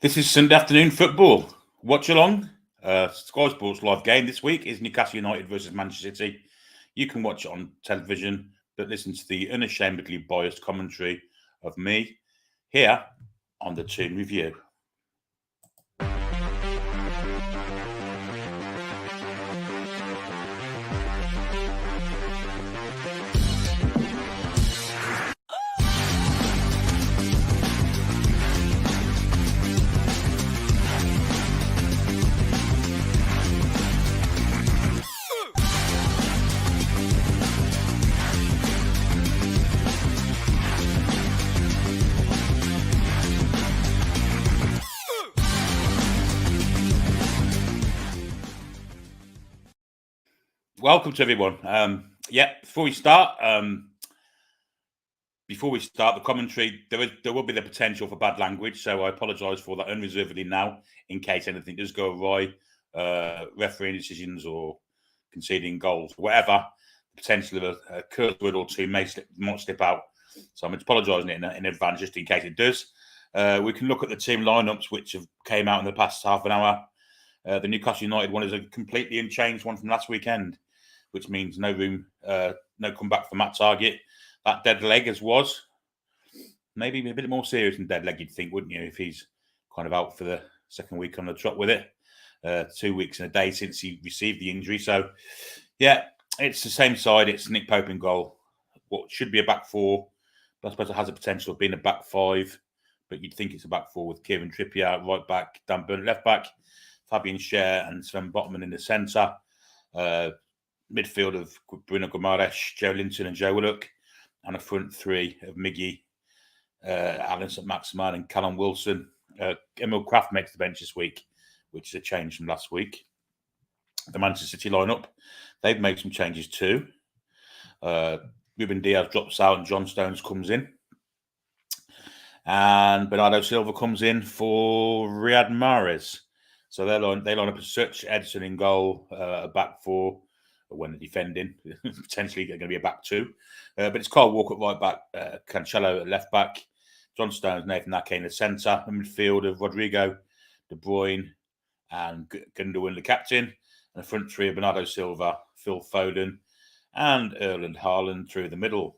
This is Sunday afternoon football. Watchalong. Sky Sports live game this week is Newcastle United versus Manchester City. You can watch it on television, but listen to the unashamedly biased commentary of me here on the Toon Review. Welcome to everyone. Before we start, the commentary, there will be the potential for bad language, so I apologise for that unreservedly now, in case anything does go awry, refereeing decisions or conceding goals, whatever. The potential of a curse word or two might slip out, so I'm apologising in advance just in case it does. We can look at the team lineups which have came out in the past half an hour. The Newcastle United one is a completely unchanged one from last weekend, which means no comeback for Matt Targett. That dead leg was maybe a bit more serious than dead leg, you'd think, wouldn't you, if he's kind of out for the second week on the trot with it. 2 weeks and a day since he received the injury. So, yeah, it's the same side. It's Nick Pope in goal. What should be a back four, but I suppose it has a potential of being a back five, but you'd think it's a back four with Kieran Trippier right back, Dan Burn left back, Fabian Schär and Sven Botman in the centre. Midfield of Bruno Guimaraes, Joe Linton and Joe Willock, and a front three of Miggy, Alan St. Maximin and Callum Wilson. Emil Kraft makes the bench this week, which is a change from last week. The Manchester City lineup, they've made some changes too. Ruben Diaz drops out and John Stones comes in. And Bernardo Silva comes in for Riyad Mahrez. So they line up as such. Edson in goal, a back four when they're defending. Potentially going to be a back two. But it's Kyle Walker at right back, Cancelo at left back, John Stones, Nathan Ake in the centre, a midfield of Rodrigo, De Bruyne and Gundogan the captain, and a front three of Bernardo Silva, Phil Foden and Erling Haaland through the middle.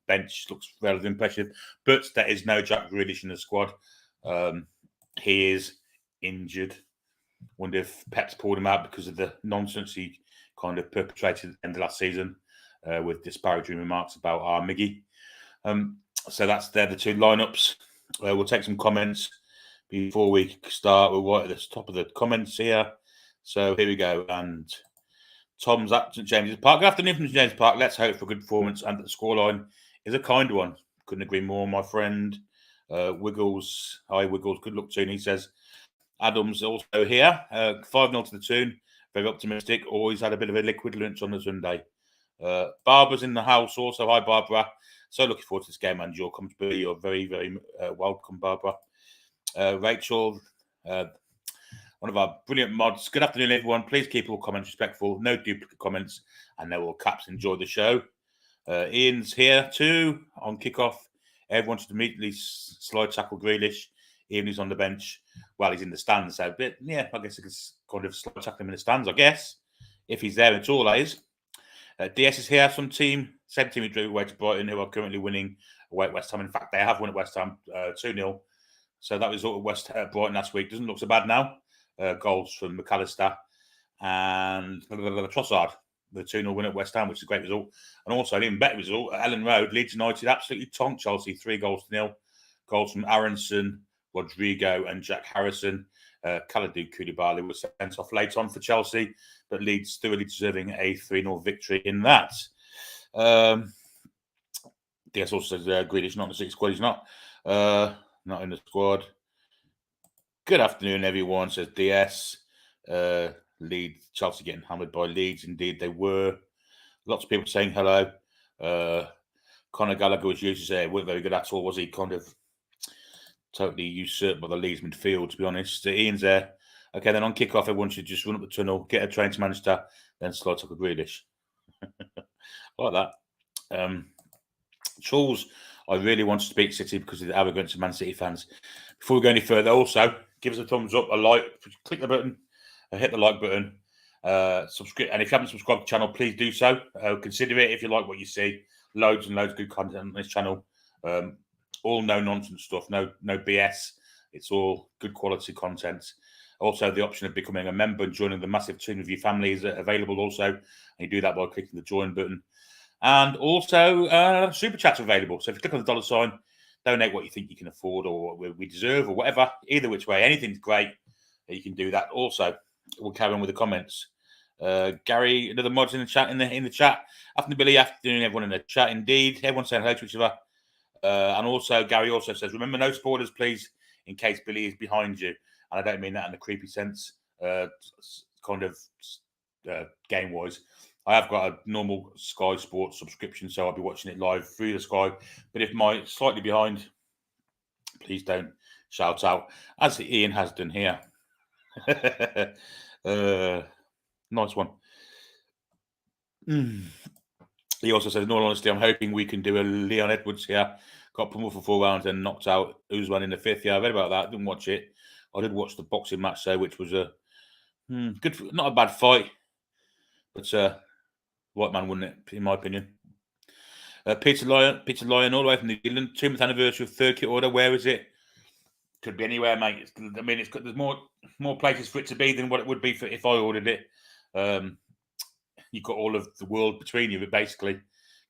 Bench looks relatively impressive, but there is no Jack Grealish in the squad. He is injured. Wonder if Pep's pulled him out because of the nonsense he kind of perpetrated at the end of last season with disparaging remarks about our Miggy. So they're the two lineups. We'll take some comments before we start. We're right at the top of the comments here. So here we go. And Tom's at St James's Park. Good afternoon from St James's Park. Let's hope for a good performance and that the scoreline is a kind one. Couldn't agree more, my friend. Wiggles. Hi, Wiggles. Good luck, Toon. He says. Adam's also here. 5-0 to the Toon. Very optimistic. Always had a bit of a liquid lunch on the Sunday. Barbara's in the house also. Hi, Barbara. So looking forward to this game and your commentary. You're very, very welcome, Barbara. Rachel, one of our brilliant mods. Good afternoon, everyone. Please keep all comments respectful. No duplicate comments. And no all caps. Enjoy the show. Ian's here too on kickoff. Everyone should immediately slide tackle Grealish. Even he's on the bench while he's in the stands. So, but yeah, I guess I could kind of slide tackle him in the stands, I guess, if he's there at all, that is. DS is here, same team who drew away to Brighton, who are currently winning away at West Ham. In fact, they have won at West Ham 2-0. So that result at Brighton last week doesn't look so bad now. Goals from McAllister and Trossard, the 2-0 win at West Ham, which is a great result. And also an even better result at Ellen Road. Leeds United absolutely tonked Chelsea 3-0. Goals from Aronson, Rodrigo and Jack Harrison. Kalidou Koulibaly was sent off late on for Chelsea, but Leeds thoroughly deserving a 3-0 victory in that. DS also says Grealish not in the sixth squad. He's not in the squad. Good afternoon, everyone, says DS. Leeds, Chelsea getting hammered by Leeds. Indeed, they were. Lots of people saying hello. Conor Gallagher was used to say, weren't very good at all, was he? Kind of totally usurped by the Leeds midfield, to be honest. Ian's there. Okay, then on kickoff, everyone should just run up the tunnel, get a train to Manchester, then slide tackle Grealish. Like that. Charles, I really want to speak City because of the arrogance of Man City fans. Before we go any further, also, give us a thumbs up, a like, click the button, hit the like button, subscribe. And if you haven't subscribed to the channel, please do so. Consider it if you like what you see. Loads and loads of good content on this channel. All no nonsense stuff, no BS. It's all good quality content. Also, the option of becoming a member and joining the massive Toon Review family is available also. And you do that by clicking the join button. And also, super chats are available. So if you click on the dollar sign, donate what you think you can afford or we deserve or whatever. Either which way, anything's great. You can do that. Also, we'll carry on with the comments. Gary, another mods in the chat. In the chat. Afternoon, Billy. Afternoon, everyone in the chat. Indeed, everyone saying hello to each other. And also, Gary also says, remember, no spoilers, please, in case Billy is behind you. And I don't mean that in a creepy sense, kind of game-wise. I have got a normal Sky Sports subscription, so I'll be watching it live through the Sky. But if my slightly behind, please don't shout out, as Ian has done here. Nice one. He also says, in all honesty, I'm hoping we can do a Leon Edwards here. Got promoted for 4 rounds and knocked out Usman in the 5th. Yeah, I read about that. Didn't watch it. I did watch the boxing match, though, which was a good, not a bad fight. But white man won it, in my opinion. Peter Lyon, all the way from New Zealand. 2nd anniversary of Third Kit Order. Where is it? Could be anywhere, mate. There's more places for it to be than what it would be if I ordered it. You've got all of the world between you, but basically,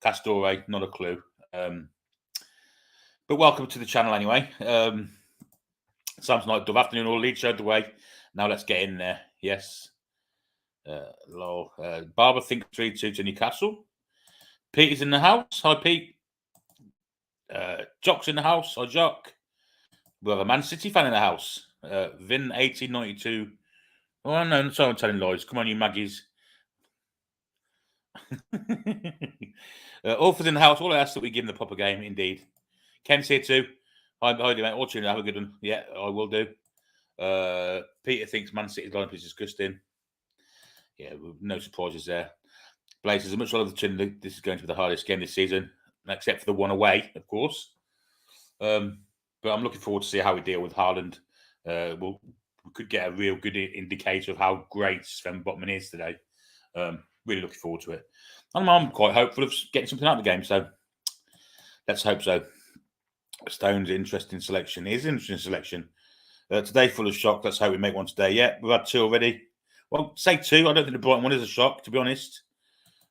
Castore, not a clue. But welcome to the channel anyway. Sam's Night Dove. Afternoon, all. Lead showed the way. Now let's get in there. Yes. Barbara thinks 3-2 to Newcastle. Pete is in the house. Hi, Pete. Jock's in the house. Hi, Jock. We have a Man City fan in the house. Vin 1892. Oh, no, sorry, I'm telling lies. Come on, you maggies. Orford's in the house. All I ask that we give him the proper game, indeed. Ken's here too. Hi, mate. All tuned. Have a good one. Yeah, I will do. Peter thinks Man City's lineup is disgusting. Yeah, no surprises there. Blazers, as much as I love the Toon, this is going to be the hardest game this season, except for the one away, of course. But I'm looking forward to see how we deal with Haaland. We could get a real good indicator of how great Sven Botman is today. Really looking forward to it. And I'm quite hopeful of getting something out of the game, so let's hope so. Stone's interesting selection. It is an interesting selection. Today, full of shock. Let's hope we make one today. Yeah, we've had 2 already. Well, say 2. I don't think the Brighton one is a shock, to be honest.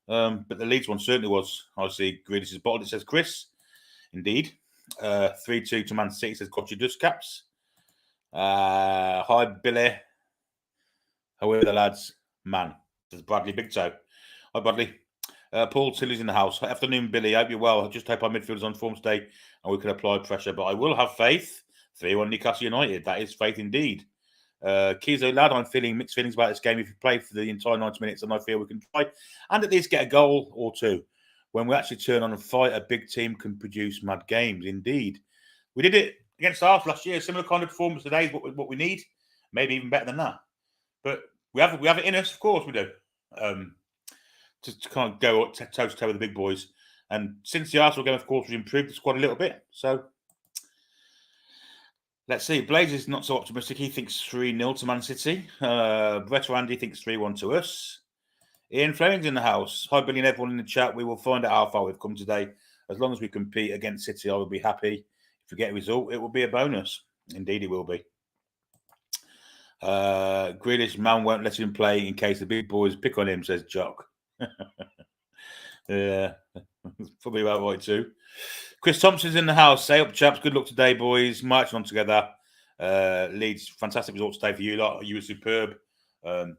But the Leeds one certainly was. I see Grealish' bottled. It says Chris. Indeed. 3-2 to Man City. Says got your dust caps. Hi, Billy. How are the lads? Man. Says Bradley Big Toe. Hi, Bradley. Paul Tilly's in the house. Afternoon, Billy. I hope you're well. I just hope our midfield's on form today and we can apply pressure. But I will have faith. 3-1 Newcastle United. That is faith indeed. Kizo lad, I'm feeling mixed feelings about this game. If you play for the entire 90 minutes, and I feel we can try and at least get a goal or 2. When we actually turn on and fight, a big team can produce mad games. Indeed. We did it against Arsenal last year. Similar kind of performance today is what we need. Maybe even better than that. But we have it in us, of course we do. To kind of go toe to toe with the big boys. And since the Arsenal game, of course, we've improved the squad a little bit. So let's see. Blaze is not so optimistic. He thinks 3-0 to Man City. Brett Randy thinks 3-1 to us. Ian Fleming's in the house. Hi, Billy and everyone in the chat. We will find out how far we've come today. As long as we compete against City, I will be happy. If we get a result, it will be a bonus. Indeed, it will be. Grealish, man won't let him play in case the big boys pick on him, says Jock. Yeah, probably about right too. Chris Thompson's in the house. Say up, chaps. Good luck today, boys. Marching on together. Leeds, fantastic results today for you lot. You were superb.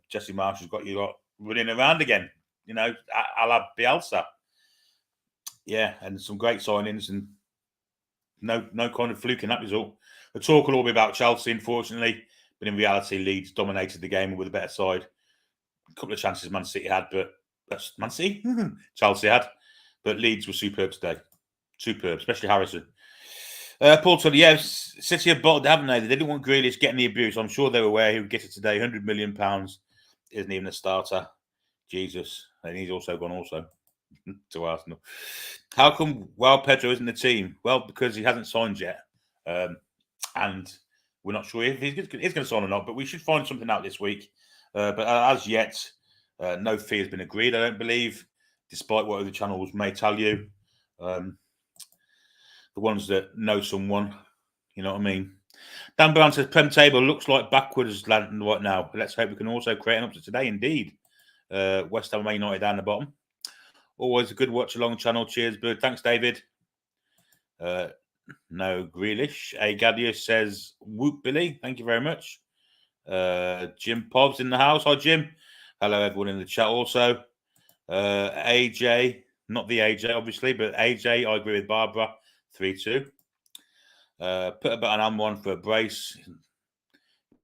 Jesse Marshall's got you lot running around again. You know, a la Bielsa. Yeah, and some great signings and no kind of fluke in that result. The talk will all be about Chelsea, unfortunately, but in reality, Leeds dominated the game with a better side. A couple of chances Man City had, but that's Man City. Chelsea had, but Leeds were superb today. Superb, especially Harrison. Paul Tully, yes, City have bottled, haven't they? They didn't want Grealish getting the abuse. I'm sure they were aware he would get it today. £100 million isn't even a starter. Jesus, and he's also gone to Arsenal. How come Pedro isn't the team? Well, because he hasn't signed yet, and we're not sure if he's going to sign or not, but we should find something out this week. But as yet, no fee has been agreed, I don't believe, despite what other channels may tell you. The ones that know someone, you know what I mean. Dan Brown says, Prem table looks like backwards right now. Let's hope we can also create an upset today. Indeed. West Ham United down the bottom. Always a good watch along channel. Cheers, bud. Thanks, David. No Grealish. Gadius says, whoop, Billy. Thank you very much. Jim Pobbs in the house. Hi, Jim. Hello, everyone in the chat also. AJ, not the AJ, obviously, but AJ, I agree with Barbara. 3-2. Put about an M1 for a brace.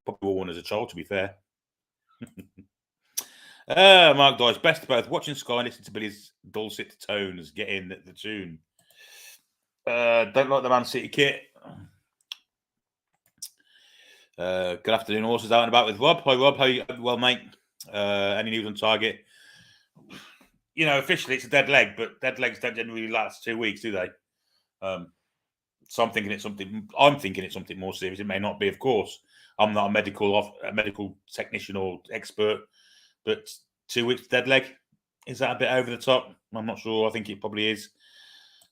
Probably all one as a child, to be fair. Mark Dice, best of both. Watching Sky and listening to Billy's dulcet tones get in the tune. Don't like the Man City kit. Good afternoon, horses out and about with Rob. Hi, Rob. How you? Well, mate. Any news on Target? You know, officially it's a dead leg, but dead legs don't generally last 2 weeks, do they? So I'm thinking it's something. I'm thinking it's something more serious. It may not be, of course. I'm not a medical technician or expert, but 2 weeks dead leg, is that a bit over the top? I'm not sure. I think it probably is.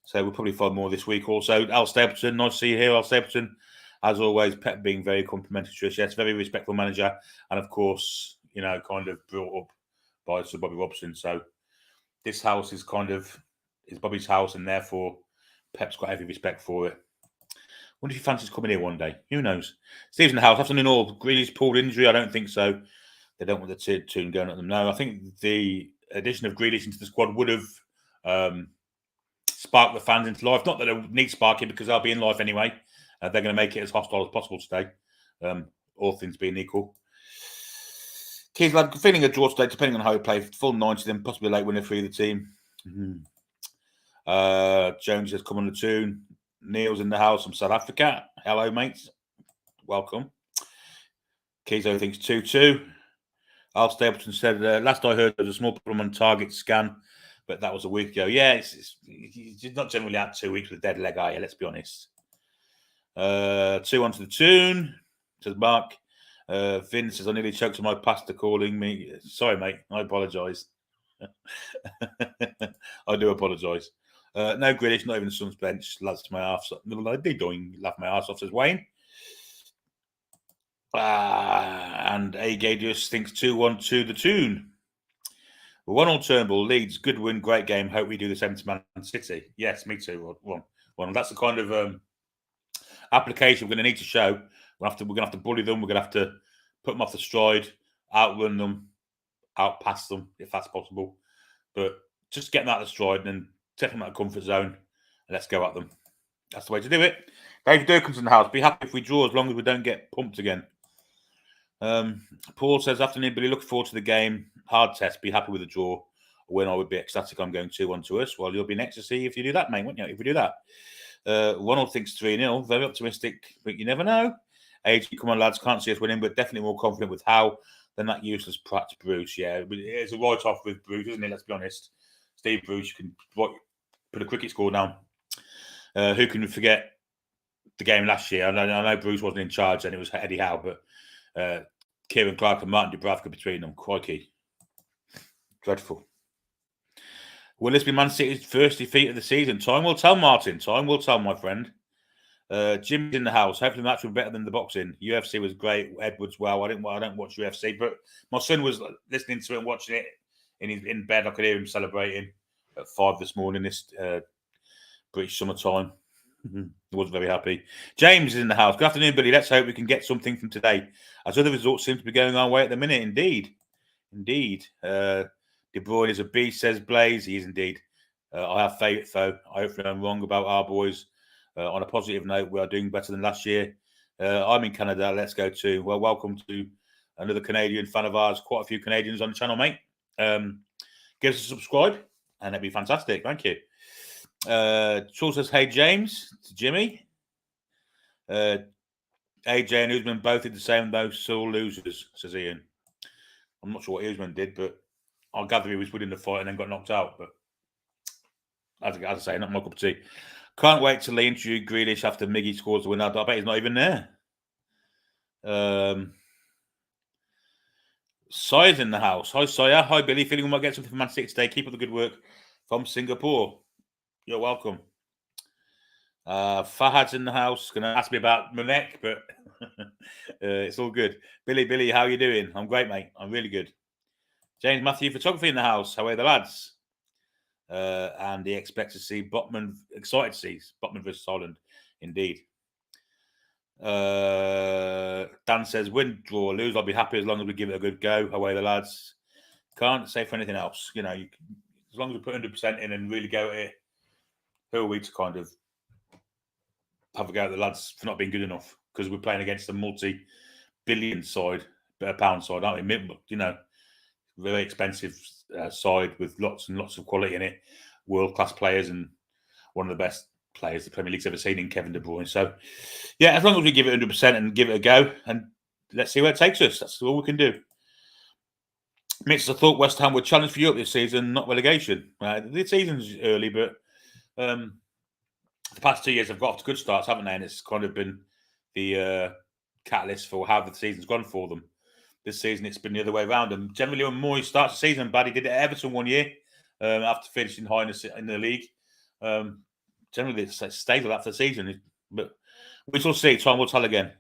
So we'll probably find more this week. Also, Al Stapleton, nice to see you here, Al Stapleton. As always, Pep being very complimentary to us. Yes, very respectful manager, and of course, you know, kind of brought up by Sir Bobby Robson. So this house is Bobby's house, and therefore Pep's got every respect for it. Wonder if he fancies coming here one day. Who knows? Steve's in the house. Afternoon all. Grealish pulled injury. I don't think so. They don't want the Toon going at them. No, I think the addition of Grealish into the squad would have sparked the fans into life. Not that they need sparking because they'll be in life anyway. They're going to make it as hostile as possible today. All things being equal. Keys lad, feeling a draw today, depending on how we play. Full 90, then possibly a late winner for either team. Jones has come on the Toon. Neil's in the house from South Africa. Hello, mates. Welcome. Kizo thinks 2-2. Al Stapleton said, last I heard, there was a small problem on Target scan, but that was a week ago. Yeah, it's not generally out 2 weeks with a dead leg, are you? Let's be honest. 2-1 to the Toon, says Mark. Vince says, I nearly choked on my pasta calling me. Sorry, mate. I apologise. I do apologise. No Grealish, not even the Sun's bench. Lads to my arse. Laugh my arse off, says Wayne. And Agadius thinks 2-1 to the Toon. 1-1 Turnbull leads. Good win, great game. Hope we do the same to Man City. Yes, me too. One. That's the kind of application we're going to need to show. We're going to have to bully them. We're going to have to put them off the stride, outrun them, outpass them if that's possible. But just get them out of the stride and then take them out of comfort zone and let's go at them. That's the way to do it. Dave Durkin's in the house. Be happy if we draw as long as we don't get pumped again. Paul says, afternoon, Billy, looking forward to the game. Hard test. Be happy with the draw. When I would be ecstatic, I'm going 2-1 to us. Well, you'll be next to see if you do that, mate, won't you? If we do that. Ronald thinks 3-0. Very optimistic, but you never know. AG, come on, lads. Can't see us winning, but definitely more confident with Howe than that useless prat Bruce. Yeah, it's a write-off with Bruce, isn't it? Let's be honest. Steve Bruce, you can put a cricket score down. Who can forget the game last year? I know Bruce wasn't in charge and it was Eddie Howe, but Kieran Clark and Martin Dubravka between them. Crikey. Dreadful. Will this be Man City's first defeat of the season? Time will tell, Martin. Time will tell, my friend. Jim's in the house. Hopefully the match was better than the boxing. UFC was great. Edwards, well, I don't watch UFC, but my son was listening to it and watching it in bed. I could hear him celebrating at 5 this morning, this British summertime. He wasn't very happy. James is in the house. Good afternoon, Billy. Let's hope we can get something from today, as other results seem to be going our way at the minute. Indeed. De Bruyne is a beast, says Blaze. He is indeed. I have faith, though. Hopefully I'm wrong about our boys. On a positive note, we are doing better than last year. I'm in Canada. Let's go to. Well, welcome to another Canadian fan of ours. Quite a few Canadians on the channel, mate. Give us a subscribe, and that'd be fantastic. Thank you. Charles says, hey, James, to Jimmy. AJ and Usman both did the same, though. Sore losers, says Ian. I'm not sure what Usman did, but I gather he was winning the fight and then got knocked out. But as I say, not my cup of tea. Can't wait till they introduce Grealish after Miggy scores the winner. I bet he's not even there. Saya's in the house. Hi, Saya. Hi, Billy. Feeling we might get something from Man City today. Keep up the good work from Singapore. You're welcome. Fahad's in the house. Going to ask me about my neck, but it's all good. Billy, how you doing? I'm great, mate. I'm really good. James Matthew, photography in the house. How are the lads? And he expects to see Botman. Excited to see Botman versus Holland. Indeed. Dan says, win, draw, lose. I'll be happy as long as we give it a good go. Away the lads. Can't say for anything else. You know, as long as we put 100% in and really go at it, who are we to kind of have a go at the lads for not being good enough? Because we're playing against a multi-billion pound side, aren't we? You know, very expensive side with lots and lots of quality in it, world-class players, and one of the best players the Premier League's ever seen in Kevin De Bruyne. So, yeah, as long as we give it 100% and give it a go, and let's see where it takes us. That's all we can do. Mitch, I thought West Ham would challenge for Europe this season, not relegation. The season's early, but the past 2 years have got off to good starts, haven't they? And it's kind of been the catalyst for how the season's gone for them. This season, it's been the other way around. And generally, when Moyes starts the season bad, he did it at Everton 1 year after finishing high in the league. Generally, it stays like that for the season. But we shall see. Time will tell again.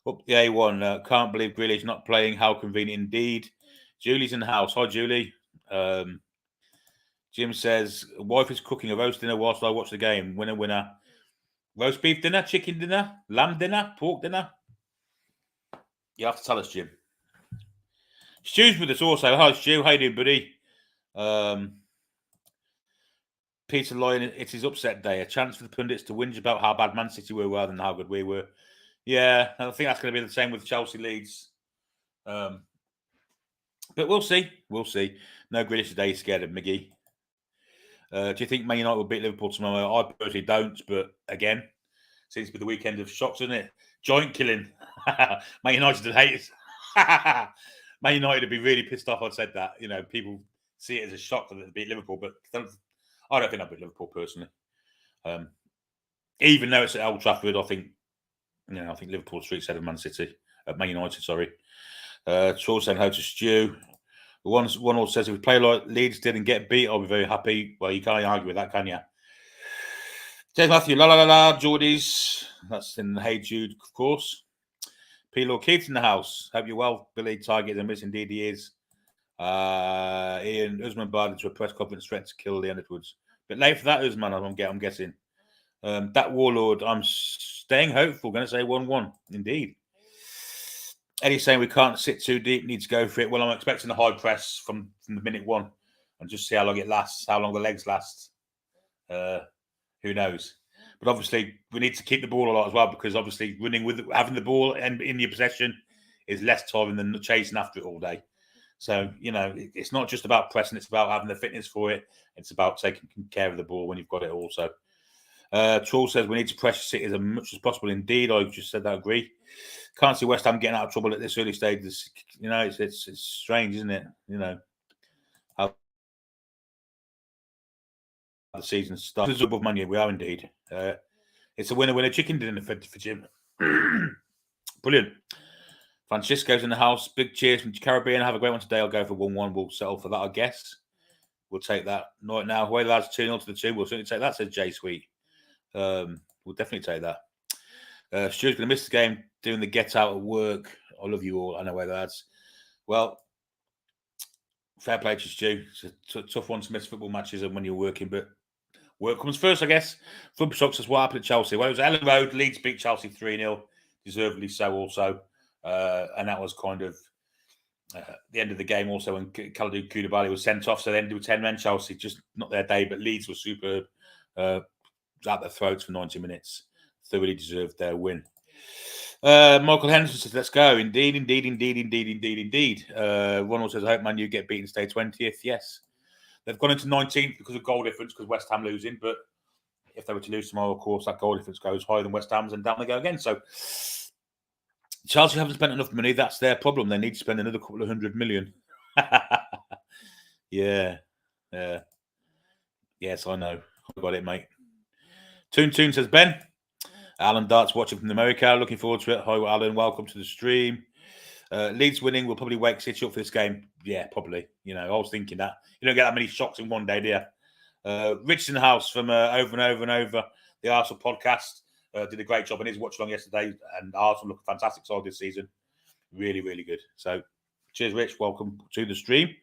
Up the A1. Can't believe Grealish not playing. How convenient indeed. Julie's in the house. Hi, Julie. Jim says, wife is cooking a roast dinner whilst I watch the game. Winner. Roast beef dinner, chicken dinner, lamb dinner, pork dinner. You have to tell us, Jim. Stu's with us also. Hi, Stu. How you doing, buddy? Peter Lyon, it's his upset day. A chance for the pundits to whinge about how bad Man City were rather than how good we were. Yeah, I think that's going to be the same with Chelsea Leeds. But we'll see. We'll see. No Grealish today. Scared of Miggy. Do you think Man United will beat Liverpool tomorrow? I personally don't. But again, seems to be the weekend of shocks, isn't it? Joint killing. Man United would hate it. Man United would be really pissed off. I said that. You know, people see it as a shock that they beat Liverpool, but I don't think I'd beat Liverpool personally. Even though it's at Old Trafford, I think Liverpool streets ahead of Man City. Man United, sorry. Troll saying how to Stu. One all says if we play like Leeds did and get beat, I'll be very happy. Well, you can't argue with that, can you? James Matthew, la, Geordies. That's in Hey Jude, of course. P. Lord Keith's in the house. Hope you're well, Billy. Target and miss indeed he is. Ian Usman barred to a press conference threat to kill Leon Edwards. Bit late for that, Usman, I'm guessing. That Warlord, I'm staying hopeful. Going to say 1-1. Indeed. Eddie's saying we can't sit too deep, need to go for it. Well, I'm expecting a high press from the minute one and just see how long it lasts, how long the legs last. Who knows? But obviously, we need to keep the ball a lot as well because obviously having the ball and in your possession is less tiring than chasing after it all day. So, you know, it's not just about pressing, it's about having the fitness for it. It's about taking care of the ball when you've got it also. Troll says we need to pressure City as much as possible. Indeed, I just said that. Agree. Can't see West Ham getting out of trouble at this early stage. You know, it's strange, isn't it? You know, how the season starts above Man U. We are indeed. It's a winner chicken dinner for Jim. Brilliant. Francisco's in the house. Big cheers from Caribbean. Have a great one today. I'll go for 1-1. We'll settle for that, I guess. We'll take that. Right now, away lads 2-0 to the 2. We'll certainly take that, says Jay Sweet. We'll definitely take that. Stu's going to miss the game doing the get out of work. I love you all. I know where lads. Well, fair play to Stu. It's a tough one to miss football matches and when you're working, but work comes first, I guess. Football sucks. That's what happened at Chelsea. Well, it was Ellen Road. Leeds beat Chelsea 3-0. Deservedly so also. And that was kind of the end of the game also when Kalidou Koulibaly was sent off. So they ended with 10 men. Chelsea, just not their day, but Leeds were superb. At their throats for 90 minutes. Thoroughly deserved their win. Michael Henderson says, let's go. Indeed. Ronald says, I hope Man U get beaten, stay 20th. Yes. They've gone into 19th because of goal difference, because West Ham losing. But if they were to lose tomorrow, of course, that goal difference goes higher than West Ham's and down they go again. So Chelsea haven't spent enough money. That's their problem. They need to spend another couple of 100 million. Yeah. Yes, I know. I got it, mate. Toon says, Ben, Alan Dart's watching from America. Looking forward to it. Hi, Alan. Welcome to the stream. Leeds winning will probably wake City up for this game. Yeah, probably. You know, I was thinking that. You don't get that many shocks in one day, do you? Richardson House from Over and Over and Over, the Arsenal podcast, did a great job on his watch-along yesterday, and Arsenal look a fantastic side this season. Really, really good. So, cheers, Rich. Welcome to the stream.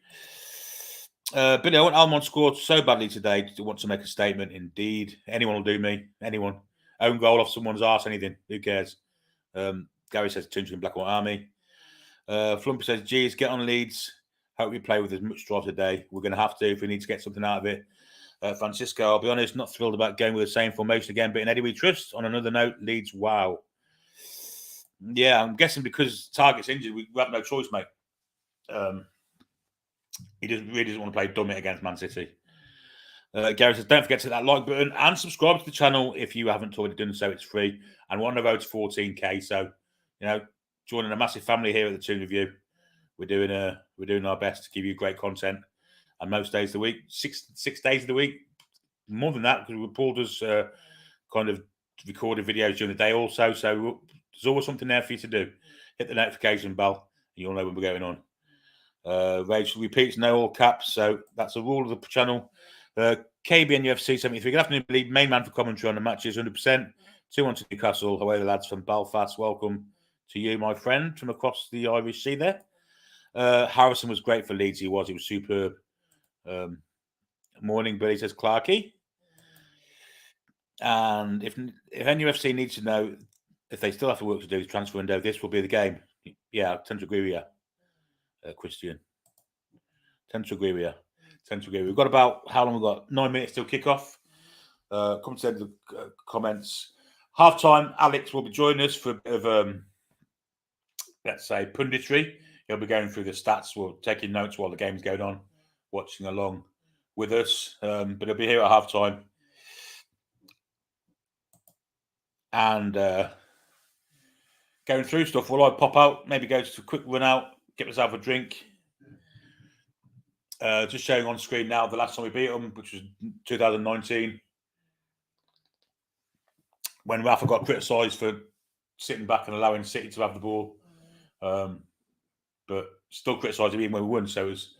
Billy, I want Almond scored so badly today to want to make a statement. Indeed. Anyone will do me. Anyone. Own goal off someone's arse, anything. Who cares? Gary says, Toon in Black and White Army. Flumpy says, geez, get on Leeds. Hope we play with as much drive today. We're going to have to if we need to get something out of it. Francisco, I'll be honest, not thrilled about going with the same formation again, but in Eddie we trust. On another note, Leeds, wow. Yeah, I'm guessing because Target's injured, we have no choice, mate. He really doesn't want to play dummy against Man City. Gary says, don't forget to hit that like button and subscribe to the channel if you haven't already done so. It's free. And we're on the road to 14K. So, you know, joining a massive family here at the Toon Review. We're doing our best to give you great content. And most days of the week, six days of the week, more than that, because Paul does kind of recorded videos during the day also. So there's always something there for you to do. Hit the notification bell, and you'll know when we're going on. Rachel repeats, no all caps. So that's a rule of the channel. KBN UFC 73. Good afternoon, Billy. Main man for commentary on the matches, 100%. 2-1 to Newcastle. Away the lads from Belfast. Welcome to you, my friend, from across the Irish Sea there. Harrison was great for Leeds. He was superb. Morning, Billy, says Clarkey. And if NUFC needs to know if they still have to work to do the transfer window, this will be the game. Yeah, I tend to agree with you, Christian. Tend to agree with you. We've got about, how long we've got? 9 minutes till kickoff. Come to the comments. Half time, Alex will be joining us for a bit of, let's say, punditry. He'll be going through the stats. We're taking notes while the game's going on, watching along with us. But he'll be here at half time. And going through stuff. Will I pop out? Maybe go to a quick run out, get myself a drink. Just showing on screen now the last time we beat them, which was 2019, when Rafa got criticised for sitting back and allowing City to have the ball, but still criticised even when we won. So it was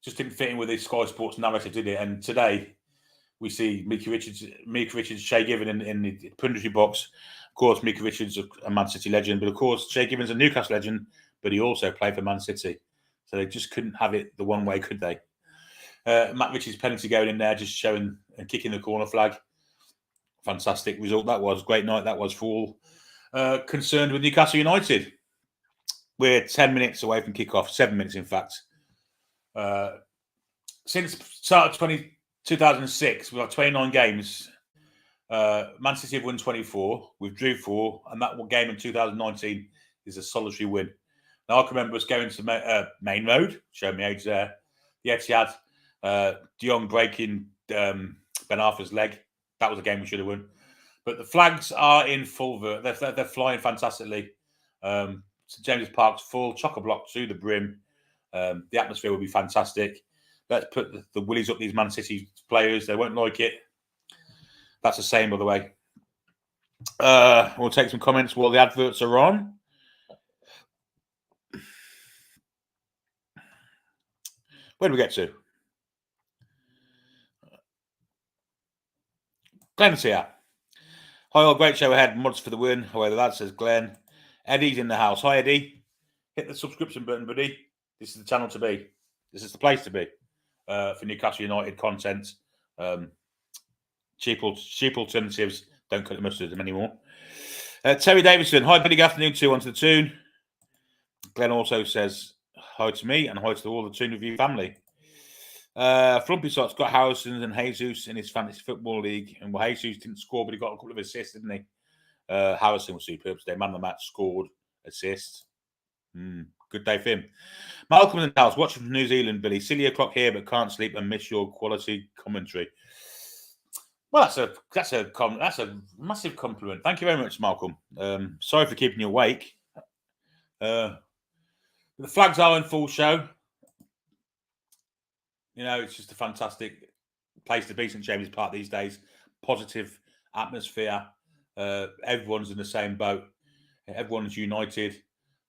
just didn't fit in with the Sky Sports narrative, did it? And today we see Mika Richards, Shay Given in the punditry box. Of course, Mika Richards a Man City legend, but of course Shay Given's a Newcastle legend, but he also played for Man City. So they just couldn't have it the one way, could they? Matt Ritchie's penalty going in there, just showing and kicking the corner flag. Fantastic result that was. Great night that was for all concerned with Newcastle United. We're 10 minutes away from kickoff, 7 minutes in fact. Since start of 2006, we've got 29 games. Man City have won 24. We've drew 4, and that game in 2019 is a solitary win. Now, I can remember us going to Main Road, showing me age there. The Etihad, De Jong breaking Ben Arthur's leg. That was a game we should have won. But the flags are in full. They're flying fantastically. St James's Park's full, chock-a-block to the brim. The atmosphere will be fantastic. Let's put the willies up these Man City players. They won't like it. That's the same, by the way. We'll take some comments while the adverts are on. Where do we get to? Glenn's here. Hi, all. Great show ahead. Mods for the win. However, that says Glenn. Eddie's in the house. Hi, Eddie. Hit the subscription button, buddy. This is the channel to be. This is the place to be for Newcastle United content. Cheap alternatives. Don't cut the mustard them anymore. Terry Davidson. Hi, Billy. Good afternoon. 2-1 to the Toon. Glenn also says hi to me and hi to all the Toon Review family. Flumpy Sots got Harrison and Jesus in his fantasy football league, and well, Jesus didn't score, but he got a couple of assists, didn't he? Harrison was superb today. Man of the match, scored, assist. Good day for him. Malcolm in the house, watching from New Zealand, Billy. Silly o'clock here, but can't sleep and miss your quality commentary. Well, that's a massive compliment. Thank you very much, Malcolm. Sorry for keeping you awake. The flags are in full show. You know, it's just a fantastic place to be, St James's Park these days. Positive atmosphere. Everyone's in the same boat. Everyone's united.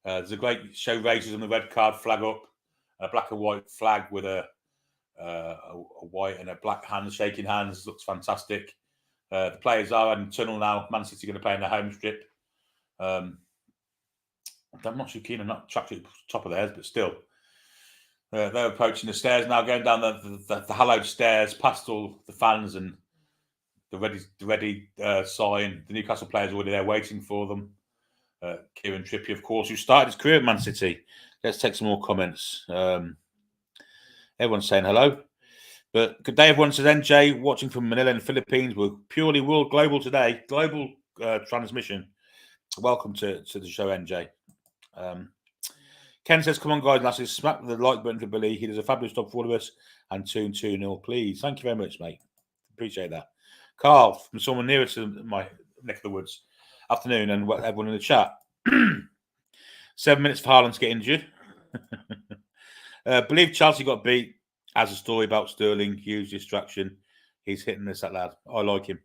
There's a great show races on the red card flag up, a black and white flag with a white and a black hand shaking hands. Looks fantastic. The players are in tunnel now. Man City going to play in the home strip. I'm not too keen on that tracksuit top of their heads, but still. They're approaching the stairs now, going down the hallowed stairs, past all the fans and the ready sign. The Newcastle players are already there waiting for them. Kieran Trippier, of course, who started his career at Man City. Let's take some more comments. Everyone's saying hello. But good day, everyone. Says NJ, watching from Manila in the Philippines. We're purely world global today. Global transmission. Welcome to the show, NJ. Ken says, come on, guys, lasses, smack the like button for Billy. He does a fabulous job for all of us. And Toon 2-0, please. Thank you very much, mate. Appreciate that. Carl, from someone nearer to my neck of the woods. Afternoon, and everyone in the chat. 7 minutes for Haaland to get injured. Believe Chelsea got beat. Has a story about Sterling. Huge distraction. He's hitting this, that lad. I like him.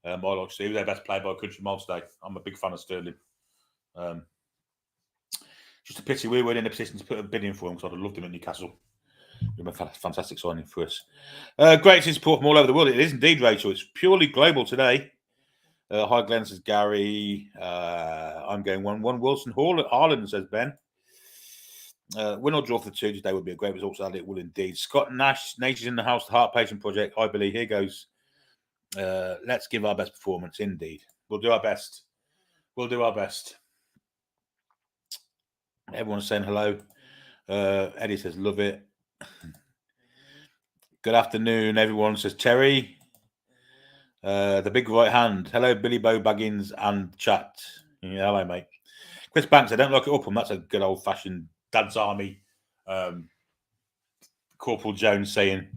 I like Steve. He was their best player by a country mile today. I'm a big fan of Sterling. Just a pity we weren't in a position to put a bid in for him because I'd have loved him at Newcastle. It was a fantastic signing for us. Great to support from all over the world. It is indeed, Rachel. It's purely global today. Hi, Glenn, says Gary. I'm going 1-1. Wilson Haaland, says Ben. Win or draw for the two today would be a great result. So it will indeed. Scott Nash, Nature's in the House, the Heart Patient Project. I believe. Here goes. Let's give our best performance. Indeed. We'll do our best. We'll do our best. Everyone's saying hello. Eddie says, love it. Good afternoon, everyone, says Terry. The big right hand. Hello, Billy Bo Baggins and chat. Yeah, hello, mate. Chris Banks, I don't look it up. That's a good old-fashioned Dad's Army. Corporal Jones saying,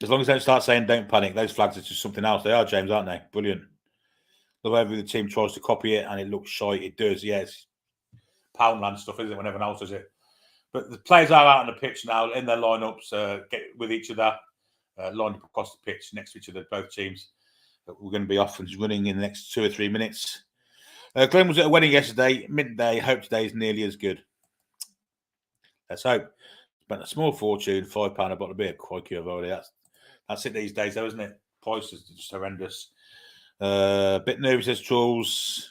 as long as they don't start saying don't panic, those flags are just something else. They are, James, aren't they? Brilliant. Love every the team tries to copy it and it looks shy. It does, yes. Poundland stuff, isn't it, when everyone else does it? But the players are out on the pitch now in their lineups, get with each other, lined up across the pitch next to each other, both teams. We're going to be off and running in the next 2 or 3 minutes. Glenn was at a wedding yesterday, midday. Hope today is nearly as good. Let's hope. Spent a small fortune, £5 a bottle of beer. Quite already. That's it these days, though, isn't it? Prices are just horrendous. Bit nervous, says Trolls.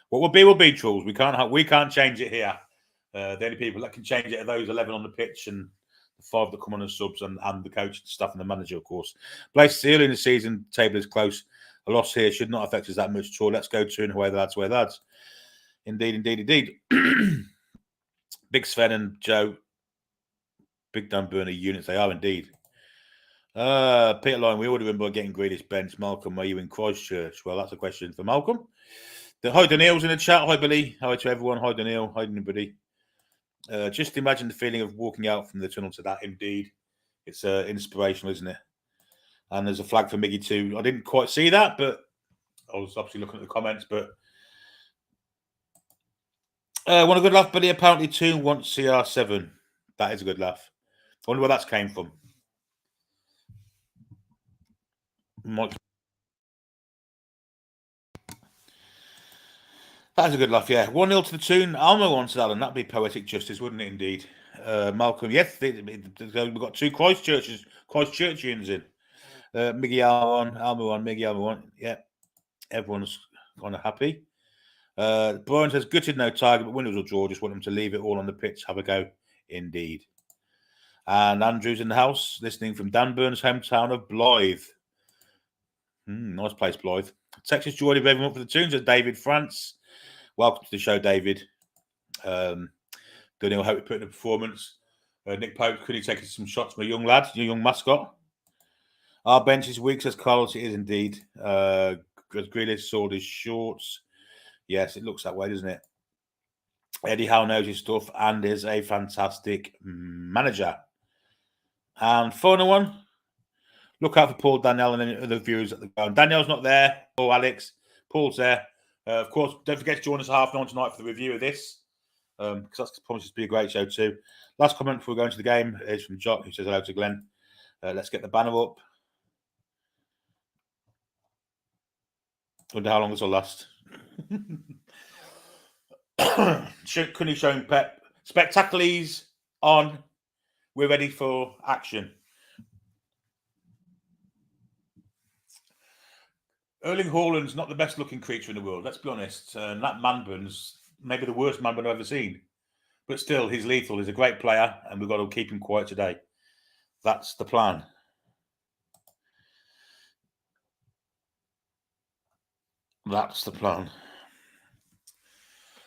What will be, Trolls. We can't change it here. The only people that can change it are those 11 on the pitch and the 5 that come on as subs and the coach, and staff, and the manager, of course. Place early in the season, table is close. A loss here should not affect us that much at all. Let's go to and away, lads. Indeed. Big Sven and Joe. Big Dan Burner units, they are indeed. Peter Lyon, we already win by getting Grealish bench. Malcolm, are you in Christchurch? Well, that's a question for Malcolm. Hi, Daniel's in the chat. Hi, Billy. Hi to everyone. Hi, Daniel. Hi, everybody. Just imagine the feeling of walking out from the tunnel to that. Indeed, it's inspirational, isn't it? And there's a flag for Miggy too. I didn't quite see that, but I was obviously looking at the comments. But want a good laugh, Billy? Apparently, Toon wants CR7. That is a good laugh. I wonder where that came from. Mike. That's a good laugh, yeah. 1-0 to the Toon. Almo wants Alan. That'd be poetic justice, wouldn't it, indeed? Malcolm, yes, we've got 2 Christchurchians in. Miggy Almo on, Miggy Almo on. Yeah, everyone's kind of happy. Brian says, gutted, no target, but winners will draw. Just want them to leave it all on the pitch. Have a go. Indeed. And Andrew's in the house, listening from Dan Burns' hometown of Blythe. Nice place, Blythe. Texas Geordie revving up for the Toons at David France. Welcome to the show, David. Daniel, hope you put in a performance. Nick Pope, could he take some shots from a young lad, your young mascot? Our bench is weak, says Carlos. It is indeed. Grealish sold his shorts. Yes, it looks that way, doesn't it? Eddie Howe knows his stuff and is a fantastic manager. And final one. Look out for Paul, Danielle, and any other viewers at the ground. Danielle's not there. Oh, Alex. Paul's there. Of course, don't forget to join us at 9:30 tonight for the review of this. Because that's promises to be a great show too. Last comment before we go into the game is from Jock, who says hello to Glenn. Let's get the banner up. Wonder how long this will last. Couldn't showing Pep. Spectaculars on. We're ready for action. Erling Haaland's not the best looking creature in the world, let's be honest. That man bun's maybe the worst man bun I've ever seen. But still, he's lethal. He's a great player, and we've got to keep him quiet today. That's the plan. That's the plan.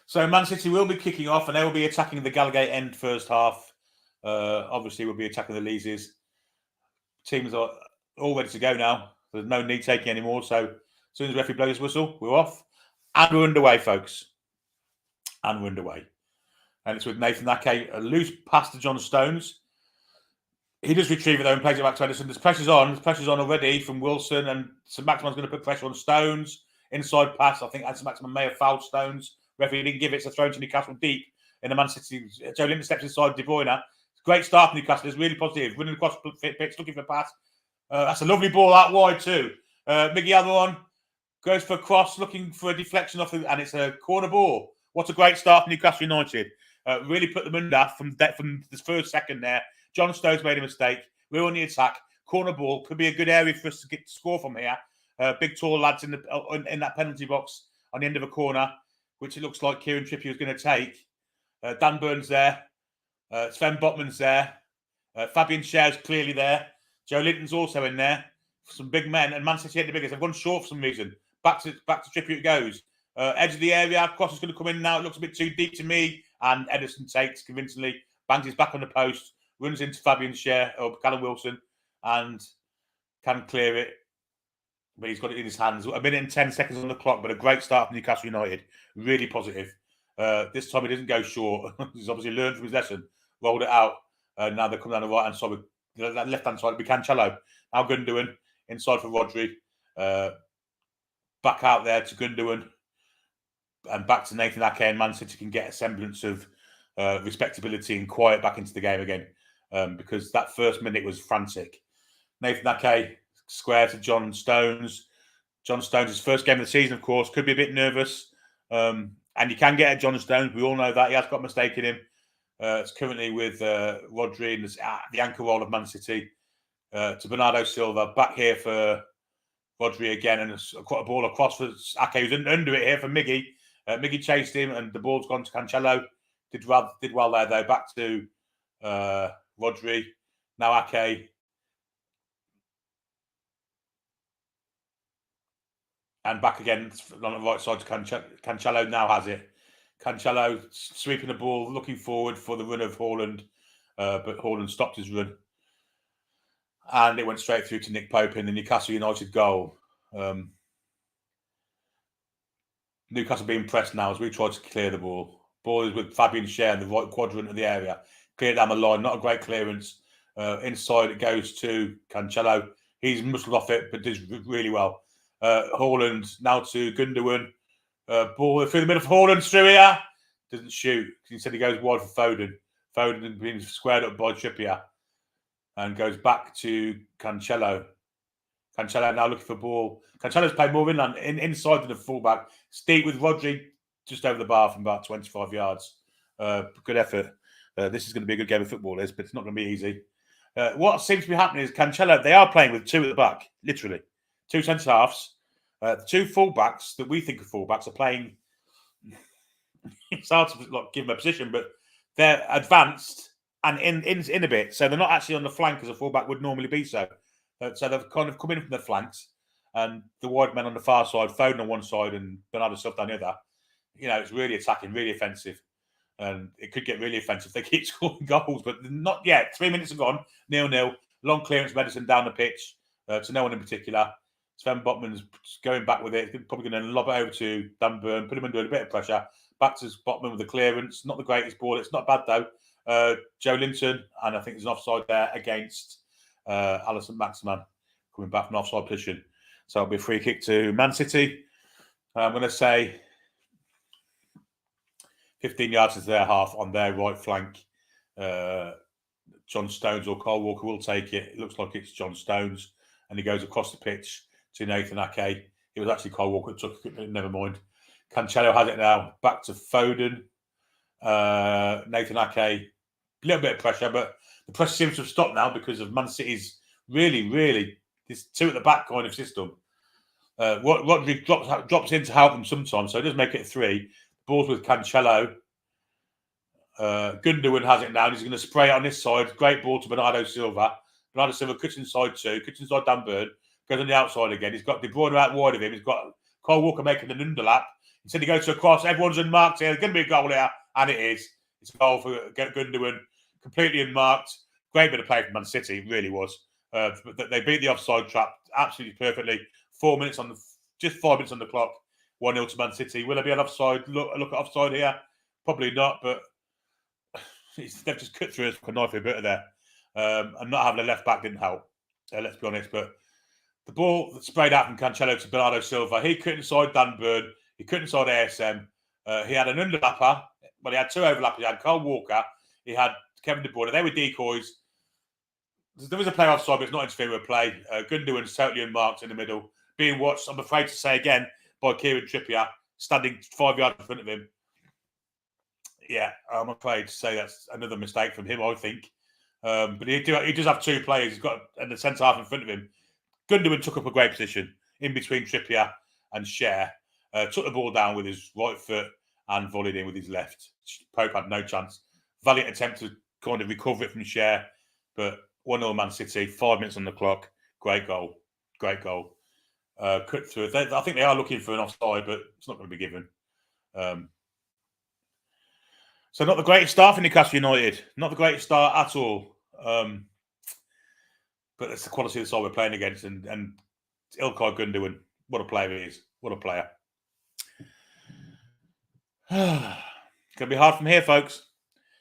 So Man City will be kicking off, and they will be attacking the Gallagher end first half. Obviously, we'll be attacking the Leeses. Teams are all ready to go now. There's no need taking any more. So as soon as the referee blows his whistle, we're off. And we're underway, folks. And we're underway. And it's with Nathan Ake, a loose pass to John Stones. He does retrieve it though and plays it back to Edison. There's pressure's on. There's pressure's on already from Wilson, and St. Maximan's going to put pressure on Stones. Inside pass. I think St. Maximan may have fouled Stones. Referee didn't give it. It's a throw to Newcastle deep in the Man City. Joe Linton steps inside De Bruyne. Great start from Newcastle. It's really positive. Running across the pitch, looking for a pass. That's a lovely ball out wide too. Miggy Almiron goes for a cross, looking for a deflection off, and it's a corner ball. What a great start from Newcastle United. Really put them under from the first second there. John Stones made a mistake. We're on the attack. Corner ball could be a good area for us to get to score from here. Big tall lads in that penalty box on the end of a corner, which it looks like Kieran Trippier is going to take. Dan Burns there. Sven Botman's there. Fabian Schär's clearly there. Joe Linton's also in there. Some big men, and Man City hit the biggest. They've gone short for some reason. Back to Trippier it goes. Edge of the area. Cross is going to come in now. It looks a bit too deep to me. And Edison takes convincingly. Bangs his back on the post. Runs into Fabian Schär or Callum Wilson and can clear it. But he's got it in his hands. A minute and 10 seconds on the clock, but a great start from Newcastle United. Really positive. This time he doesn't go short. He's obviously learned from his lesson. Rolled it out. Now they come down the right-hand side. That left-hand side will be Cancelo. Now Gundogan. Inside for Rodri. Back out there to Gundogan. And back to Nathan Ake, and Man City can get a semblance of respectability and quiet back into the game again. Because that first minute was frantic. Nathan Ake square to John Stones. John Stones' first game of the season, of course, could be a bit nervous. And you can get at John Stones. We all know that. He has got a mistake in him. It's currently with Rodri and the anchor role of Man City. To Bernardo Silva. Back here for Rodri again. And quite a ball across for Ake, who's under it here for Miggy. Miggy chased him and the ball's gone to Cancelo. Did well there, though. Back to Rodri. Now Ake. And back again on the right side to Cancelo. Now has it. Cancelo sweeping the ball, looking forward for the run of Haaland. But Haaland stopped his run. And it went straight through to Nick Pope in the Newcastle United goal. Newcastle being pressed now as we try to clear the ball. Ball is with Fabian Schär in the right quadrant of the area. Clear down the line, not a great clearance. Inside it goes to Cancelo. He's muscled off it, but does really well. Haaland now to Gundogan. Ball through the middle of Haaland through here. Doesn't shoot. He said he goes wide for Foden. Foden being squared up by Trippier. And goes back to Cancelo. Cancelo now looking for ball. Cancelo's played more inside than the fullback. Steep with Rodri just over the bar from about 25 yards. Good effort. This is going to be a good game of football, but it's not going to be easy. What seems to be happening is Cancelo, they are playing with two at the back, literally. Two centre-halves. The two fullbacks that we think of fullbacks are playing. It's hard to give them a position, but they're advanced and in a bit. So they're not actually on the flank as a fullback would normally be so. So they've kind of come in from the flanks and the wide men on the far side, Foden on one side and Bernardo Silva on the other. You know, it's really attacking, really offensive. And it could get really offensive if they keep scoring goals, but not yet. 3 minutes are gone, 0-0. Long clearance, Medicine down the pitch to no one in particular. Sven Botman's going back with it. Probably going to lob it over to Dan Burn, put him under a bit of pressure. Back to Botman with the clearance. Not the greatest ball. It's not bad, though. Joe Linton, and I think there's an offside there against St. Maximan coming back from offside position. So it'll be a free kick to Man City. I'm going to say 15 yards into their half on their right flank. John Stones or Kyle Walker will take it. It looks like it's John Stones. And he goes across the pitch to Nathan Ake. It was actually Kyle Walker that took it, never mind. Cancelo has it now. Back to Foden. Nathan Ake, a little bit of pressure, but the pressure seems to have stopped now because of Man City's really this two at the back kind of system. Rodri drops in to help them sometimes, so it does make it 3. Balls with Cancelo. Gundogan has it now. He's going to spray it on this side. Great ball to Bernardo Silva. Bernardo Silva cuts inside 2. Cuts inside Dan Burn. Goes on the outside again. He's got De Bruyne out wide of him. He's got Kyle Walker making an underlap. Instead he goes to a cross. Everyone's unmarked here. There's going to be a goal here. And it is. It's a goal for Gundogan. Completely unmarked. Great bit of play from Man City. It really was. They beat the offside trap absolutely perfectly. 4 minutes on just 5 minutes on the clock. 1-0 to Man City. Will there be an offside? Look at offside here. Probably not, but they've just cut through us like a knife a bit there. And not having a left back didn't help. Let's be honest. But the ball that sprayed out from Cancelo to Bernardo Silva. He cut inside Dan Burn. He cut inside ASM. He had an underlapper. Well, he had 2 overlappers. He had Kyle Walker. He had Kevin De Bruyne. They were decoys. There was a play offside, but it's not interfering with play. Gundogan's totally unmarked in the middle. Being watched, I'm afraid to say again, by Kieran Trippier, standing 5 yards in front of him. Yeah, I'm afraid to say that's another mistake from him, I think. But he does have 2 players. He's got and the centre half in front of him. Gundogan took up a great position in between Trippier and Cher. Took the ball down with his right foot and volleyed in with his left. Pope had no chance. Valiant attempt to kind of recover it from Cher, but 1-0 Man City, 5 minutes on the clock. Great goal. Cut through. I think they are looking for an offside, but it's not going to be given. So not the greatest start for Newcastle United. Not the greatest start at all. But it's the quality of the side we're playing against. And Ilkay Gundogan, what a player he is. What a player. It's going to be hard from here, folks.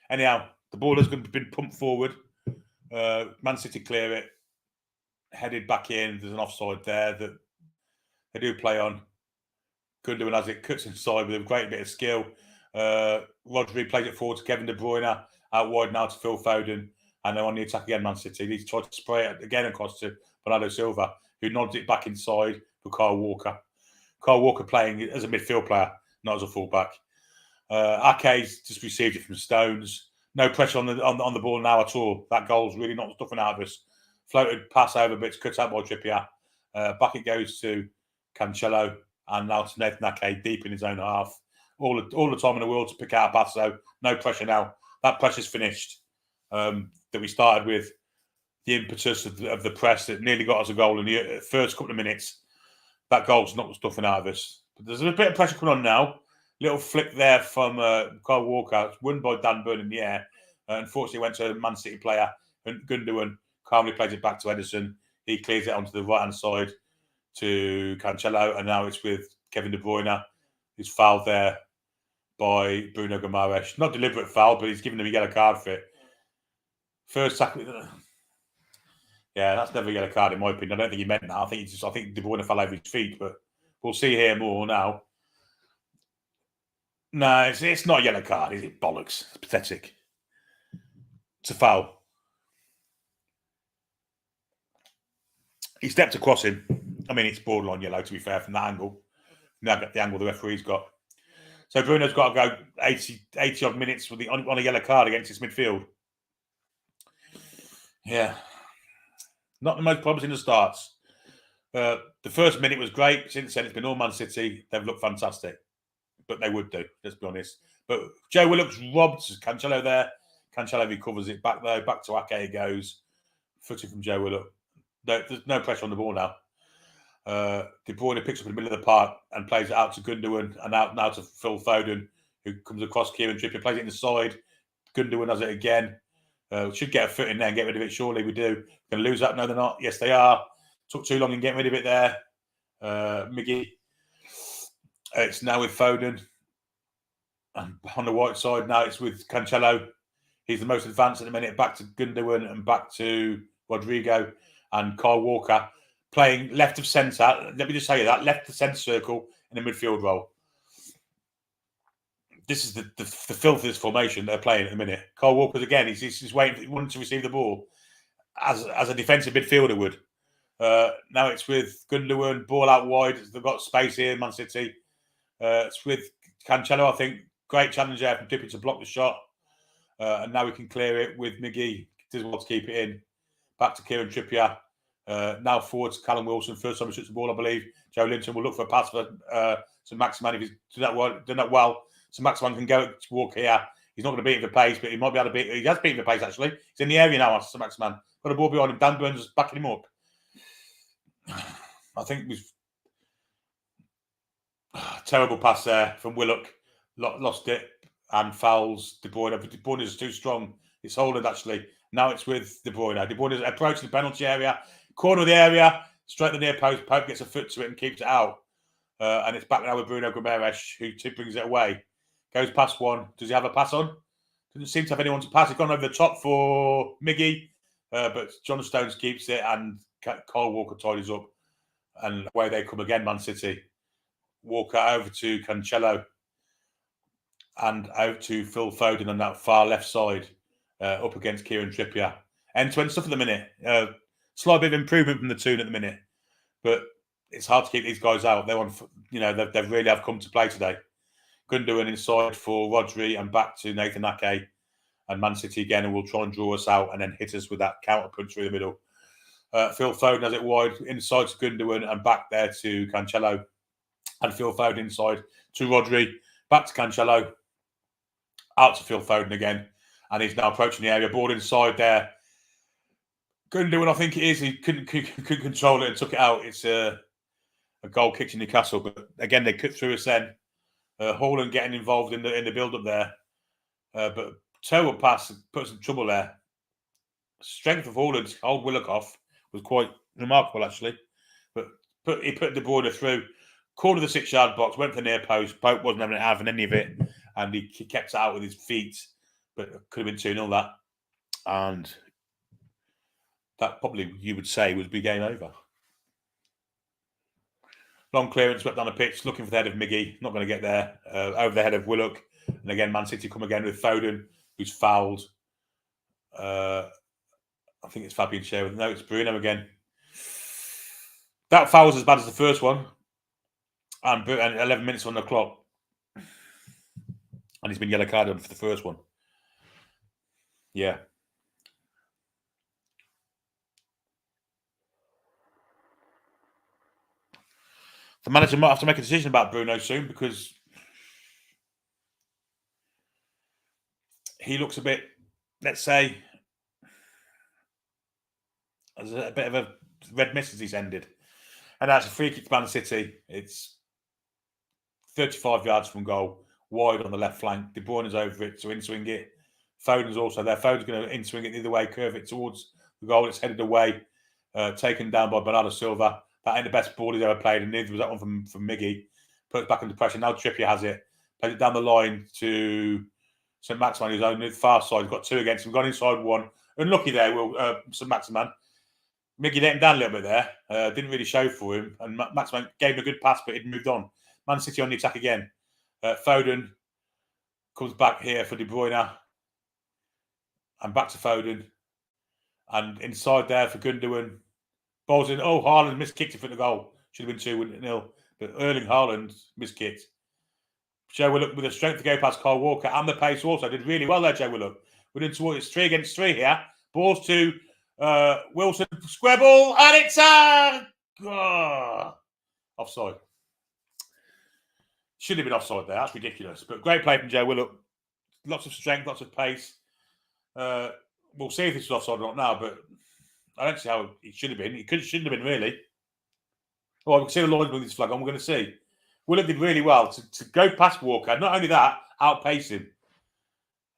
Anyhow, the ball has been pumped forward. Man City clear it. Headed back in. There's an offside there that they do play on. Gundogan has it, cuts inside with a great bit of skill. Rodri plays it forward to Kevin De Bruyne. Out wide now to Phil Foden. And they're on the attack again, Man City. He's tried to spray it again across to Bernardo Silva, who nods it back inside for Kyle Walker. Kyle Walker playing as a midfield player, not as a fullback. Ake's just received it from Stones. No pressure on the ball now at all. That goal's really not stuffing out of us. Floated pass over, but it's cut out by Trippier. Back it goes to Cancelo, and now to Nathan Ake deep in his own half. All the time in the world to pick out a pass, so no pressure now. That pressure's finished. That we started with the impetus of the press that nearly got us a goal in the first couple of minutes. That goal's not stuffing out of us. But there's a bit of pressure coming on now. Little flick there from Kyle Walker. It's won by Dan Burn in the air. Unfortunately, went to a Man City player. Gundogan calmly plays it back to Ederson. He clears it onto the right-hand side to Cancelo. And now it's with Kevin De Bruyne. He's fouled there by Bruno Guimaraes. Not deliberate foul, but he's given him a yellow card for it. First tackle. Yeah, that's never a yellow card in my opinion. I don't think he meant that. I think De Bruyne fell over his feet, but we'll see here more now. No, it's not a yellow card, is it? Bollocks. It's pathetic. It's a foul. He stepped across him. I mean, it's borderline yellow, to be fair, from that angle. The angle the referee's got. So Bruno's got to go 80 odd minutes on a yellow card against his midfield. Yeah. Not the most promising of starts. The first minute was great. Since then, it's been all Man City. They've looked fantastic. But they would do, let's be honest. But Joe Willock's robbed Cancelo there. Cancelo recovers it back though. Back to Ake it goes. Footing from Joe Willock. There's no pressure on the ball now. De Bruyne picks up in the middle of the park and plays it out to Gundogan and out now to Phil Foden, who comes across Kieran Trippier, plays it in the side. Gundogan has it again. Should get a foot in there and get rid of it. Surely we do. Going to lose that? No, they're not. Yes, they are. Took too long in getting rid of it there. Miggy. It's now with Foden. And on the right side now it's with Cancelo. He's the most advanced at the minute. Back to Gundogan and back to Rodrigo and Kyle Walker playing left of centre. Let me just say that left of centre circle in a midfield role. This is the filthiest formation they're playing at the minute. Kyle Walker's again. He's waiting, wanting to receive the ball as a defensive midfielder would. Now it's with Gundogan, ball out wide. They've got space here, Man City. It's with Cancelo, I think. Great challenge there from Dippy to block the shot. And now we can clear it with Miggy. Does well to keep it in. Back to Kieran Trippier. Now forward to Callum Wilson. First time he shoots the ball, I believe. Joe Linton will look for a pass for St. Maximan. If he's done that well, St. Maximan can go to walk here. He's not going to beat him for pace, but he might be able to beat. He has beaten for pace, actually. He's in the area now, St. Maximan. Got a ball behind him. Dan Burns is backing him up. I think we've terrible pass there from Willock. Lost it and fouls De Bruyne. De Bruyne is too strong. It's Holland, actually. Now it's with De Bruyne. De Bruyne is approaching the penalty area. Corner of the area. Straight to the near post. Pope gets a foot to it and keeps it out. And it's back now with Bruno Guimaraes, who brings it away. Goes past one. Does he have a pass on? Doesn't seem to have anyone to pass. He's gone over the top for Miggy. But John Stones keeps it and Kyle Walker tidies up. And away they come again, Man City. Walker over to Cancelo. And out to Phil Foden on that far left side. Up against Kieran Trippier. End-to-end stuff at the minute. Slight bit of improvement from the Toon at the minute. But it's hard to keep these guys out. They want, they really have come to play today. Gundogan inside for Rodri and back to Nathan Ake. And Man City again, and will try and draw us out and then hit us with that counter punch through the middle. Phil Foden has it wide inside to Gundogan and back there to Cancelo. And Phil Foden inside to Rodri. Back to Cancelo. Out to Phil Foden again. And he's now approaching the area. Ball inside there. Gundogan, I think it is. He couldn't control it and took it out. It's a goal kick to Newcastle. But again, they cut through us then. Holland getting involved in the build-up there. But terrible pass put some trouble there. Strength of Holland, old Willock was quite remarkable, actually. But he put De Bruyne through. Corner of the 6-yard box, went for the near post. Pope wasn't having any of it. And he kept it out with his feet. But it could have been 2-0 that. And that probably, you would say, would be game over. Long clearance, swept down the pitch, looking for the head of Miggy. Not going to get there. Over the head of Willock. And again, Man City come again with Foden, who's fouled. I think it's Fabian Schär. No, it's Bruno again. That foul was as bad as the first one. And 11 minutes on the clock. And he's been yellow carded for the first one. Yeah. The manager might have to make a decision about Bruno soon because he looks a bit, let's say, as a bit of a red mist as he's ended. And that's a free kick to Man City. It's 35 yards from goal, wide on the left flank. De Bruyne's over it to in-swing it. Foden's also there. Foden's going to in-swing it the other way, curve it towards the goal. It's headed away, taken down by Bernardo Silva. That ain't the best ball he's ever played, and neither was that one from Miggy. Put it back under pressure. Now Trippier has it. Plays it down the line to St. Maximan, who's on the far side. He's got two against him. Gone inside one. Unlucky there, St. Maximan. Miggy let him down a little bit there. Didn't really show for him. And Maximan gave him a good pass, but he'd moved on. Man City on the attack again. Foden comes back here for De Bruyne. And back to Foden. And inside there for Gundogan. Balls in. Oh, Haaland miskicked it for the goal. Should have been 2-0. But Erling Haaland miskicked. Joe Willock with the strength to go past Kyle Walker and the pace also. Did really well there, Joe Willock. We're into it's 3 against 3 here. Balls to Wilson. Square ball. And it's offside. Should have been offside there. That's ridiculous. But great play from Joe Willock. Lots of strength, lots of pace. We'll see if this is offside or not now, but I don't see how it should have been. It shouldn't have been, really. Well, we can see the lines with this flag on. We're going to see. Willock did really well to go past Walker. Not only that, outpace him.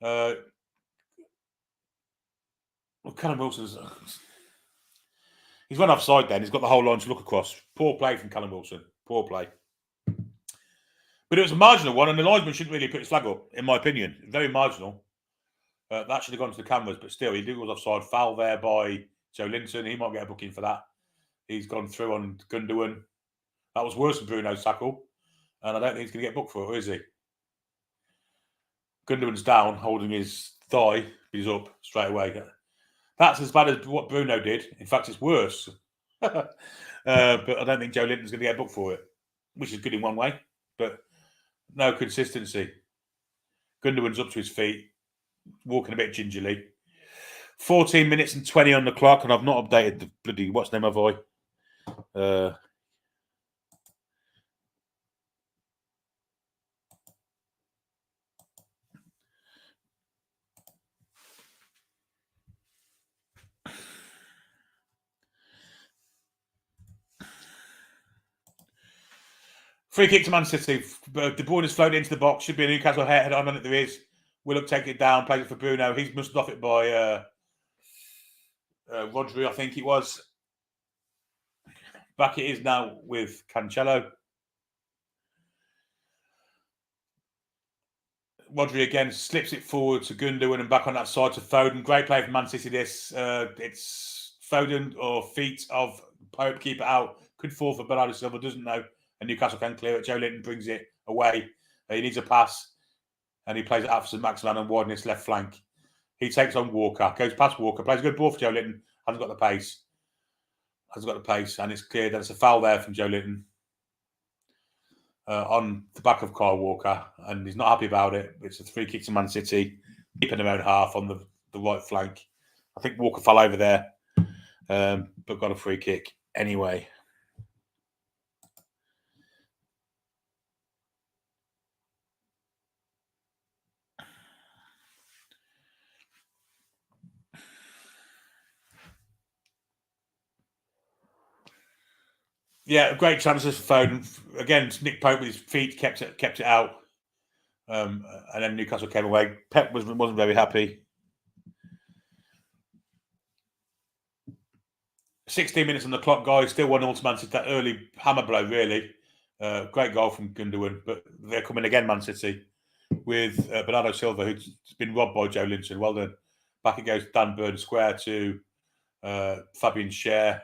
Well, Callum Wilson's... He's run offside then. He's got the whole line to look across. Poor play from Callum Wilson. Poor play. But it was a marginal one, and the linesman shouldn't really put his flag up, in my opinion. Very marginal. That should have gone to the cameras, but still, he did was offside. Foul there by Joe Linton. He might get a booking for that. He's gone through on Gundogan. That was worse than Bruno's tackle. And I don't think he's going to get booked for it, is he? Gundogan's down, holding his thigh. He's up straight away. That's as bad as what Bruno did. In fact, it's worse. But I don't think Joe Linton's going to get booked for it, which is good in one way, but no consistency. Gundogan's up to his feet, walking a bit gingerly. 14 minutes and 20 on the clock, and I've not updated the bloody, what's the name of I? Free kick to Man City. De Bruyne is floated into the box. Should be a Newcastle head on it. There is. Willock takes it down, plays it for Bruno. He's muscled off it by Rodri, I think it was. Back it is now with Cancelo. Rodri again slips it forward to Gundogan and back on that side to Foden. Great play from Man City. This it's Foden or feet of Pope, keep it out. Could fall for Bernardo Silva, doesn't know. And Newcastle can clear it. Joe Linton brings it away. He needs a pass, and he plays it out for St Maximin and widen his left flank. He takes on Walker, goes past Walker, plays a good ball for Joe Linton. Hasn't got the pace, and it's clear that it's a foul there from Joe Linton on the back of Kyle Walker, and he's not happy about it. It's a free kick to Man City, deep in their own half on the right flank. I think Walker fell over there, but got a free kick anyway. Yeah, great chances for Foden. Again, Nick Pope with his feet kept it out. And then Newcastle came away. Pep wasn't very happy. 16 minutes on the clock, guys. Still 1-0 to Man City. That early hammer blow, really. Great goal from Gundogan. But they're coming again, Man City, with Bernardo Silva, who's been robbed by Joe Linton. Well done. Back it goes, Dan Burn square to Fabian Schär.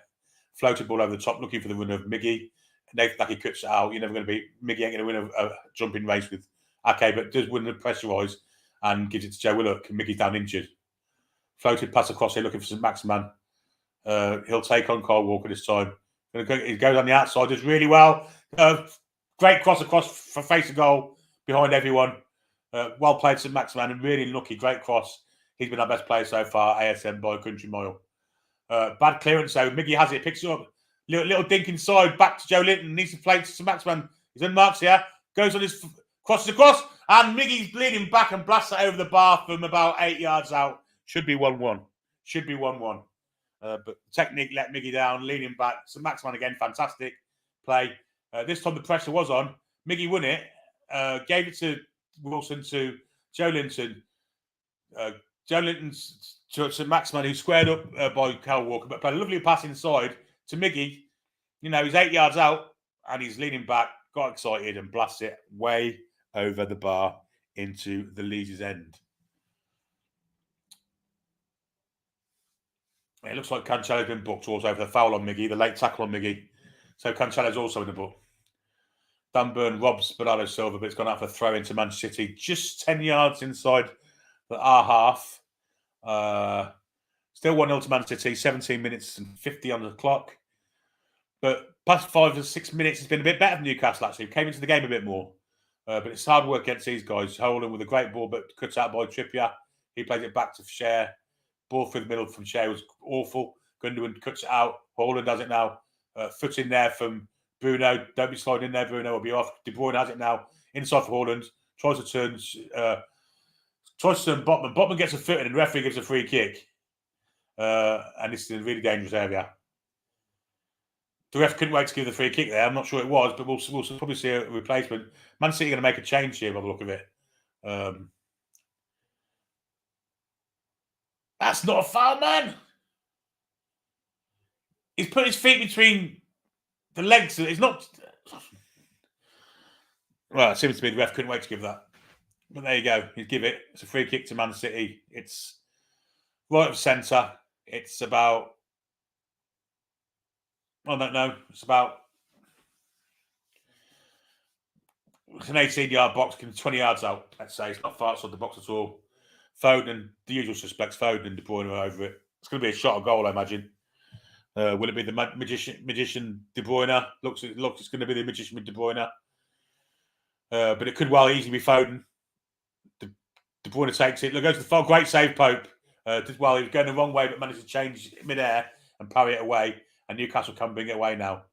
Floated ball over the top, looking for the winner of Miggy. Nathan Ake cuts it out. You're never going to be Miggy ain't going to win a jumping race with Ake, but does win the pressurise and gives it to Joe Willock. And Miggy's down injured. Floated pass across here, looking for St Maximin. He'll take on Kyle Walker this time. He goes on the outside, does really well. Great cross across for face of goal behind everyone. Well played, St Maximin, and really lucky. Great cross. He's been our best player so far, ASM by a country mile. Bad clearance though. Miggy has it, picks it up. Little dink inside, back to Joe Linton. Needs to play to St Maximin. He's unmarked here. Goes on his crosses across, and Miggy's bleeding back and blasts it over the bar from about 8 yards out. Should be 1-1. But technique let Miggy down, leaning back. St Maximin again, fantastic play. This time the pressure was on. Miggy won it, gave it to Wilson to Joe Linton. Joe Linton's to St Maximin, who squared up by Kyle Walker, but played a lovely pass inside to Miggy. You know, he's 8 yards out and he's leaning back, got excited and blasts it way over the bar into the Leeds' end. It looks like Cancelo's been booked also for the foul on Miggy, the late tackle on Miggy. So Cancelo's also in the book. Dan Burn robs Bernardo Silva, but it's gone out for a throw into Manchester City, just 10 yards inside our half. Still 1-0 to Man City, 17 minutes and 50 on the clock. But past 5 or 6 minutes has been a bit better than Newcastle, actually. Came into the game a bit more. But it's hard work against these guys. Holding with a great ball, but cut out by Trippier. He plays it back to Schär. Ball through the middle from Schär was awful. Gundogan cuts it out. Haaland does it now. Foot in there from Bruno. Don't be sliding in there, Bruno will be off. De Bruyne has it now. Inside for Haaland. Tries to turn Botman. Botman gets a foot in and the referee gives a free kick. And this is a really dangerous area. The ref couldn't wait to give the free kick there. I'm not sure it was, but we'll probably see a replacement. Man City are going to make a change here by the look of it. That's not a foul, man. He's put his feet between the legs. It's not. Well, it seems to be the ref couldn't wait to give that. But there you go. You give it. It's a free kick to Man City. It's right of centre. It's about. I don't know. It's about. It's an 18-yard box, 20 yards out, let's say. It's not far outside the box at all. Foden, the usual suspects, Foden and De Bruyne are over it. It's going to be a shot on goal, I imagine. Will it be the magician De Bruyne? Looks it's going to be the magician with De Bruyne. But it could well easily be Foden. De Bruyne takes it. Look, goes to the great save, Pope. Well, he was going the wrong way, but managed to change mid-air and parry it away. And Newcastle can bring it away now.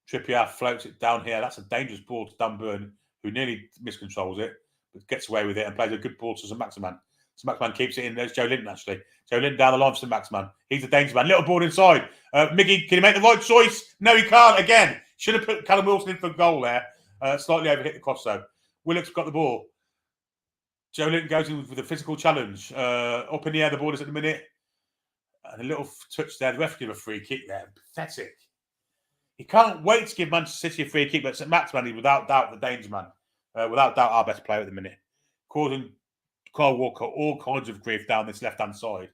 Trippier floats it down here. That's a dangerous ball to Dunburn, who nearly miscontrols it, but gets away with it and plays a good ball to St. Maximan. St. Maximan keeps it in. There's Joe Linton, actually. Joe Linton down the line for St. Maximan. He's a danger man. Little ball inside. Miggy, can he make the right choice? No, he can't. Again, should have put Callum Wilson in for a goal there. Slightly overhit the cross, though. Willock's got the ball. Joe Linton goes in with a physical challenge. Up in the air, the ball is at the minute. And a little touch there. The ref gave a free kick there. Pathetic. He can't wait to give Manchester City a free kick, but St. Maximan is without doubt the danger man. Without doubt our best player at the minute. Causing Kyle Walker all kinds of grief down this left-hand side.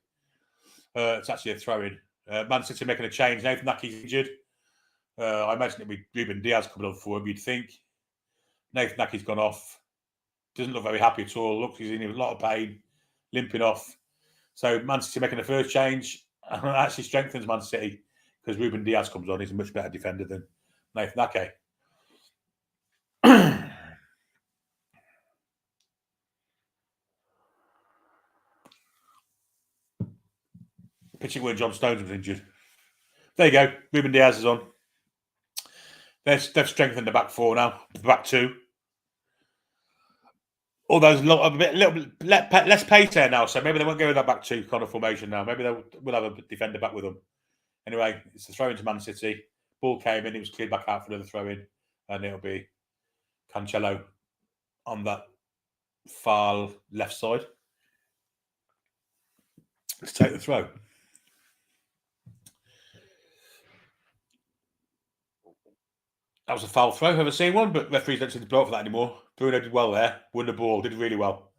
It's actually a throw-in. Man City making a change. Nathan Ake's injured. I imagine it'll be Ruben Diaz coming on for him, you'd think. Nathan Ake's gone off. Doesn't look very happy at all. Looks he's in a lot of pain, limping off. So Man City making the first change and actually strengthens Man City because Ruben Diaz comes on. He's a much better defender than Nathan Ake. Pitching where John Stones was injured. There you go. Ruben Diaz is on. They've strengthened the back four now. The back two. Although there's a little bit less pace there now, so maybe they won't go with that back two kind of formation now. Maybe we'll have a defender back with them. Anyway, it's the throw into Man City. Ball came in, it was cleared back out for another throw in, and it'll be Cancelo on that far left side to take the throw. That was a foul throw. I've never seen one, but referees don't seem to blow up for that anymore. Bruno did well there. Won the ball. Did really well.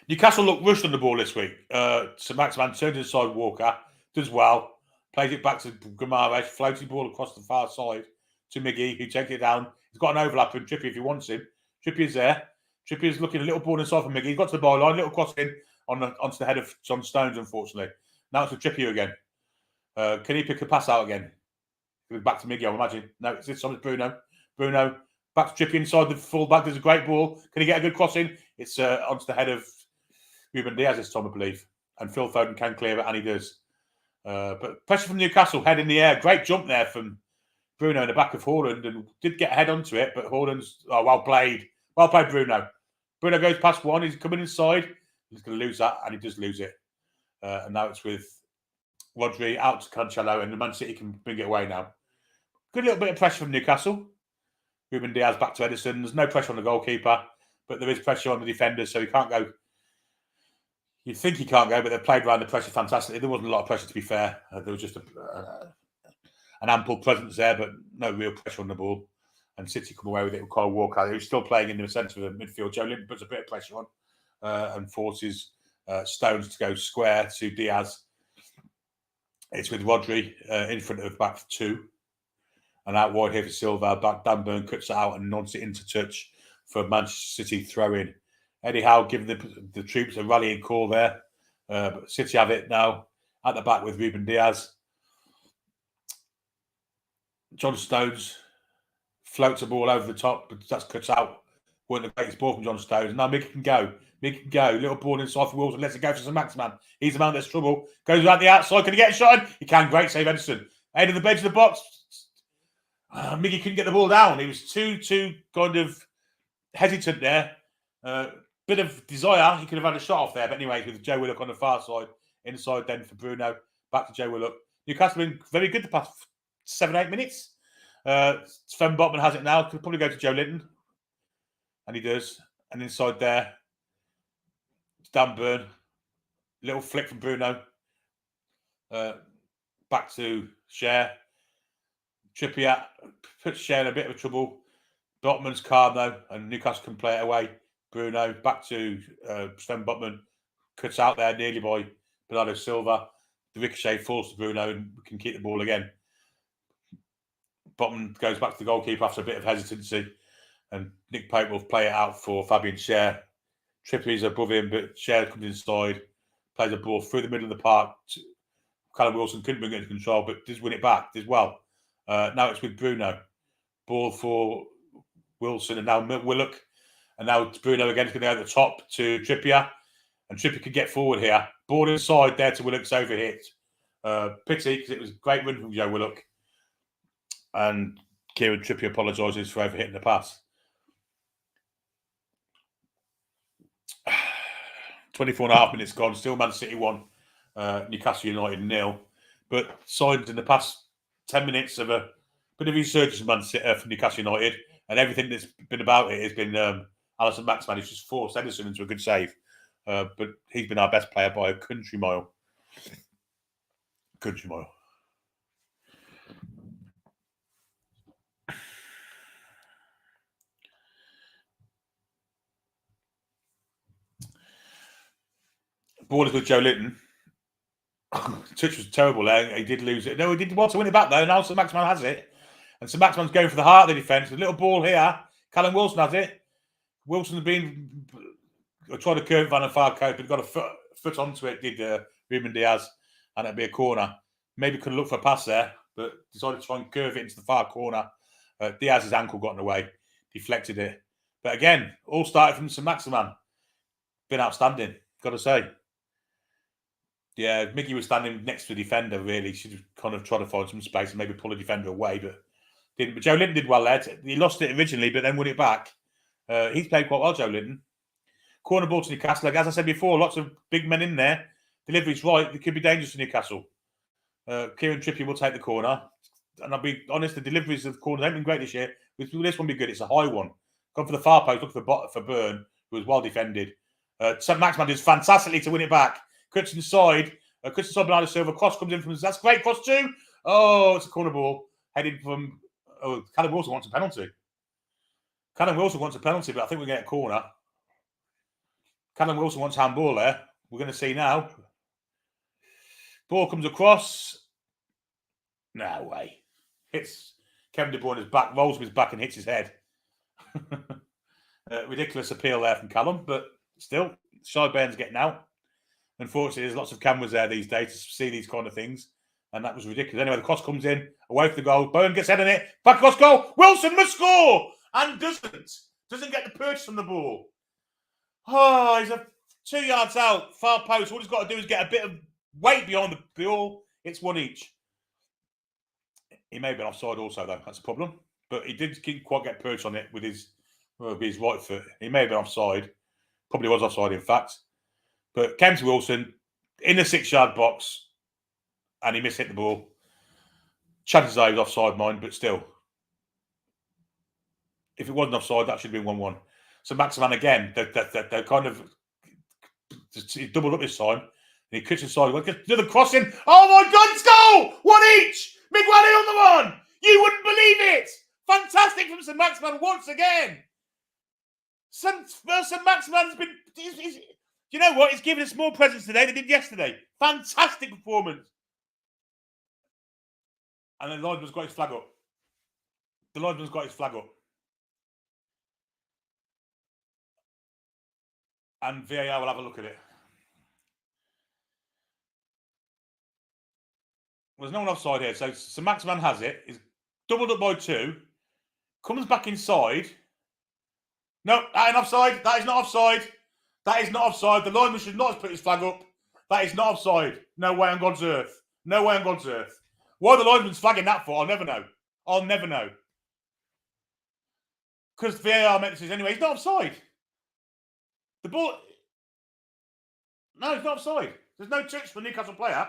Newcastle looked rushed on the ball this week. St. Maximan turns inside Walker. Does well. Plays it back to Guimaraes. Floating ball across the far side to Miggy, who takes it down. He's got an overlap with Trippier if he wants him. Trippier's there. Trippier's looking a little ball inside for Miggy. He's got to the byline. Little cross in onto the head of John Stones, unfortunately. Now it's with Trippier again. Can he pick a pass out again? Back to Miggy, I imagine. No, it's this time it's Bruno. Bruno back to Trippier inside the full back. There's a great ball. Can he get a good cross in? It's onto the head of Ruben Diaz this time, I believe. And Phil Foden can clear it, and he does. But pressure from Newcastle, head in the air. Great jump there from Bruno in the back of Haaland, and did get a head onto it, but Haaland's well played. Well played, Bruno. Bruno goes past one. He's coming inside. He's going to lose that, and he does lose it. And now it's with Rodri out to Cancelo, and the Man City can bring it away now. Good little bit of pressure from Newcastle. Ruben Diaz back to Edison. There's no pressure on the goalkeeper, but there is pressure on the defenders, so he can't go. You'd think he can't go, but they've played around the pressure fantastically. There wasn't a lot of pressure, to be fair. There was just an ample presence there, but no real pressure on the ball. And City come away with it with Kyle Walker, who's still playing in the centre of the midfield. Joe Linton puts a bit of pressure on and forces Stones to go square to Diaz. It's with Rodri in front of back two. And out wide here for Silva. Back Dunburn cuts it out and nods it into touch for Manchester City throw-in. Eddie Howe giving the troops a rallying call there. But City have it now at the back with Ruben Diaz. John Stones floats the ball over the top, but that's cut out. Wasn't the greatest ball from John Stones. Now Mick can go. Mick can go. Little ball inside for Wilson. Lets it go for St. Maximan. He's the man that's trouble. Goes around the outside. Can he get a shot in? He can. Great save, Edison. Head of the bench of the box. Miggy couldn't get the ball down. He was too kind of hesitant there. Bit of desire. He could have had a shot off there. But anyway, with Joe Willock on the far side. Inside then for Bruno. Back to Joe Willock. Newcastle been very good the past 7-8 minutes. Sven Botman has it now. Could probably go to Joe Linton. And he does. And inside there, it's Dunburn. Little flick from Bruno. Back to Cher. Trippier puts Cher in a bit of trouble. Botman's calm though, and Newcastle can play it away. Bruno back to Sven Botman. Cuts out there nearly by Bernardo Silva. The ricochet falls to Bruno and we can keep the ball again. Botman goes back to the goalkeeper after a bit of hesitancy. And Nick Pope will play it out for Fabian Cher. Trippier's above him, but Cher comes inside. plays a ball through the middle of the park. Callum Wilson couldn't bring it into control, but does win it back as well. Now it's with Bruno. Ball for Wilson and now Willock. And now Bruno again is going to go at the top to Trippier. And Trippier could get forward here. Ball inside there to Willock's overhit. Pity, because it was a great run from Joe Willock. And Kieran Trippier apologises for overhitting the pass. 24 and a half minutes gone. Still Man City 1. Newcastle United 0. But signs in the past 10 minutes of a bit of resurgence from Newcastle United. And everything that's been about it has been Alison Maxman, who's just forced Ederson into a good save. But he's been our best player by a country mile. Country mile. Ball is with Joe Linton. Touch was terrible there. He did lose it. No, he did want to win it back though. Now St. Maximan has it. And St. Maximan's going for the heart of the defence. A little ball here. Callum Wilson has it. Wilson's been trying to curve Van der Vaart, but got a foot onto it, did Ruben Diaz, and it'd be a corner. Maybe could have looked for a pass there, but decided to try and curve it into the far corner. Diaz's ankle got in the way, deflected it. But again, all started from St. Maximan. Been outstanding, got to say. Yeah, Mickey was standing next to the defender, really. Should have kind of tried to find some space and maybe pull the defender away, but didn't. But Joe Linton did well there. He lost it originally, but then won it back. He's played quite well, Joe Linton. Corner ball to Newcastle. Like, as I said before, lots of big men in there. Delivery's right. It could be dangerous to Newcastle. Kieran Trippier will take the corner. And I'll be honest, the deliveries of the corners haven't been great this year. This one will be good. It's a high one. Gone for the far post. Look for Byrne, who was well defended. St. Maximan does fantastically to win it back. Cuts inside. Cuts inside behind the silver. Cross comes in from... That's great. Cross too. Oh, it's a corner ball. Headed from... Oh, Callum Wilson wants a penalty. Callum Wilson wants a penalty, but I think we're going to get a corner. Callum Wilson wants handball there. We're going to see now. Ball comes across. No way. Hits Kevin De Bruyne's back, rolls with his back and hits his head. Ridiculous appeal there from Callum, but still, Shy Bairn's getting out. Unfortunately, there's lots of cameras there these days to see these kind of things, and that was ridiculous. Anyway, the cross comes in, away from the goal. Byrne gets head on it. Back across goal. Wilson must score! And doesn't get the purchase from the ball. Oh, he's 2 yards out, far post. All he's got to do is get a bit of weight behind the ball. It's one each. He may have been offside also, though. That's a problem. But he didn't quite get purchase on it with his right foot. He may have been offside. Probably was offside, in fact. But came to Wilson in the 6-yard box, and he mishit the ball. Chances are he was offside, mind, but still. If it wasn't offside, that should have been 1-1. So Maximan again, they're kind of he doubled up this time. And he cuts inside. Another crossing. Oh my God, it's goal! One each! Miguel on the one! You wouldn't believe it! Fantastic from St. Maximan once again. St. Maximan's been... you know what? He's given us more presents today than he did yesterday. Fantastic performance. And the linesman's got his flag up. The linesman's got his flag up. And VAR will have a look at it. There's no one offside here. So St. Maximan has it. He's doubled up by 2. Comes back inside. No, that ain't offside. That is not offside. That is not offside. The lineman should not have put his flag up. That is not offside. No way on God's earth. No way on God's earth. Why the lineman's flagging that for, I'll never know. I'll never know. Because VAR meant to say anyway, he's not offside. The ball... No, it's not offside. There's no touch for the Newcastle player.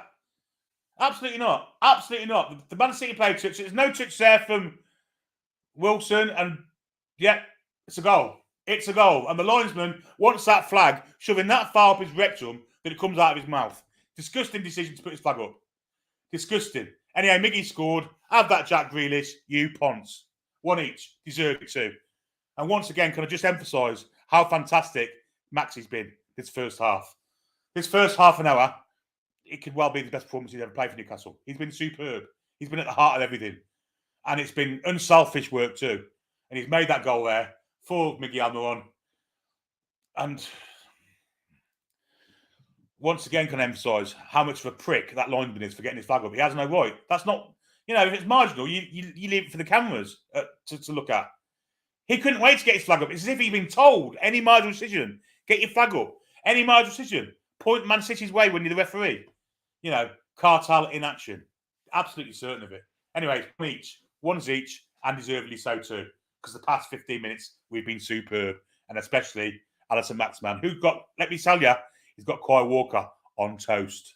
Absolutely not. Absolutely not. The Man City player touch. There's no touch there from Wilson. And, yeah, it's a goal. It's a goal. And the linesman wants that flag shoving that far up his rectum that it comes out of his mouth. Disgusting decision to put his flag up. Disgusting. Anyway, Miggy scored. Have that, Jack Grealish. You Ponce. One each. Deserve it too. And once again, can I just emphasise how fantastic Maxi's been this first half. This first half an hour, it could well be the best performance he's ever played for Newcastle. He's been superb. He's been at the heart of everything. And it's been unselfish work too. And he's made that goal there for Miggy Almiron. And once again can emphasise how much of a prick that linesman is for getting his flag up. He has no right. That's not, if it's marginal, you leave it for the cameras to look at. He couldn't wait to get his flag up. It's as if he'd been told, any marginal decision, get your flag up. Any marginal decision, point Man City's way when you're the referee. Cartel in action. Absolutely certain of it. Anyway, one's each, and deservedly so too. Because the past 15 minutes, we've been superb. And especially Alison Maxman, who let me tell you, he's got Kyle Walker on toast.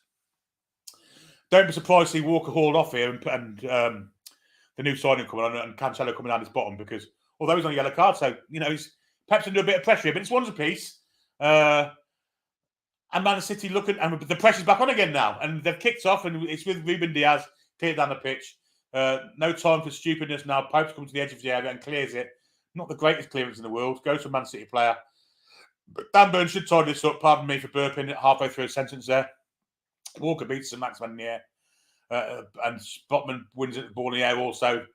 Don't be surprised to see Walker hauled off here and the new signing coming on and Cancelo coming down his bottom, because although he's on a yellow card, so, he's perhaps under a bit of pressure here, but it's one's a piece. And Man City looking, and the pressure's back on again now. And they've kicked off, and it's with Ruben Diaz, cleared down the pitch. No time for stupidness now. Pope's comes to the edge of the area and clears it. Not the greatest clearance in the world. Goes to a Man City player. But Dan Burn should tie this up. Pardon me for burping halfway through a sentence there. Walker beats St. Maximan in the air. And Spotman wins at the ball in the air also.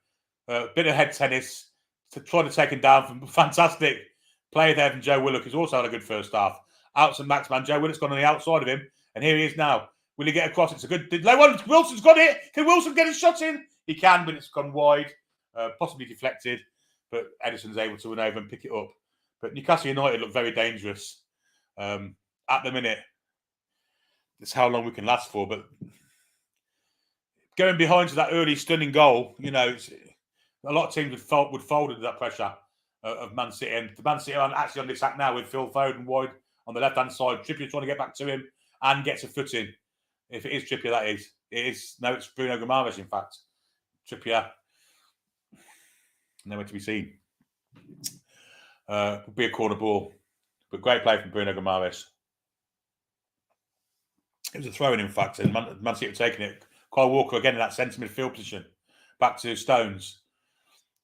Bit of head tennis to try to take him down from fantastic play there from Joe Willock, who's also had a good first half. Out St. Maximan. Joe Willock's gone on the outside of him. And here he is now. Will he get across? It's a good low one. Wilson's got it. Can Wilson get his shot in? He can, but it's gone wide. Possibly deflected. But Edison's able to run over and pick it up. But Newcastle United look very dangerous at the minute. It's how long we can last for. But going behind to that early stunning goal, a lot of teams would fold under that pressure of Man City. And the Man City are actually on the attack now with Phil Foden wide on the left-hand side. Trippier trying to get back to him and gets a foot in. If it is Trippier, that is. It is. No, it's Bruno Guimaraes, in fact. Trippier. Nowhere to be seen. Would be a corner ball. But great play from Bruno Guimaraes. It was a throw-in, in fact, and Man City have taken it. Kyle Walker again in that centre midfield position. Back to Stones.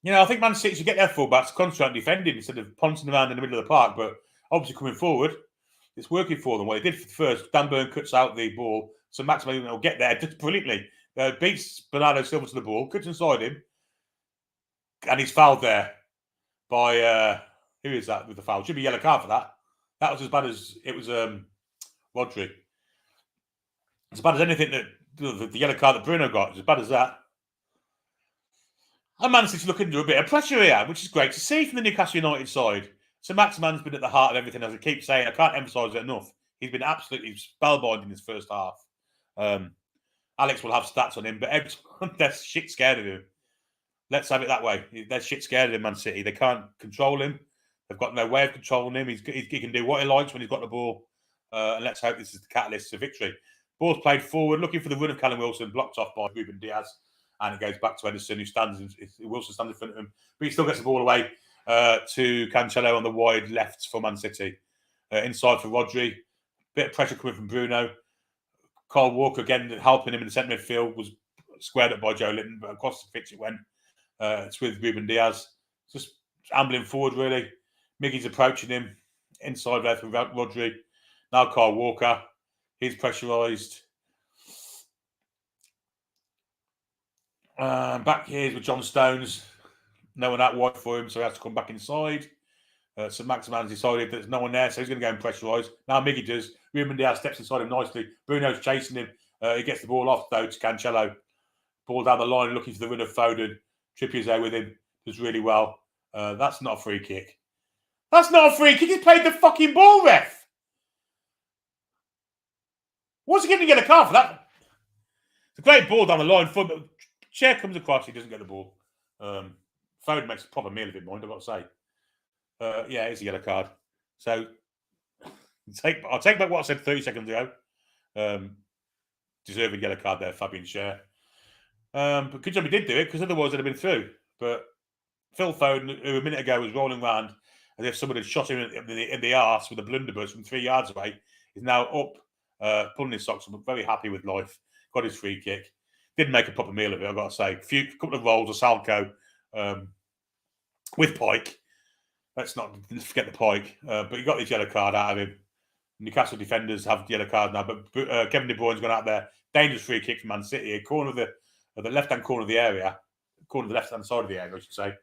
I think Man City should get their fullbacks concentrate on defending instead of pouncing around in the middle of the park. But obviously coming forward, it's working for them. What they did first, Dan Burn cuts out the ball. So Maximan will get there just brilliantly. Beats Bernardo Silva to the ball, cuts inside him. And he's fouled there by... who is that with the foul? Should be a yellow card for that. That was as bad as it was Rodri. As bad as anything that the yellow card that Bruno got. It's as bad as that. And Man City's looking under a bit of pressure here, which is great to see from the Newcastle United side. So Maximan's been at the heart of everything, as I keep saying. I can't emphasise it enough. He's been absolutely spellbinding in his first half. Alex will have stats on him, but everyone, they're shit scared of him. Let's have it that way. They're shit scared of him, Man City. They can't control him. They've got no way of controlling him. He can do what he likes when he's got the ball. And let's hope this is the catalyst to victory. Ball's played forward, looking for the run of Callum Wilson, blocked off by Ruben Diaz. And it goes back to Edison, Wilson stands in front of him. But he still gets the ball away to Cancelo on the wide left for Man City. Inside for Rodri. Bit of pressure coming from Bruno. Kyle Walker, again, helping him in the centre midfield, was squared up by Joe Linton, but across the pitch it went. It's with Ruben Diaz. Just ambling forward, really. Miggy's approaching him. Inside there for Rodri. Now Kyle Walker. He's pressurised. Back here with John Stones. No one out wide for him, so he has to come back inside. So Maximan's decided that there's no one there, so he's going to go and pressurise. Now Miggy does. Ruben Diaz steps inside him nicely. Bruno's chasing him. He gets the ball off, though, to Cancelo. Ball down the line, looking for the run of Foden. Trippier's there with him. Does really well. That's not a free kick. That's not a free kick. He's played the fucking ball, ref. What's he going to get a card for that? It's a great ball down the line. Chair comes across. He doesn't get the ball. Foden makes a proper meal of it, mind, I've got to say. Yeah, it's a yellow card. So I'll take back what I said 30 seconds ago. Deserving yellow card there, Fabian Schär. But good job he did do it, because otherwise it'd have been through. But Phil Foden, who a minute ago was rolling around as if somebody had shot him in the arse with a blunderbuss from 3 yards away, is now up, pulling his socks up, very happy with life. Got his free kick. Didn't make a proper meal of it, I've got to say. A couple of rolls of Salco with Pike. Let's not forget the Pike. But he got his yellow card out of him. Newcastle defenders have the yellow card now, but Kevin De Bruyne's gone out there. Dangerous free kick from Man City. A corner of the left-hand corner of the area. Corner of the left-hand side of the area, I should say.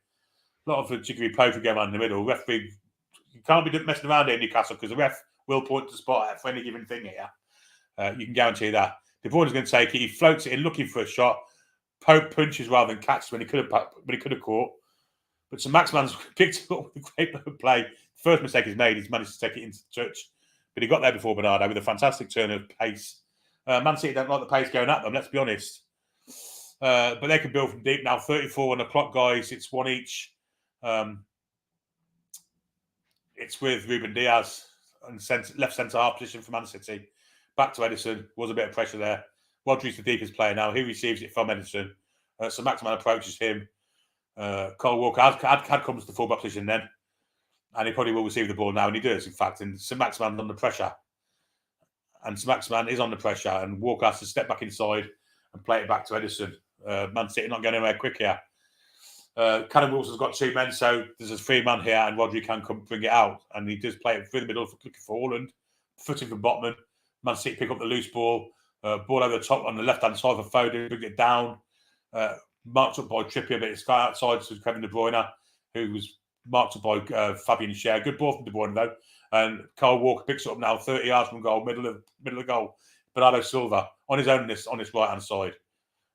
A lot of jiggery pokery going on in the middle. You can't be messing around here in Newcastle, because the ref will point to the spot for any given thing here. You can guarantee that. De Bruyne's going to take it. He floats it in, looking for a shot. Pope punches rather than catches when he could have caught. But St. Maximan's picked it up with a great play. First mistake he's made, he's managed to take it into the touch. But he got there before Bernardo with a fantastic turn of pace. Man City don't like the pace going at them, let's be honest. But they can build from deep now. 34 on the clock, guys. It's one each. It's with Ruben Diaz and left centre half position for Man City. Back to Ederson. Was a bit of pressure there. Rodri's the deepest player now. He receives it from Ederson. So Maximan approaches him. Kyle Walker had comes to the fullback position then. And he probably will receive the ball now. And he does, in fact. And St. Maximan's under pressure. And St. Maximan is under pressure. And Walker has to step back inside and play it back to Ederson. Man City not going anywhere quick here. Callum Wilson's got two men, so there's a 3-man here, and Rodri can come bring it out. And he does play it through the middle, looking for Haaland, footing from Botman. Man City pick up the loose ball. Ball over the top on the left-hand side for Foden, bring it down. Marked up by Trippier, but it's outside to Kevin De Bruyne, who was marked up by Fabian Schär. Good ball from De Bruyne, though. And Kyle Walker picks it up now, 30 yards from goal, middle of goal. Bernardo Silva on his own on his right-hand side.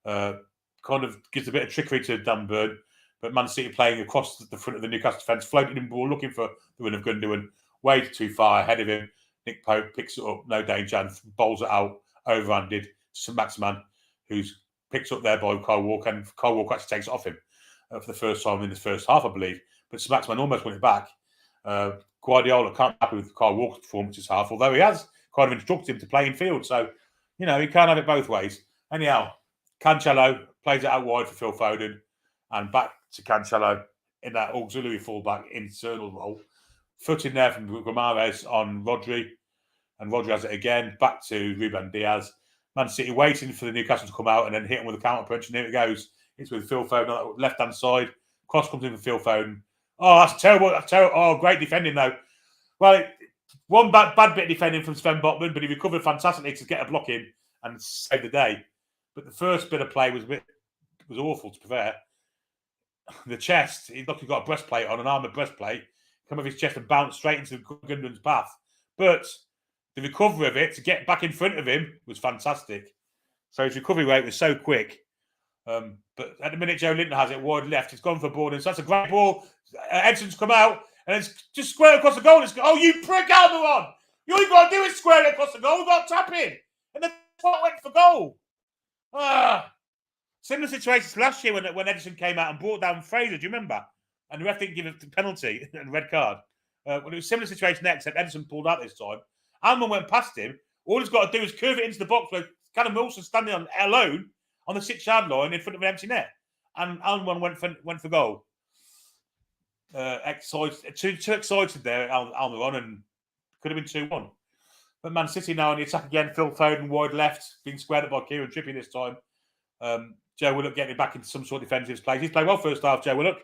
Kind of gives a bit of trickery to Dan Burn, but Man City playing across the front of the Newcastle defence, floating in ball, looking for the win of Gundogan. Way too far ahead of him. Nick Pope picks it up, no danger, and bowls it out, overhanded. St. Maximan, who's picked up there by Kyle Walker, and Kyle Walker actually takes it off him for the first time in the first half, I believe. But St. Maximan almost won it back. Guardiola can't be happy with Kyle Walker's performance this half, although he has kind of instructed him to play in field. So, he can't have it both ways. Anyhow, Cancelo plays it out wide for Phil Foden and back to Cancelo in that auxiliary fullback internal role. Foot in there from Guimaraes on Rodri, and Rodri has it again, back to Ruben Diaz. Man City waiting for the Newcastle to come out and then hit him with a counter punch, and here it goes. It's with Phil Foden on the left-hand side. Cross comes in for Phil Foden. Oh, that's terrible. That's terrible. Oh, great defending, though. Well, one bad bit of defending from Sven Botman, but he recovered fantastically to get a block in and save the day. But the first bit of play was awful, to be fair. The chest, he got a breastplate on, an armoured breastplate, come off his chest and bounce straight into Gundogan's path. But the recovery of it to get back in front of him was fantastic. So his recovery rate was so quick. But at the minute Joe Linton has it wide left, it's gone for Borden. So that's a great ball. Edson's come out and it's just square across the goal. Oh, you prick, Almiron! All you got to do is square it across the goal. We've got to tap in. And the spot went for goal. Similar situations last year when Edison came out and brought down Fraser, do you remember? And the ref didn't give a penalty and red card. When it was a similar situation next, except Edison pulled out this time. Almiron went past him. All he's got to do is curve it into the box where Callum Wilson standing on alone on the 6-yard line in front of an empty net. And Almiron went for goal. Too excited there, Almiron, and could have been 2-1. But Man City now on the attack again. Phil Foden wide left, being squared up by Kieran Trippier this time. Joe Willock getting back into some sort of defensive place. He's played well first half, Joe Willook.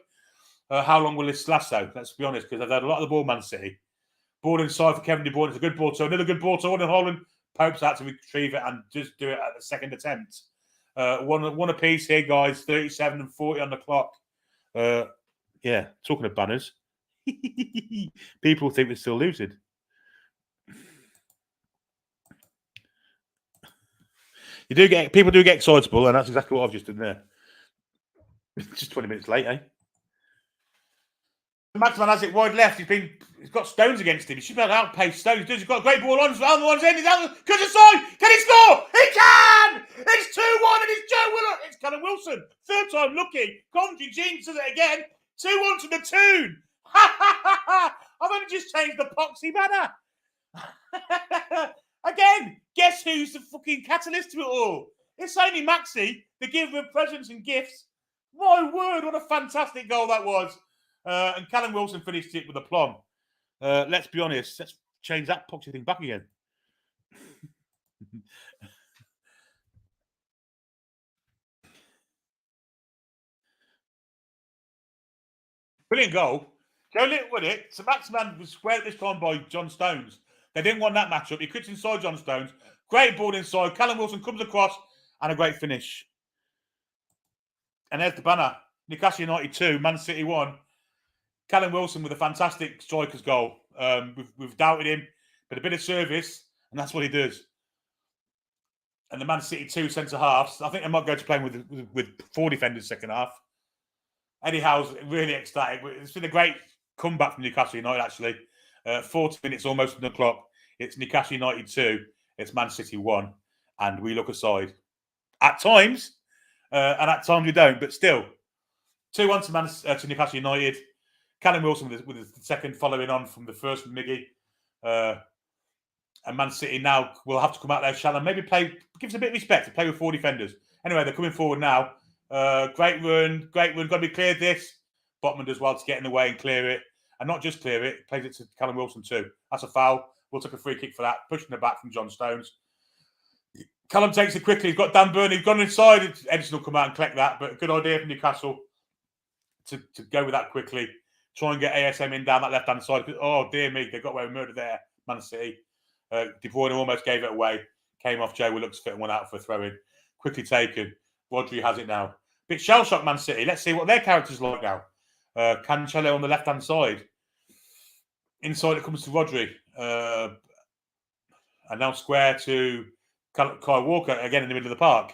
How long will this last, though? Let's be honest, because they've had a lot of the ball, Man City. Ball inside for Kevin De Bruyne. It's a good ball to another good ball to Haaland. Pope's out to retrieve it and just do it at the second attempt. One apiece here, guys. 37 and 40 on the clock. Yeah, talking of banners. People think we're still losing. People do get excitable, and that's exactly what I've just done there. Just 20 minutes late, eh? Maximan has it wide left. He's got Stones against him. He should be able to outpace Stones. He's got a great ball on. Almiron's in. He's out. Could side. Can he score? He can! It's 2-1 and it's Joe Willock. It's Callum Wilson. Third time lucky. Comedy Jean does it again. 2-1 to the Toon. I've only just changed the poxy banner. Again, guess who's the fucking catalyst to it all? It's only Maxi, the giver of presents and gifts. My word, what a fantastic goal that was. And Callum Wilson finished it with aplomb. Let's be honest. Let's change that poxy thing back again. Brilliant goal. Joe Little won it. So Maximan was squared this time by John Stones. They didn't want that matchup. He cuts inside John Stones. Great ball inside. Callum Wilson comes across and a great finish. And there's the banner. Newcastle United 2, Man City 1. Callum Wilson with a fantastic striker's goal. We've doubted him, but a bit of service, and that's what he does. and the Man City 2 centre halves. I think they might go to playing with 4 defenders second half. Eddie Howe's really ecstatic. It's been a great comeback from Newcastle United, actually. 40 minutes almost on the clock. It's Newcastle United 2. It's Man City 1. And we look aside. At times, and at times we don't, but still. 2-1 to Newcastle United. Callum Wilson with the second following on from the first from Miggy. And Man City now will have to come out there shallow. Maybe give us a bit of respect to play with 4 defenders. Anyway, they're coming forward now. Great run. Got to be cleared this. Botman does well to get in the way and clear it. And not just clear it, plays it to Callum Wilson too. That's a foul. We'll take a free kick for that. Pushing the back from John Stones. Callum takes it quickly. He's got Dan Burney. He's gone inside. Edison will come out and collect that. But good idea from Newcastle to go with that quickly. Try and get ASM in down that left-hand side. Oh, dear me. They got away with murder there, Man City. De Bruyne almost gave it away. Came off Joe Willock's foot and went out for a throw-in. Quickly taken. Rodri has it now. Bit shell-shocked Man City. Let's see what their character's like now. Cancelo on the left-hand side. Inside it comes to Rodri. And now square to Kyle Walker again in the middle of the park.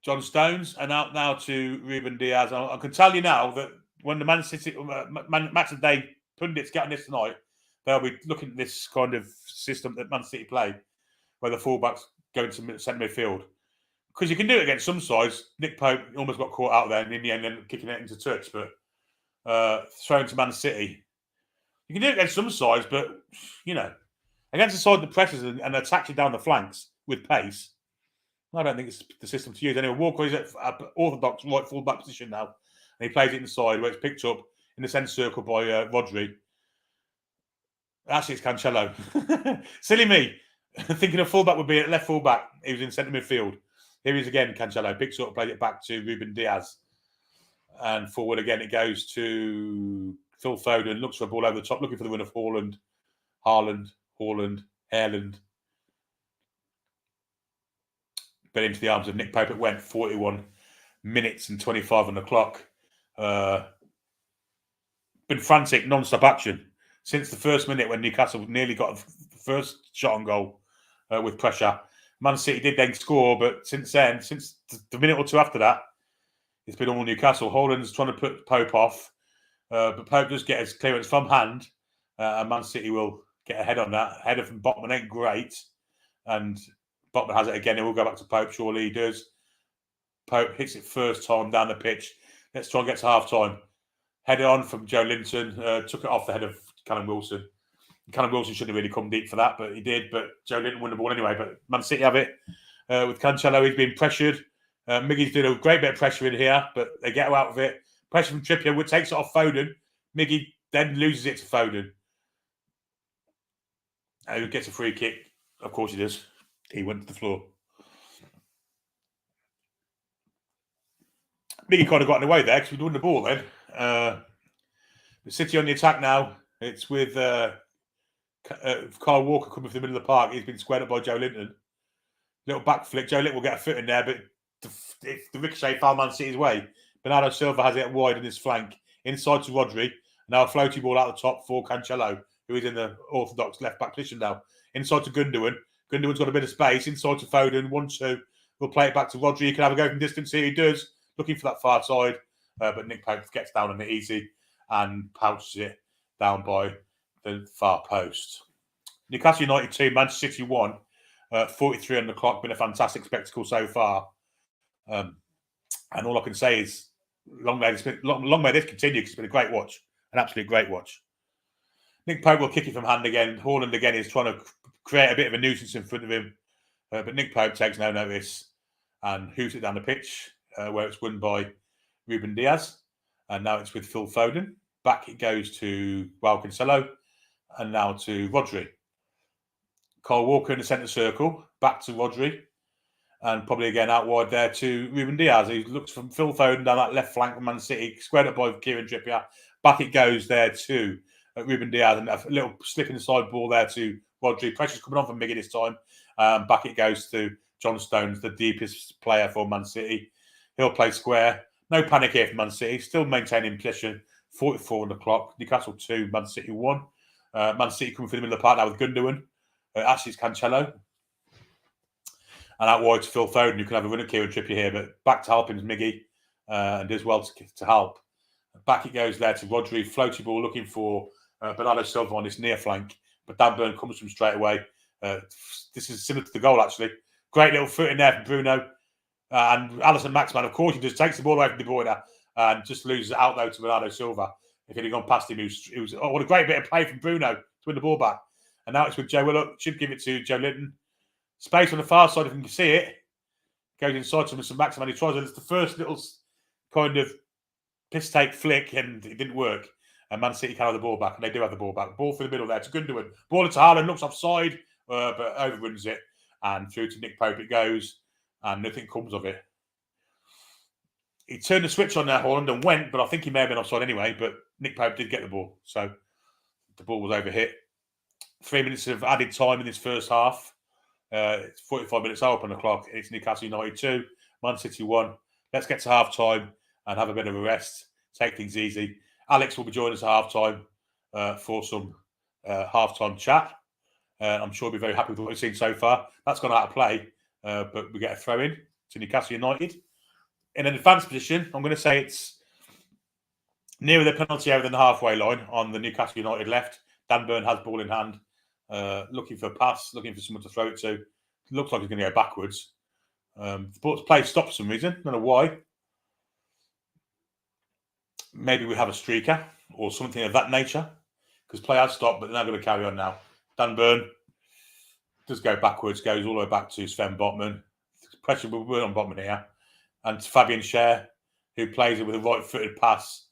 John Stones and out now to Ruben Diaz. I can tell you now that when the Man City match of the day pundits get on this tonight, they'll be looking at this kind of system that Man City play, where the fullbacks go into centre midfield. Because you can do it against some sides. Nick Pope almost got caught out there, and in the end, then kicking it into touch. But throwing to Man City, you can do it against some sides, but against a side that presses and attacks you down the flanks with pace, I don't think it's the system to use. Anyway, Walker is at orthodox right full-back position now, and he plays it inside where it's picked up in the centre circle by Rodri. Actually, it's Cancelo. Silly me. Thinking a full-back would be at left full-back. He was in centre midfield. Here he is again, Cancelo. Picks up, plays it back to Ruben Diaz. And forward again, it goes to Phil Foden. Looks for a ball over the top, looking for the win of Haaland. But into the arms of Nick Pope it went. 41 minutes and 25 on the clock. Been frantic, non-stop action since the first minute when Newcastle nearly got the first shot on goal with pressure. Man City did then score, but since then, since the minute or two after that, it's been all Newcastle. Haaland's trying to put Pope off, but Pope does get his clearance from hand, and Man City will get ahead on that. Header from Botman ain't great, and Botman has it again. It will go back to Pope, surely he does. Pope hits it first time down the pitch. Let's try and get to half-time. Header on from Joe Linton, took it off the head of Callum Wilson. Callum Wilson shouldn't have really come deep for that, but he did. But Joe Linton won the ball anyway. But Man City have it with Cancelo. He's been pressured. Miggy's doing a great bit of pressure in here, but they get out of it. Pressure from Trippier, which takes it off Foden. Miggy then loses it to Foden. Who gets a free kick? Of course he does. He went to the floor. Miggy kind of got in the way there because we'd won the ball then. The City on the attack now. It's with Kyle Walker coming from the middle of the park. He's been squared up by Joe Linton. Little back flick. Joe Linton will get a foot in there, but the ricochet foul Man City's way. Bernardo Silva has it wide in his flank. Inside to Rodri. Now a floaty ball out the top for Cancelo, who is in the orthodox left-back position now. Inside to Gundogan. Gundogan's got a bit of space. Inside to Foden. 1-2. We'll play it back to Rodri. He can have a go from distance here. He does. Looking for that far side. But Nick Pope gets down on it easy and pouches it down by the far post. Newcastle United 2, Manchester City 1. 43 on the clock. Been a fantastic spectacle so far. And all I can say is long may this continue because it's been a great watch. An absolute great watch. Nick Pope will kick it from hand again. Haaland again is trying to create a bit of a nuisance in front of him. But Nick Pope takes no notice and hooves it down the pitch where it's won by Ruben Diaz. And now it's with Phil Foden. Back it goes to Cancelo. And now to Rodri. Kyle Walker in the centre circle. Back to Rodri. And probably again out wide there to Ruben Diaz. He looks from Phil Foden down that left flank of Man City. Squared up by Kieran Trippier. Back it goes there to Ruben Diaz. And a little slip inside ball there to Rodri. Pressure's coming on from Miggy this time. Back it goes to John Stones, the deepest player for Man City. He'll play square. No panic here for Man City. Still maintaining possession. 44 on the clock. Newcastle 2, Man City 1. Man City coming through the middle of the park now with Gundogan. Actually, it's Cancelo. And out wide to Phil Foden, who can have a run at Kieran Trippier here, but back to help him is Miggy, and does well to help. Back it goes there to Rodri, floaty ball looking for Bernardo Silva on this near flank, but Dan Burn comes from straight away. This is similar to the goal, actually. Great little foot in there from Bruno. And Alison Maxman, of course, he just takes the ball away from De Bruyne and just loses it out, though, to Bernardo Silva. If it had gone past him, what a great bit of play from Bruno to win the ball back. And now it's with Joe Willock. Should give it to Joe Linton. Space on the far side, if you can see it. Goes inside to Mr. Maxman. He tries it. It's the first little kind of piss-take flick, and it didn't work. And Man City can have the ball back, and they do have the ball back. Ball through the middle there to Gundogan. Ball into Haaland, looks offside, but overruns it. And through to Nick Pope it goes, and nothing comes of it. He turned the switch on there, Haaland, and went, but I think he may have been offside anyway, but Nick Pope did get the ball. So the ball was overhit. 3 minutes of added time in this first half. It's 45 minutes up on the clock. It's Newcastle United 2, Man City 1. Let's get to half-time and have a bit of a rest, take things easy. Alex will be joining us at half-time for some half-time chat. I'm sure he'll be very happy with what we've seen so far. That's gone out of play, but we get a throw-in to Newcastle United. In an advanced position, I'm going to say it's nearer the penalty area than the halfway line on the Newcastle United left. Dan Burn has ball in hand, looking for a pass, looking for someone to throw it to. It looks like he's going to go backwards. The play stopped for some reason. I don't know why. Maybe we have a streaker or something of that nature, because play has stopped, but they're not going to carry on now. Dan Burn does go backwards, goes all the way back to Sven Botman. Pressure will be on Botman here. And Fabian Schär, who plays it with a right-footed pass.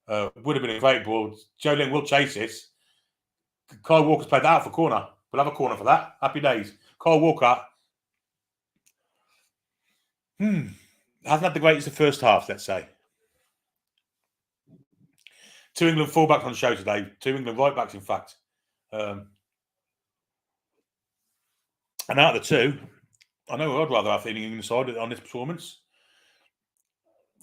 Would have been a great ball. Joe Linton will chase this. Kyle Walker's played that out for corner. We'll have a corner for that. Happy days. Kyle Walker hasn't had the greatest of first half, let's say. 2 England fullbacks on show today. 2 England right-backs, in fact. And out of the two, I know I'd rather have the England side on this performance.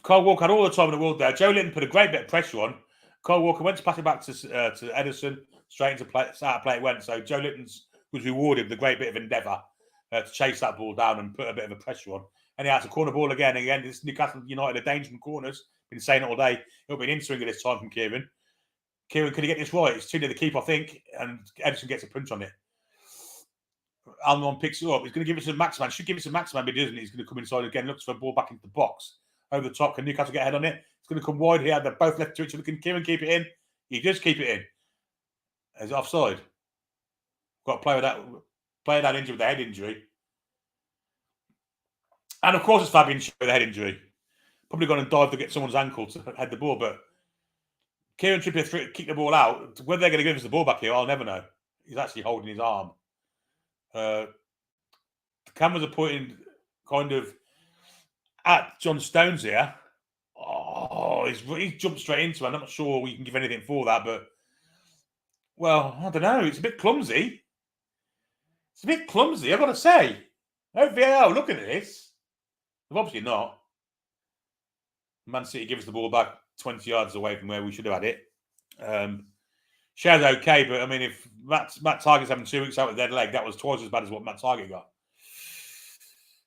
Kyle Walker had all the time in the world there. Joe Linton put a great bit of pressure on. Kyle Walker went to pass it back to Ederson. Straight into play, out of play it went. So Joe Linton was rewarded with a great bit of endeavour to chase that ball down and put a bit of a pressure on. And he has a corner ball again. Again, this Newcastle United, a danger from corners. Been saying it all day. It'll be an in-swinger this time from Kieran. Kieran, could he get this right? It's 2 near the keeper, I think. And Ederson gets a punch on it. Almiron picks it up. He's going to give it to Maxman. Should give it to Maxman, but he doesn't. He's going to come inside again. Looks for a ball back into the box. Over the top. Can Newcastle get a head on it? It's going to come wide here. They're both left to each other. Can Kieran keep it in? He does keep it in. Is it offside? Got to play with that injury with a head injury. And of course it's Fabian Schär with a head injury. Probably going to dive to get someone's ankle to head the ball, but Kieran Trippier kicked the ball out. Whether they're going to give us the ball back here, I'll never know. He's actually holding his arm. The cameras are pointing kind of at John Stones here. Oh, he's jumped straight into it. I'm not sure we can give anything for that, but well, I don't know. It's a bit clumsy. I've got to say. VAR looking at this. They've obviously not. Man City gives the ball back 20 yards away from where we should have had it. Schär's okay, but I mean, if Matt Targett's having 2 weeks out with a dead leg, that was twice as bad as what Matt Targett got.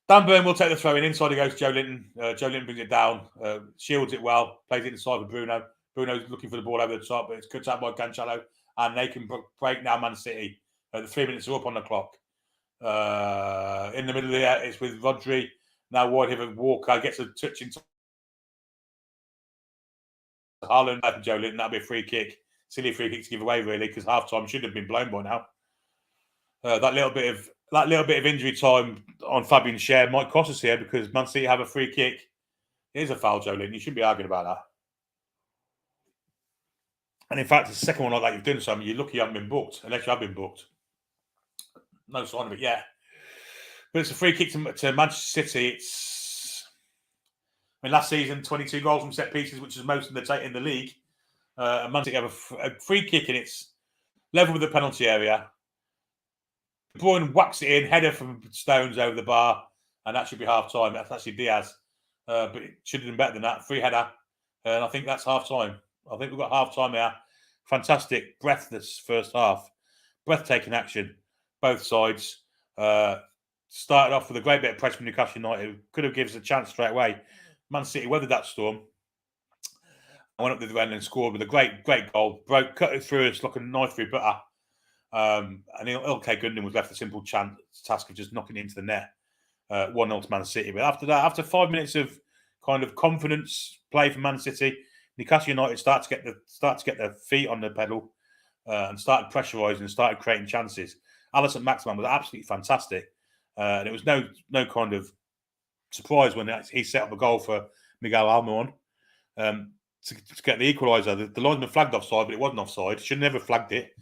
Dan Burn will take the throw in. Inside he goes, Joe Linton. Joe Linton brings it down, shields it well, plays it inside for Bruno. Bruno's looking for the ball over the top, but it's cut out by Cancelo, and they can break now Man City. The 3 minutes are up on the clock. In the middle there, it's with Rodri. Now wide here with Walker. Gets a touch into Haaland and Joe Linton. That'll be a free kick. Silly free kick to give away, really, because half-time should have been blown by now. That little bit of injury time on Fabian Schär might cost us here, because Man City have a free kick. Here's a foul, Joe Linton. You shouldn't be arguing about that. And in fact, it's the second one like that you've done something. You're lucky you haven't been booked, unless you have been booked. No sign of it yet. But it's a free kick to Manchester City. Last season, 22 goals from set pieces, which is most in the league. And Man City have a free kick, and it's level with the penalty area. De Bruyne whacks it in, header from Stones over the bar, and that should be half time. That's actually Diaz, but it should have been better than that. Free header, and I think that's half time. I think we've got half time here. Fantastic, breathless first half, breathtaking action, both sides. started off with a great bit of pressure from Newcastle United. Could have given us a chance straight away. Man City weathered that storm. I went up the end and scored with a great goal. Cut it through us like a knife through butter. And Ilkay Gundogan was left the simple task of just knocking it into the net. 1-0 to Man City. But after that, after 5 minutes of kind of confidence play for Man City, Newcastle United start to get their feet on the pedal and started pressurising and started creating chances. Alisson Maximin was absolutely fantastic. And it was no kind of surprise when he set up a goal for Miguel Almiron to get the equaliser. The linesman flagged offside, but it wasn't offside. Should have never flagged it.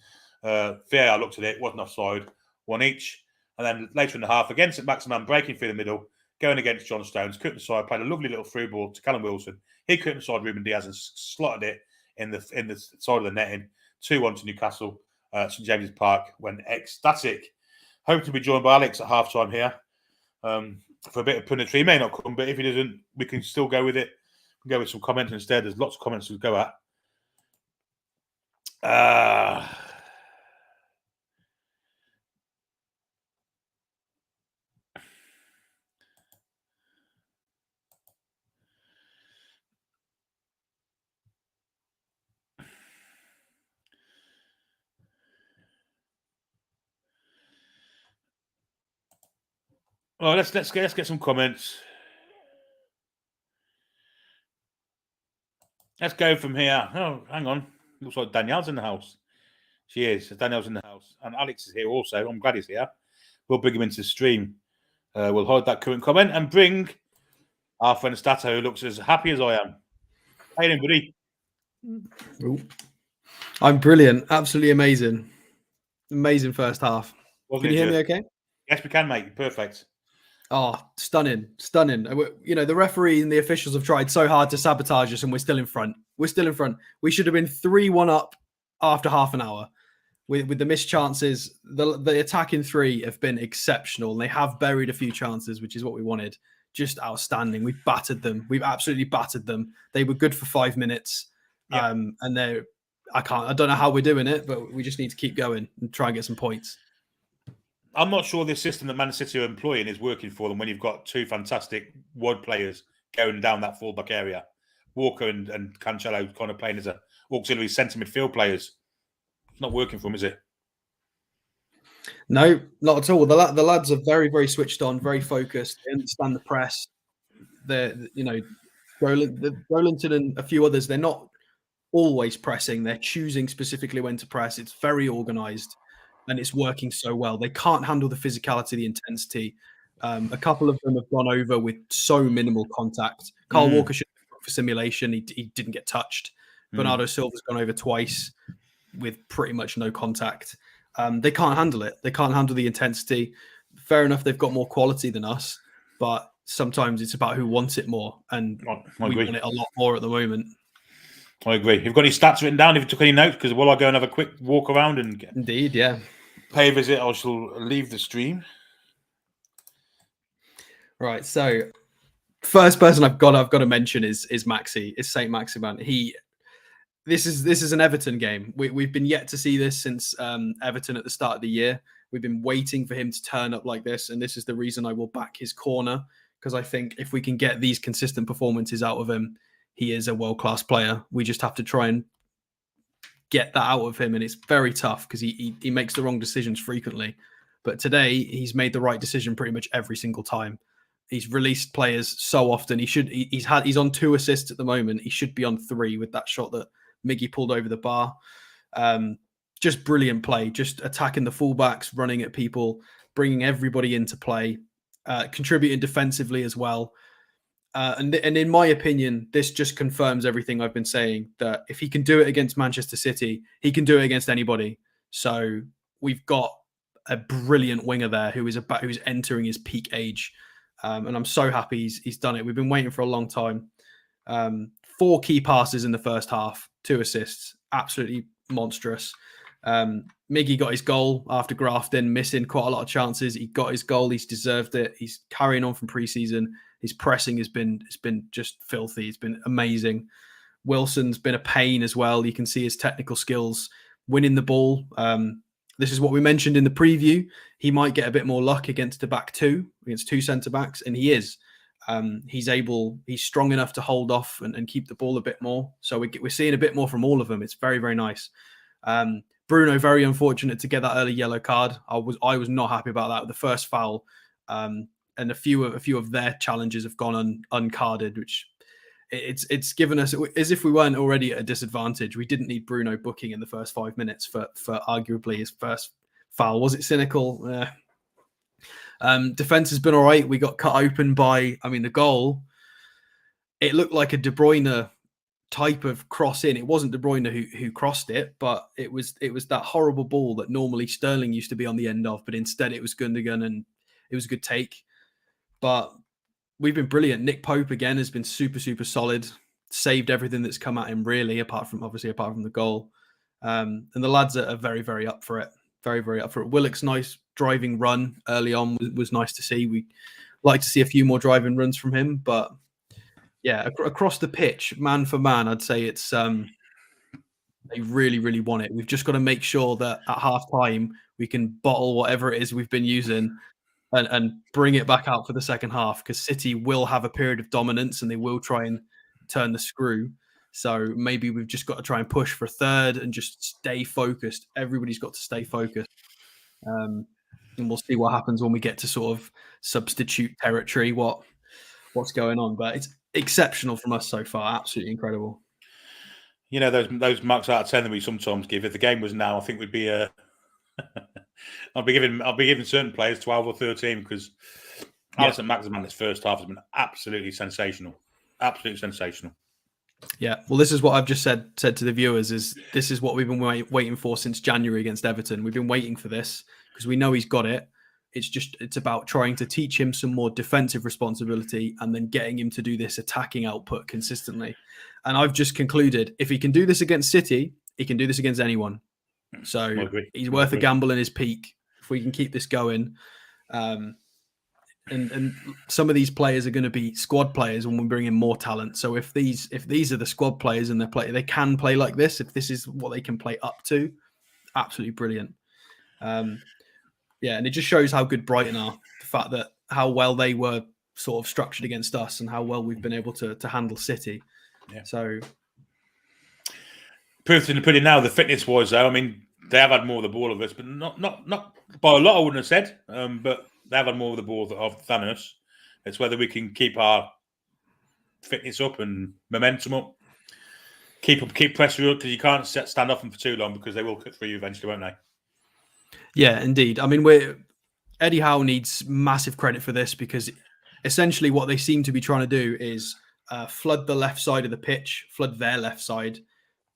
VAR looked at it, wasn't offside, one each. And then later in the half, again, St Maximin breaking through the middle, going against John Stones, cut inside, played a lovely little through ball to Callum Wilson. He cut inside Ruben Diaz and slotted it in the side of the netting. 2-1 to Newcastle, St James's Park, when ecstatic. Hope to be joined by Alex at half-time here for a bit of punditry. He may not come, but if he doesn't, we can still go with it. We can go with some comments instead. There's lots of comments to go at. Well, let's get some comments. Let's go from here. Oh, hang on. Looks like Danielle's in the house. She is. Danielle's in the house. And Alex is here also. I'm glad he's here. We'll bring him into the stream. We'll hide that current comment and bring our friend Stato, who looks as happy as I am. How you doing, buddy? Ooh. I'm brilliant. Absolutely amazing. Amazing first half. Can you hear me okay? Yes, we can, mate. Perfect. Oh, stunning. You know, the referee and the officials have tried so hard to sabotage us, and we're still in front. We should have been 3-1 up after half an hour. With the missed chances, the attacking three have been exceptional, and they have buried a few chances, which is what we wanted. Just outstanding. We battered them. We've absolutely battered them. They were good for 5 minutes. Yep. And I don't know how we're doing it, but we just need to keep going and try and get some points. I'm not sure the system that Man City are employing is working for them when you've got two fantastic wide players going down that fullback area. Walker and Cancelo kind of playing as auxiliary centre midfield players. It's not working for them, is it? No, not at all. The lads are very, very switched on, very focused. They understand the press. Rolinton and a few others, they're not always pressing. They're choosing specifically when to press. It's very organised. And it's working so well. They can't handle the physicality, the intensity. A couple of them have gone over with so minimal contact. Kyle Walker should have gone for simulation. He didn't get touched. Bernardo Silva's gone over twice with pretty much no contact. They can't handle it. They can't handle the intensity. Fair enough, they've got more quality than us, but sometimes it's about who wants it more. And we want it a lot more at the moment. I agree. You've got any stats written down if you took any notes? Because while I go and have a quick walk around and indeed, yeah, pay a visit, I shall leave the stream. Right. So, first person I've got to mention is Maxi. Is Saint Maximin. This is an Everton game. We've been yet to see this since Everton at the start of the year. We've been waiting for him to turn up like this, and this is the reason I will back his corner, because I think if we can get these consistent performances out of him, he is a world-class player. We just have to try and get that out of him, and it's very tough because he makes the wrong decisions frequently. But today, he's made the right decision pretty much every single time. He's released players so often. He's on 2 assists at the moment. He should be on 3 with that shot that Miggy pulled over the bar. Just brilliant play, just attacking the fullbacks, running at people, bringing everybody into play, contributing defensively as well. And in my opinion, this just confirms everything I've been saying, that if he can do it against Manchester City, he can do it against anybody. So we've got a brilliant winger there who's entering his peak age. And I'm so happy he's done it. We've been waiting for a long time. 4 key passes in the first half, 2 assists, absolutely monstrous. Miggy got his goal after Grafton, missing quite a lot of chances. He got his goal. He's deserved it. He's carrying on from pre-season. His pressing has been just filthy. It's been amazing. Wilson's been a pain as well. You can see his technical skills, winning the ball. this is what we mentioned in the preview. He might get a bit more luck against the back two, against two centre backs, and he is. He's strong enough to hold off and keep the ball a bit more. So we're seeing a bit more from all of them. It's very, very nice. Bruno, very unfortunate to get that early yellow card. I was not happy about that. The first foul, and a few of their challenges have gone uncarded, which it's given us, as if we weren't already at a disadvantage. We didn't need Bruno booking in the first 5 minutes for arguably his first foul. Was it cynical? Defense has been all right. We got cut open by, the goal. It looked like a De Bruyne type of cross in. It wasn't De Bruyne who crossed it, but it was that horrible ball that normally Sterling used to be on the end of, but instead it was Gundogan, and it was a good take. But we've been brilliant. Nick Pope again has been super, super solid. Saved everything that's come at him, really, apart from the goal. And the lads are very, very up for it. Very, very up for it. Willock's nice driving run early on was nice to see. We like to see a few more driving runs from him, but yeah, across the pitch, man for man, I'd say it's they really, really want it. We've just got to make sure that at half time we can bottle whatever it is we've been using and bring it back out for the second half, because City will have a period of dominance and they will try and turn the screw. So maybe we've just got to try and push for a third and just stay focused. Everybody's got to stay focused. And we'll see what happens when we get to sort of substitute territory, what's going on. But it's exceptional from us so far. Absolutely incredible. You know, those marks out of 10 that we sometimes give. If the game was now, I think we'd be I'll be giving certain players 12 or 13, because Alisson Maximin this first half has been absolutely sensational. Absolutely sensational. Yeah, well, this is what I've just said to the viewers, is this is what we've been waiting for since January against Everton. We've been waiting for this because we know he's got it. It's about trying to teach him some more defensive responsibility and then getting him to do this attacking output consistently. And I've just concluded, if he can do this against City, he can do this against anyone. So he's worth a gamble in his peak if we can keep this going. And some of these players are going to be squad players when we bring in more talent. So if these are the squad players and they can play like this, if this is what they can play up to, absolutely brilliant. And it just shows how good Brighton are. The fact that how well they were sort of structured against us and how well we've been able to handle City. Yeah. So proof in the pudding now. The fitness wise, though, they have had more of the ball of us, but not by a lot. I wouldn't have said, but they have had more of the ball than us. It's whether we can keep our fitness up and momentum up, keep pressure up, because you can't stand off them for too long, because they will cut through you eventually, won't they? Yeah, indeed. Eddie Howe needs massive credit for this, because essentially what they seem to be trying to do is flood the left side of the pitch, flood their left side,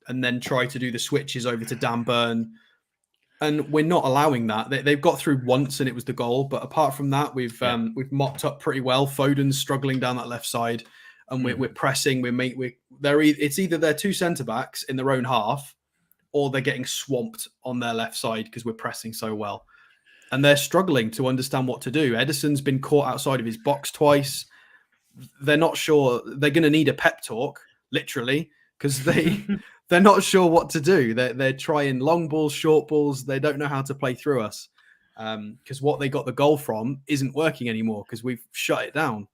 and then try to do the switches over to Dan Burn. And we're not allowing that. They've got through once and it was the goal. But apart from that, we've mopped up pretty well. Foden's struggling down that left side, and we're pressing. It's either their two centre-backs in their own half, or they're getting swamped on their left side because we're pressing so well. And they're struggling to understand what to do. Edison's been caught outside of his box twice. They're not sure. They're going to need a pep talk, literally, because they're not sure what to do. They're trying long balls, short balls. They don't know how to play through us, because what they got the goal from isn't working anymore because we've shut it down.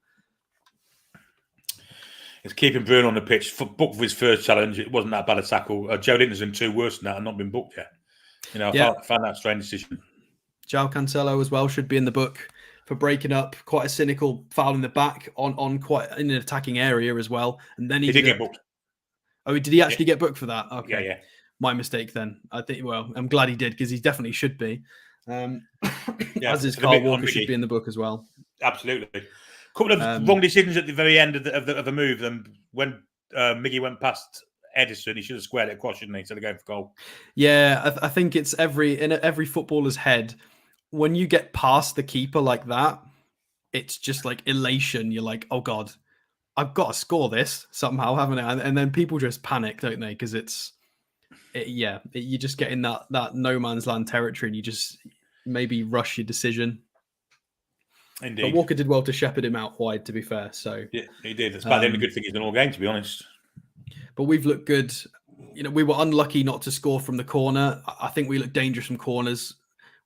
It's keeping Bruno on the pitch. Booked for his first challenge. It wasn't that bad a tackle. Joe Linton's been two worse than that and not been booked yet. I found that a strange decision. João Cancelo as well should be in the book for breaking up quite a cynical foul in the back on quite in an attacking area as well. And then he did get booked. Oh, did he actually get booked for that? Okay. Yeah. My mistake then. I think, I'm glad he did, because he definitely should be. As is Carl Walker should be in the book as well. Absolutely. A couple of wrong decisions at the very end of the move. And when Miggy went past Edison, he should have squared it across, shouldn't he, instead of going for goal? Yeah, I think it's in every footballer's head. When you get past the keeper like that, it's just like elation. You're like, oh God, I've got to score this somehow, haven't I? And then people just panic, don't they? Because you just get in that no man's land territory, and you just maybe rush your decision. Indeed. But Walker did well to shepherd him out wide, to be fair. So yeah, he did. That's about the only good thing he's done all game, to be honest. But we've looked good. We were unlucky not to score from the corner. I think we looked dangerous from corners.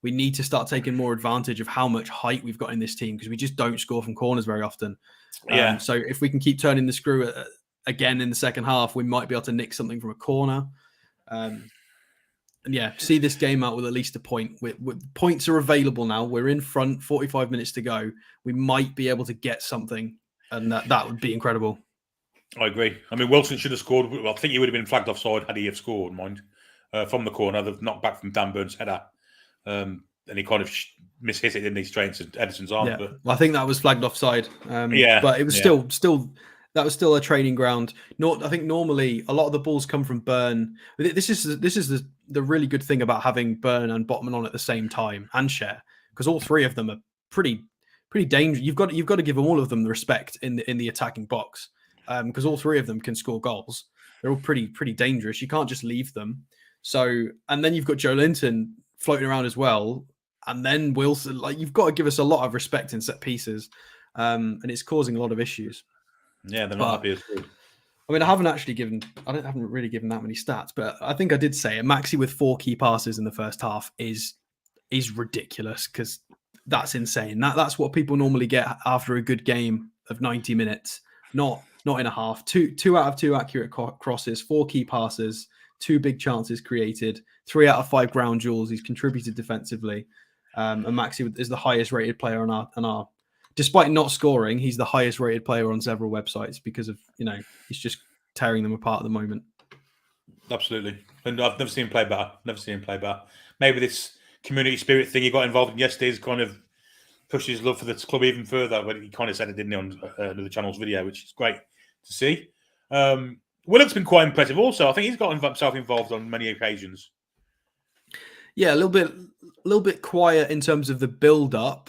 we need to start taking more advantage of how much height we've got in this team, because we just don't score from corners very often. So if we can keep turning the screw again in the second half, we might be able to nick something from a corner. And yeah, see this game out with at least a point. Points are available now. We're in front, 45 minutes to go. We might be able to get something, and that would be incredible. I agree. I mean, Wilson should have scored. Well, I think he would have been flagged offside had he have scored, mind, from the corner. The knock back from Dan Burns' header. And he kind of mishit it in these straight into Edison's arm. Yeah, well, I think that was flagged offside. Yeah, but it was still that was still a training ground. I think normally a lot of the balls come from Burn. This is the really good thing about having Burn and Botman on at the same time, and Cher, because all three of them are pretty dangerous. You've got to give all of them the respect in the attacking box, because all three of them can score goals. They're all pretty dangerous. You can't just leave them. So, and then you've got Joe Linton floating around as well, and then Wilson. Like, you've got to give us a lot of respect in set pieces, and it's causing a lot of issues. Yeah, they're not happy at all. I mean, I haven't really given that many stats, but I think I did say it. Maxi with 4 key passes in the first half is ridiculous, because that's insane. That's what people normally get after a good game of 90 minutes, not in a half. 2 out of 2 accurate crosses, 4 key passes, 2 big chances created, 3 out of 5 ground duels. He's contributed defensively, and Maxi is the highest rated player on our. Despite not scoring, he's the highest rated player on several websites because of, he's just tearing them apart at the moment. Absolutely. And I've never seen him play better. Maybe this community spirit thing he got involved in yesterday is kind of pushed his love for the club even further. But he kind of said it, didn't he, on another channel's video, which is great to see. Willock's been quite impressive also. I think he's got himself involved on many occasions. Yeah, a little bit quiet in terms of the build-up,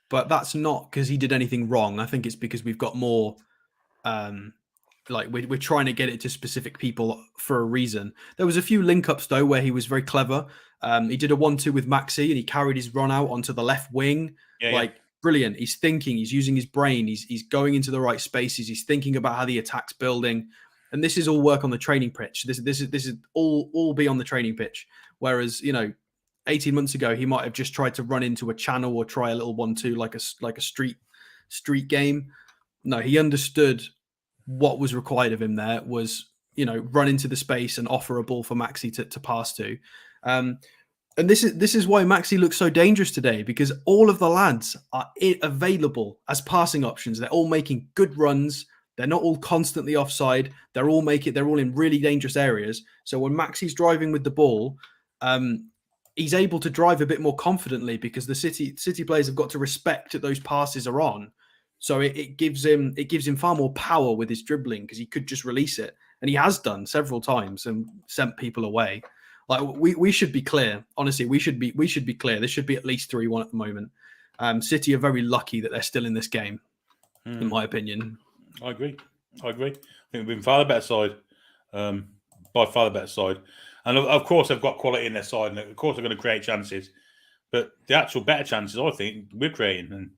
but that's not because he did anything wrong. I think it's because we've got more, we're trying to get it to specific people for a reason. There was a few link-ups, though, where he was very clever. He did a 1-2 with Maxi, and he carried his run out onto the left wing. Brilliant. He's thinking, he's using his brain, he's going into the right spaces, he's thinking about how the attack's building. And this is all work on the training pitch. This is all be on the training pitch. Whereas, 18 months ago, he might have just tried to run into a channel or try a little 1-2 like a street game. No, he understood what was required of him. There was, run into the space and offer a ball for Maxi to pass to. And this is why Maxi looks so dangerous today, because all of the lads are available as passing options. They're all making good runs. They're not all constantly offside. They're all in really dangerous areas. So when Maxi's driving with the ball, he's able to drive a bit more confidently, because the City players have got to respect that those passes are on. So it gives him far more power with his dribbling, because he could just release it, and he has done several times and sent people away. Like, we should be clear. Honestly, we should be clear. This should be at least 3-1 at the moment. City are very lucky that they're still in this game, in my opinion. I agree. I think we've been far the better side, by far the better side. And of course, they've got quality in their side, and of course, they're going to create chances. But the actual better chances, I think, we're creating, and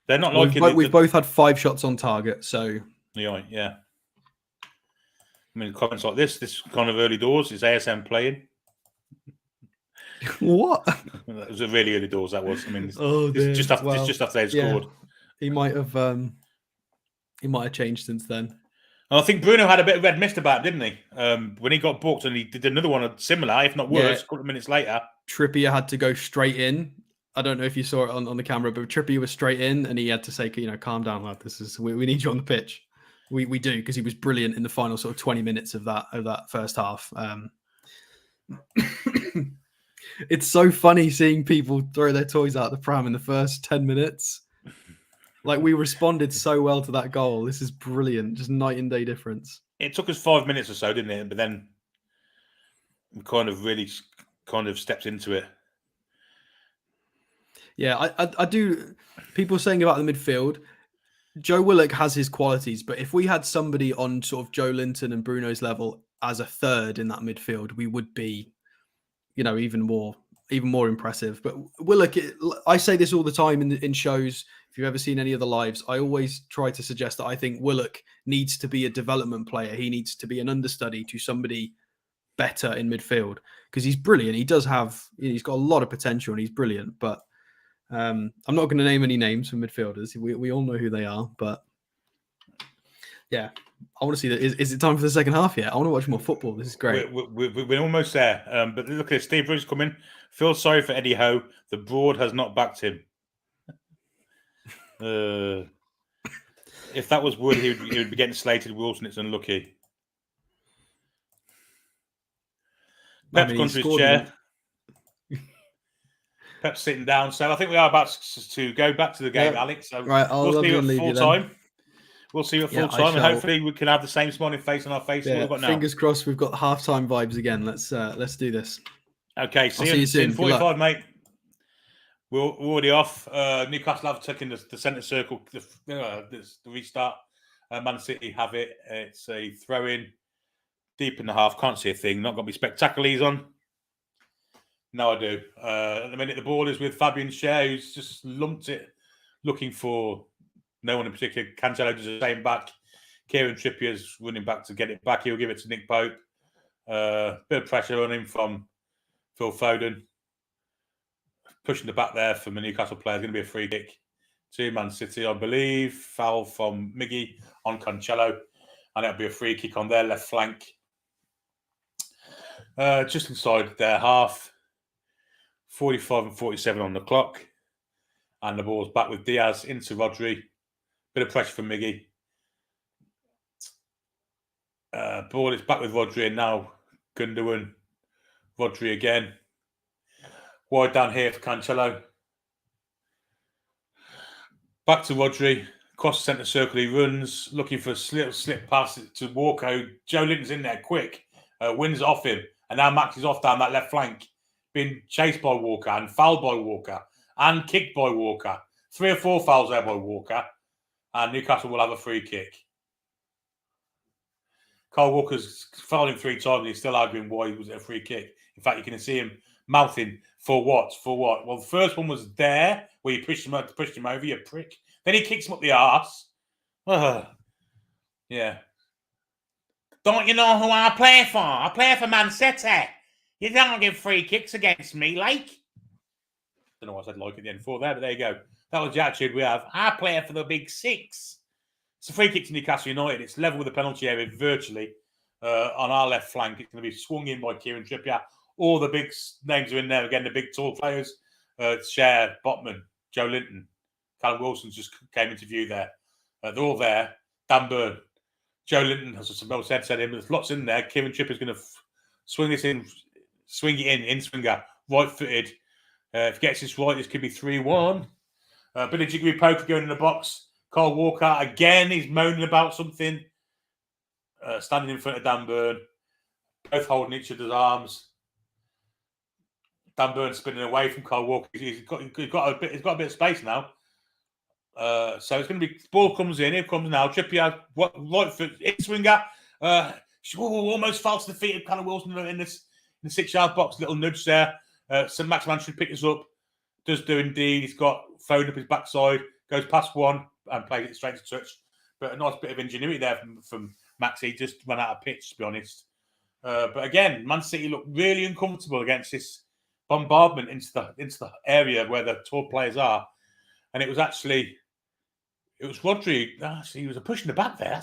they're not we've both had 5 shots on target, so yeah. I mean, comments like this kind of early doors is ASM playing. What? It was a really early doors. That was. I mean, it's just after they'd scored. He might have changed since then. And I think Bruno had a bit of red mist about it, didn't he? When he got booked, and he did another one similar, if not worse, a couple of minutes later. Trippier had to go straight in. I don't know if you saw it on the camera, but Trippier was straight in, and he had to say, calm down, lad. We need you on the pitch. We do, because he was brilliant in the final sort of 20 minutes of that first half. It's so funny seeing people throw their toys out the pram in the first 10 minutes. Like, we responded so well to that goal. This is brilliant. Just night and day difference. It took us 5 minutes or so, didn't it? But then we kind of stepped into it. Yeah, I do. People saying about the midfield, Joe Willock has his qualities, but if we had somebody on sort of Joe Linton and Bruno's level as a third in that midfield, we would be, even more impressive. But Willock, I say this all the time in shows. If you've ever seen any of the lives, I always try to suggest that I think Willock needs to be a development player. He needs to be an understudy to somebody better in midfield, because he's brilliant. He's got a lot of potential and he's brilliant. But I'm not going to name any names for midfielders. We all know who they are. But yeah, I want to see that. Is it time for the second half yet? I want to watch more football. This is great. We're almost there. But look at Steve Bruce coming. Feel sorry for Eddie Howe. The Broad has not backed him. If that was Wood, he would be getting slated. Wilson, it's unlucky. Pep's gone to his chair. Pep's sitting down. So I think we are about to go back to the game, Alex. So right, we'll see you at full time. We'll see you at full time, and hopefully we can have the same smiling face on our face. Yeah, what we've got now. Fingers crossed. We've got halftime vibes again. Let's do this. Okay, see you soon. 45, mate. We're already off. Newcastle have taken the centre circle. The restart. Man City have it. It's a throw-in deep in the half. Can't see a thing. Not going to be spectaculars on. No, I do. At the minute, the ball is with Fabian Schär, who's just lumped it, looking for no one in particular. Cancelo does the same back. Kieran Trippier's running back to get it back. He'll give it to Nick Pope. Bit of pressure on him from Phil Foden. Pushing the back there from the Newcastle player. It's going to be a free kick to Man City, I believe. Foul from Miggy on Cancelo. And it'll be a free kick on their left flank. Just inside their half. 45 and 47 on the clock. And the ball's back with Diaz into Rodri. Bit of pressure from Miggy. Ball is back with Rodri, and now Gundogan. Rodri again. Wide down here for Cancelo. Back to Rodri. Across the centre circle, he runs, looking for a little slip pass to Walker. Joe Linton's in there quick. Wins off him. And now Max is off down that left flank. Being chased by Walker and fouled by Walker and kicked by Walker. 3 or 4 fouls there by Walker. And Newcastle will have a free kick. Kyle Walker's fouled him 3 times and he's still arguing why it was a free kick. In fact, you can see him mouthing, for what? For what? Well, the first one was there where you pushed him over, you prick. Then he kicks him up the arse. Yeah. Don't you know who I play for? I play for Man City. You don't give free kicks against me, like. Don't know what I said like at the end for there, but there you go. That was the attitude we have. I play for the big 6. It's a free kick to Newcastle United. It's level with the penalty area virtually on our left flank. It's going to be swung in by Kieran Trippier. All the big names are in there. Again, the big tall players. Schär, Botman, Joe Linton. Callum Wilson just came into view there. They're all there. Dan Burn. Joe Linton, as Mel said him. There's lots in there. Kieran Trippier's going to swing it in, swinger, right-footed. If he gets this right, this could be 3-1. Bit of jiggery poker going in the box. Kyle Walker, again, he's moaning about something. Standing in front of Dan Burn. Both holding each other's arms. Dan Burn spinning away from Kyle Walker. He's got a bit of space now. So it's going to be, ball comes in. Here comes now. Trippier, right foot, in swinger. Almost fell to the feet of Callum Wilson in the 6-yard box. Little nudge there. St. Maximan should pick this up. Does do indeed. He's got Foden up his backside. Goes past one and plays it straight to touch. But a nice bit of ingenuity there from Maxi. Just ran out of pitch, to be honest. But again, Man City looked really uncomfortable against this bombardment into the area where the tall players are. And it was Rodri. Actually, he was pushing the back there.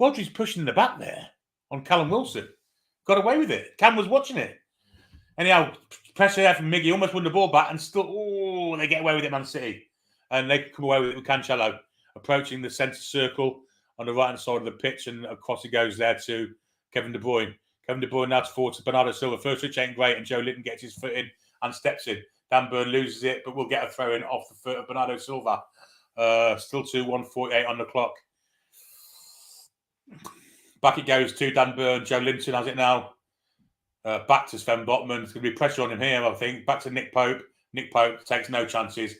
Rodri's pushing the back there on Callum Wilson. Got away with it. Cam was watching it. Anyhow, pressure there from Miggy. Almost won the ball back and still, they get away with it, Man City. And they come away with it with Cancelo approaching the centre circle on the right-hand side of the pitch. And across he goes there to Kevin De Bruyne. Kevin De Bruyne now forward to Bernardo Silva. First switch ain't great, and Joe Linton gets his foot in and steps in. Dan Burn loses it, but we'll get a throw in off the foot of Bernardo Silva. Still 2-1-48 on the clock. Back it goes to Dan Burn. Joe Linton has it now. Back to Sven Botman. There's going to be pressure on him here, I think. Back to Nick Pope. Nick Pope takes no chances.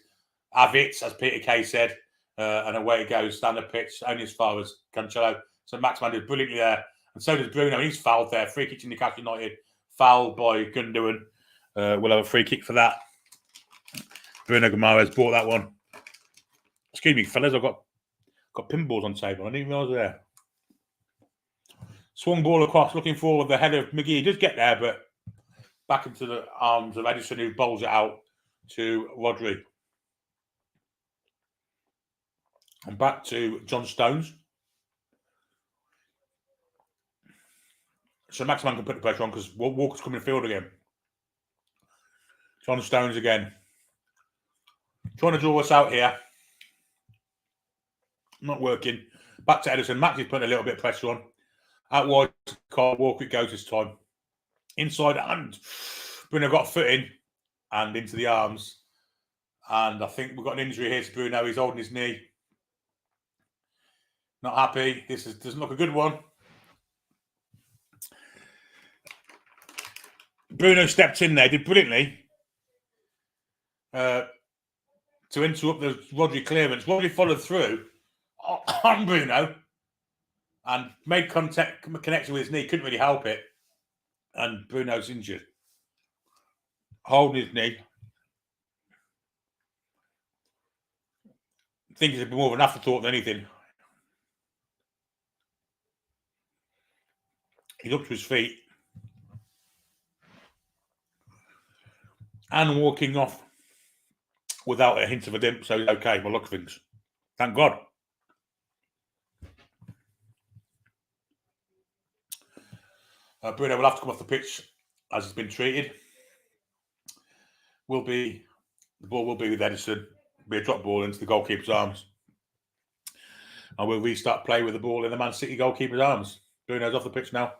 Have it, as Peter Kay said. And away it goes. Standard pitch, only as far as Cancelo. So Maximan did brilliantly there. And so does Bruno. He's fouled there. Free kick to Newcastle United. Fouled by Gundogan. We'll have a free kick for that. Bruno Guimaraes bought that one. Excuse me, fellas. I've got pinballs on the table. I didn't even realise they're there. Swung ball across, looking for the head of McGee. He does get there, but back into the arms of Edison, who bowls it out to Rodri. And back to John Stones. So Maximan can put the pressure on because Walker's coming field again. John Stones again. Trying to draw us out here. Not working. Back to Edison. Max is putting a little bit of pressure on. Out wide, Walker it goes this time. Inside and Bruno got a foot in and into the arms. And I think we've got an injury here to Bruno. He's holding his knee. Not happy. This doesn't look a good one. Bruno stepped in there, did brilliantly to interrupt the Rodri clearance. Rodri followed through on Bruno and made connection with his knee. Couldn't really help it. And Bruno's injured. Holding his knee. I think it's more of an afterthought than anything. He's up to his feet. And walking off without a hint of a limp, so he's okay by the look of things. Thank God. Bruno will have to come off the pitch as he's been treated. The ball will be with Edison. It'll be a drop ball into the goalkeeper's arms. And we'll restart play with the ball in the Man City goalkeeper's arms. Bruno's off the pitch now.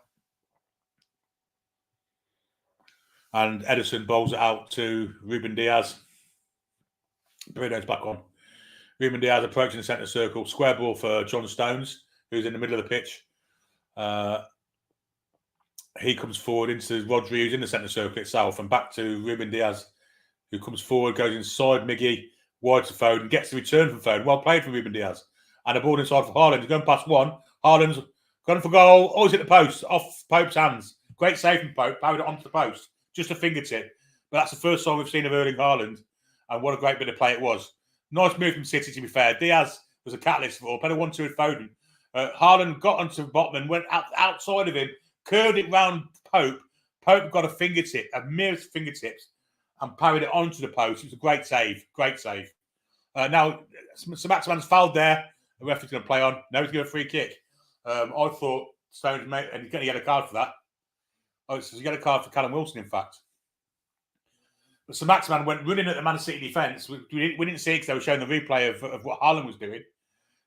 And Edison bowls it out to Ruben Diaz. Bruno's back on. Ruben Diaz approaching the centre circle. Square ball for John Stones, who's in the middle of the pitch. He comes forward into Rodri, who's in the centre circle itself, and back to Ruben Diaz, who comes forward, goes inside Miggy, wide to Foden, gets the return from Foden. Well played from Ruben Diaz. And a ball inside for Haaland. He's going past one. Haaland's gone for goal. Oh, he's hit the post. Off Pope's hands. Great save from Pope. Powered it onto the post. Just a fingertip. But that's the first time we've seen of Erling Haaland. And what a great bit of play it was. Nice move from City, to be fair. Diaz was a catalyst for all. Played a 1-2 with Foden. Haaland got onto the bottom and went outside of him, curved it round Pope. Pope got a fingertip, a mere fingertips, and parried it onto the post. It was a great save. Great save. Now, Maximan's fouled there. The referee's going to play on. Now he's going to free kick. I thought Stones made, and he's going to get a card for that. Oh, so he got a card for Callum Wilson, in fact. But Sir Maximan went running at the Man City defence. We didn't see it because they were showing the replay of what Haaland was doing.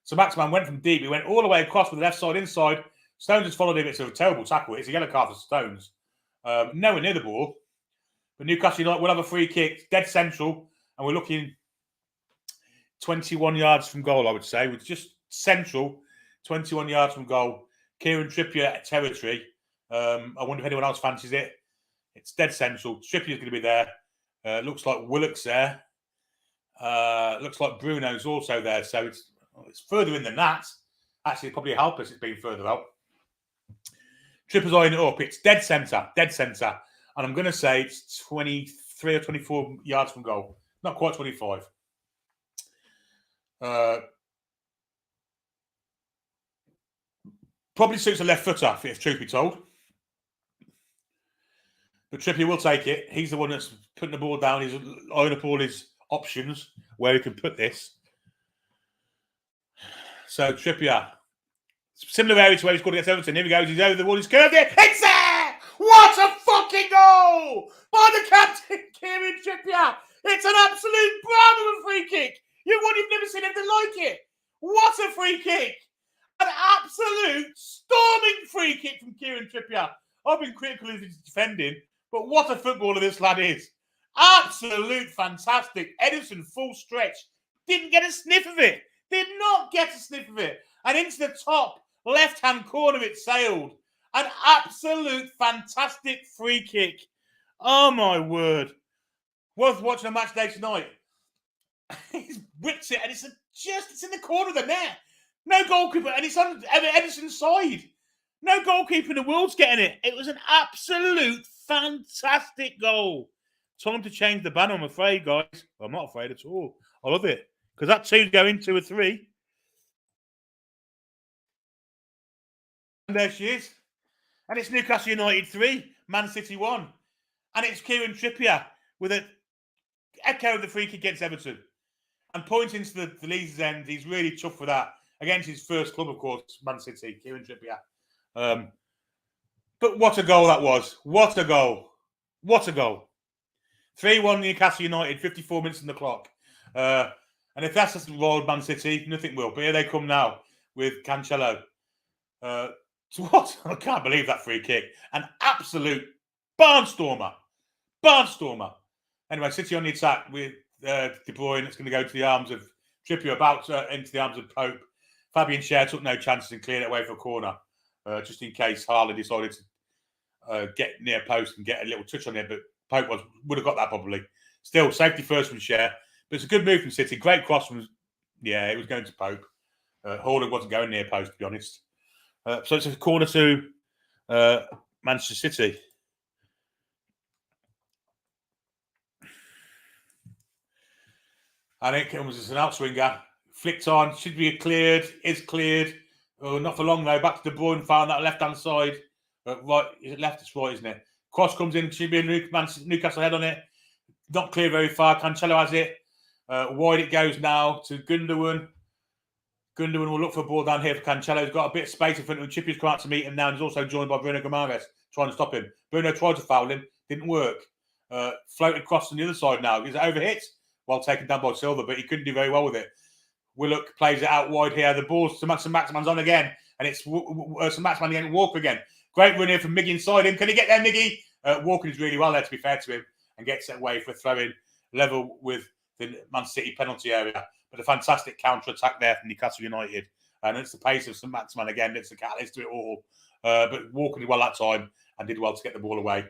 So Maximan went from deep. He went all the way across with the left side inside. Stones has followed him. It's a terrible tackle. It's a yellow card for Stones. Nowhere near the ball. But Newcastle United will have a free kick, dead central, and we're looking 21 yards from goal, I would say. With just central, 21 yards from goal. Kieran Trippier territory. I wonder if anyone else fancies it. It's dead central. Trippier's going to be there. Looks like Willock's there. Looks like Bruno's also there. So it's further in than that. Actually, it'd probably help us it's being further out. Trippier's eyeing it up. It's dead centre. Dead centre. And I'm going to say it's 23 or 24 yards from goal. Not quite 25. Probably suits a left footer, if truth be told. But Trippier will take it. He's the one that's putting the ball down. He's eyeing up all his options where he can put this. So Trippier, similar area to where he scored against Everton. Here he goes. He's over the wall. He's curved it. It's there! What a fucking goal by the captain, Kieran Trippier. It's an absolute bravo of a free kick. You've never seen anything like it. What a free kick. An absolute storming free kick from Kieran Trippier. I've been critical of his defending, but what a footballer this lad is. Absolute fantastic. Edison full stretch. Didn't get a sniff of it. Did not get a sniff of it. And into the top left-hand corner it sailed. An absolute fantastic free kick. Oh, my word. Worth watching a match day tonight. He's whipped it, and it's in the corner of the net. No goalkeeper, and it's on Edison's side. No goalkeeper in the world's getting it. It was an absolute fantastic goal. Time to change the banner, I'm afraid, guys. Well, I'm not afraid at all. I love it. Because that 2's going 2 or 3. And there she is. And it's Newcastle United 3, Man City 1. And it's Kieran Trippier with an echo of the free kick against Everton. And pointing to the Leeds' end, he's really chuffed for that. Against his first club, of course, Man City, Kieran Trippier. But what a goal that was. What a goal. What a goal. 3-1 Newcastle United, 54 minutes on the clock. And if that's just Royal Man City, nothing will. But here they come now with Cancelo. What? I can't believe that free kick. An absolute barnstormer. Barnstormer. Anyway, City on the attack with De Bruyne. It's going to go to the arms of Trippier, into the arms of Pope. Fabian Schär took no chances and cleared it away for a corner, just in case Haaland decided to get near post and get a little touch on it. But Pope would have got that probably. Still, safety first from Schär. But it's a good move from City. Great cross from, it was going to Pope. Haaland wasn't going near post, to be honest. So it's a corner to Manchester City. I think it was just an outswinger. Flicked on, should be cleared, is cleared. Oh, not for long though. Back to De Bruyne, found that left-hand side. Right, is it left? It's right, isn't it? Cross comes in, should be a Newcastle head on it. Not clear very far. Cancelo has it. Wide it goes now to Gundogan. Gundogan will look for a ball down here for Cancelo. He's got a bit of space in front of him. Chippy's come out to meet him now. And he's also joined by Bruno Guimaraes trying to stop him. Bruno tried to foul him. Didn't work. Floated across on the other side now. He's overhit while taken down by Silva, but he couldn't do very well with it. Willock plays it out wide here. The ball's to Maximan's on again. And it's Maximan again. Walker again. Great run here from Miggy inside him. Can he get there, Miggy? Walker is really well there, to be fair to him, and gets it away for throwing level with the Man City penalty area. But a fantastic counter-attack there from Newcastle United. And it's the pace of St. Maximan again. It's the catalyst to it all. But Walker did well that time and did well to get the ball away.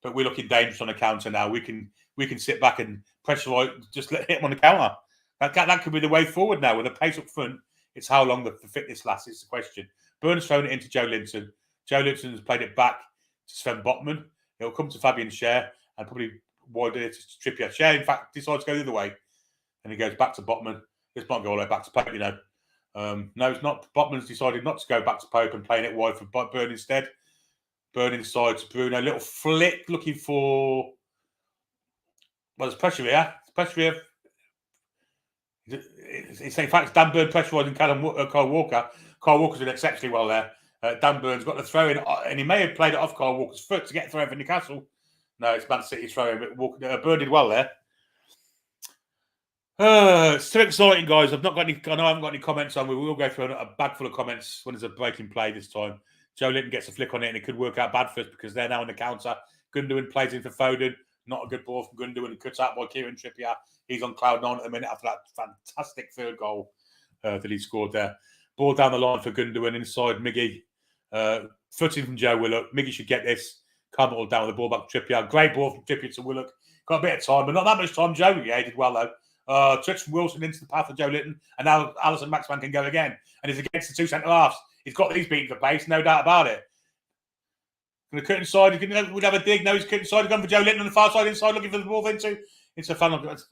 But we're looking dangerous on the counter now. We can sit back and pressure, just hit him on the counter. That could be the way forward now with the pace up front. It's how long the fitness lasts. It's the question. Burns thrown it into Joe Linton. Joe Linton has played it back to Sven Botman. It'll come to Fabian Schär and probably wider to Trippier. Schär, in fact, decides to go the other way. And he goes back to Botman. This might go all the way back to Pope, No, it's not. Botman's decided not to go back to Pope and playing it wide for Burn instead. Burn inside to Bruno. Little flick looking for... Well, there's pressure here. Pressure here. It's in fact, Dan Burn pressurising Kyle Walker. Kyle Walker's doing exceptionally well there. Dan Burn's got the throw in, and he may have played it off Kyle Walker's foot to get thrown for Newcastle. No, it's Man City's throwing, but Walker, Burn did well there. It's too exciting, guys. I know I haven't got any comments on. We will go through a bag full of comments when there's a break in play this time. Joe Linton gets a flick on it, and it could work out bad for us because they're now on the counter. Gundogan plays in for Foden. Not a good ball from Gundogan. Cut out by Kieran Trippier. He's on cloud 9 at the minute after that fantastic third goal that he scored there. Ball down the line for Gundogan inside Miggy. Footing from Joe Willock. Miggy should get this. Can't ball down with the ball back to Trippier. Great ball from Trippier to Willock. Got a bit of time, but not that much time. Joe, he did well though. Touch from Wilson into the path of Joe Linton, and now Alisson Maximan can go again. And he's against the two centre halves. He's got these beaten for pace, no doubt about it. Going to cut inside. We'd have a dig. No, he's cut inside. He's gone for Joe Linton on the far side inside, looking for the ball into Fanlock.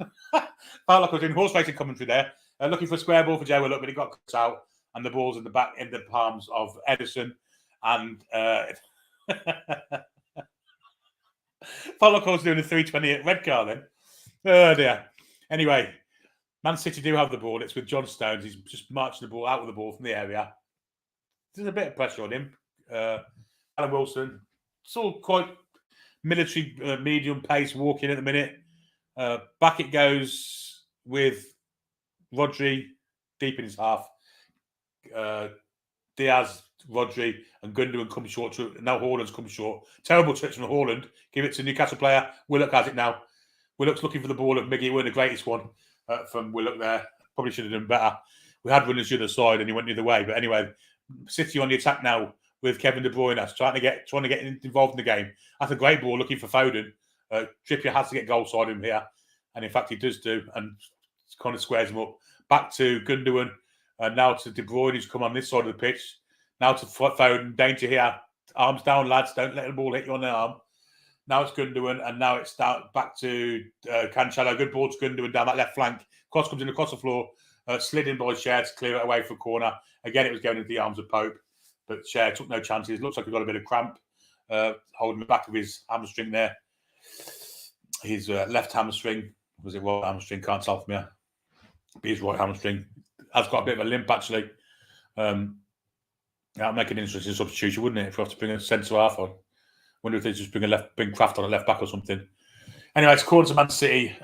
Fanlock was doing horse racing commentary there, looking for a square ball for Joe Willock, but he got cut out, and the ball's in the back in the palms of Edison. And Fanlock was doing a 3:20 red card then. Oh dear. Anyway, Man City do have the ball. It's with John Stones. He's just marching the ball out with the ball from the area. There's a bit of pressure on him. Alan Wilson, it's all quite military, medium pace walking at the minute. Back it goes with Rodri deep in his half. Diaz, Rodri, and Gundogan come short. Now Haaland's come short. Terrible touch from Haaland. Give it to Newcastle player. Willock has it now. Willock's looking for the ball of Miggy. It wasn't the greatest one from Willock there. Probably should have done better. We had runners the other side and he went the other way. But anyway, City on the attack now with Kevin De Bruyne. That's trying to get involved in the game. That's a great ball looking for Foden. Trippier has to get goal side him here. And in fact, he does do. And kind of squares him up. Back to Gundogan. Now to De Bruyne, who's come on this side of the pitch. Now to Foden. Danger here. Arms down, lads. Don't let the ball hit you on the arm. Now it's Gundogan, and now it's back to Cancelo. Good ball to Gundogan down that left flank. Cross comes in across the floor. Slid in by Schär to clear it away for a corner. Again, it was going into the arms of Pope, but Schär took no chances. Looks like he got a bit of cramp. holding the back of his hamstring there. His left hamstring, was it right hamstring? Can't tell from here. But his right hamstring has got a bit of a limp, actually. That'll make an interesting substitution, wouldn't it? If we have to bring a centre half on. Wonder if they just bring Kraft on a left back or something. Anyway, it's corner to Man City.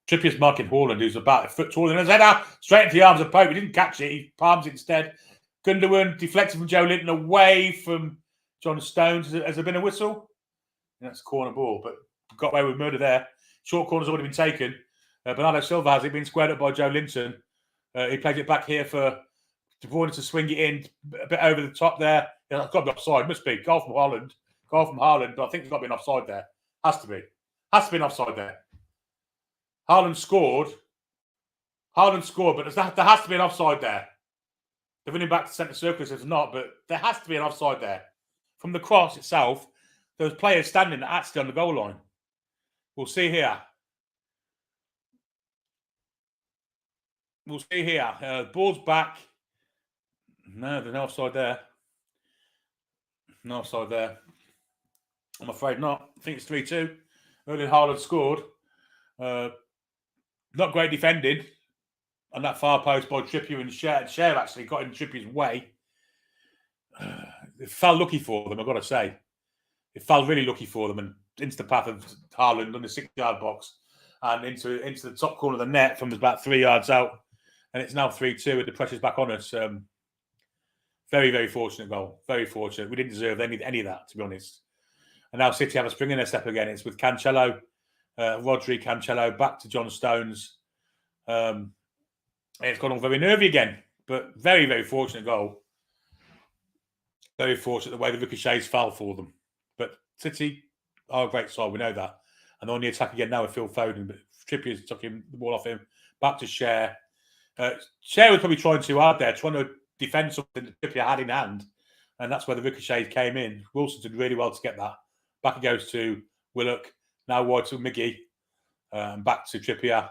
Trippier's marking Haaland, who's about a foot taller than his header, straight into the arms of Pope. He didn't catch it. He palms it instead. Gundogan deflected from Joe Linton away from John Stones. Has there been a whistle? That's a corner ball, but got away with murder there. Short corner's already been taken. Bernardo Silva has it been squared up by Joe Linton. He plays it back here for De Bruyne to swing it in a bit over the top there. Yeah, it's got to be offside. Must be. Goal from Haaland. But I think there's got to be an offside there. Has to be. Has to be an offside there. Haaland scored, but there has to be an offside there. They're running back to centre circle, so it's not, but there has to be an offside there. From the cross itself, there's players standing actually on the goal line. We'll see here. Ball's back. No, there's no offside there. No offside there. I'm afraid not. I think it's 3-2. Erling Haaland scored. Not great defending on that far post by Trippier and Cher. Cher actually got in Trippier's way. It felt lucky for them, I've got to say. It felt really lucky for them and into the path of Haaland on the 6-yard box and into the top corner of the net from about 3 yards out. And it's now 3-2 with the pressure's back on us. Very, very fortunate goal. Very fortunate. We didn't deserve any of that, to be honest. And now City have a spring in their step again. It's with Cancelo. Rodri, Cancelo, back to John Stones. It's gone on very nervy again, but very, very fortunate goal. Very fortunate the way the ricochets fell for them. But City are a great side, we know that. And on the attack again now with Phil Foden, but Trippier's took the ball off him. Back to Cher. Cher was probably trying too hard there, trying to defend something that Trippier had in hand. And that's where the ricochet came in. Wilson did really well to get that. Back it goes to Willock. Now wide to Miggy. Back to Trippier.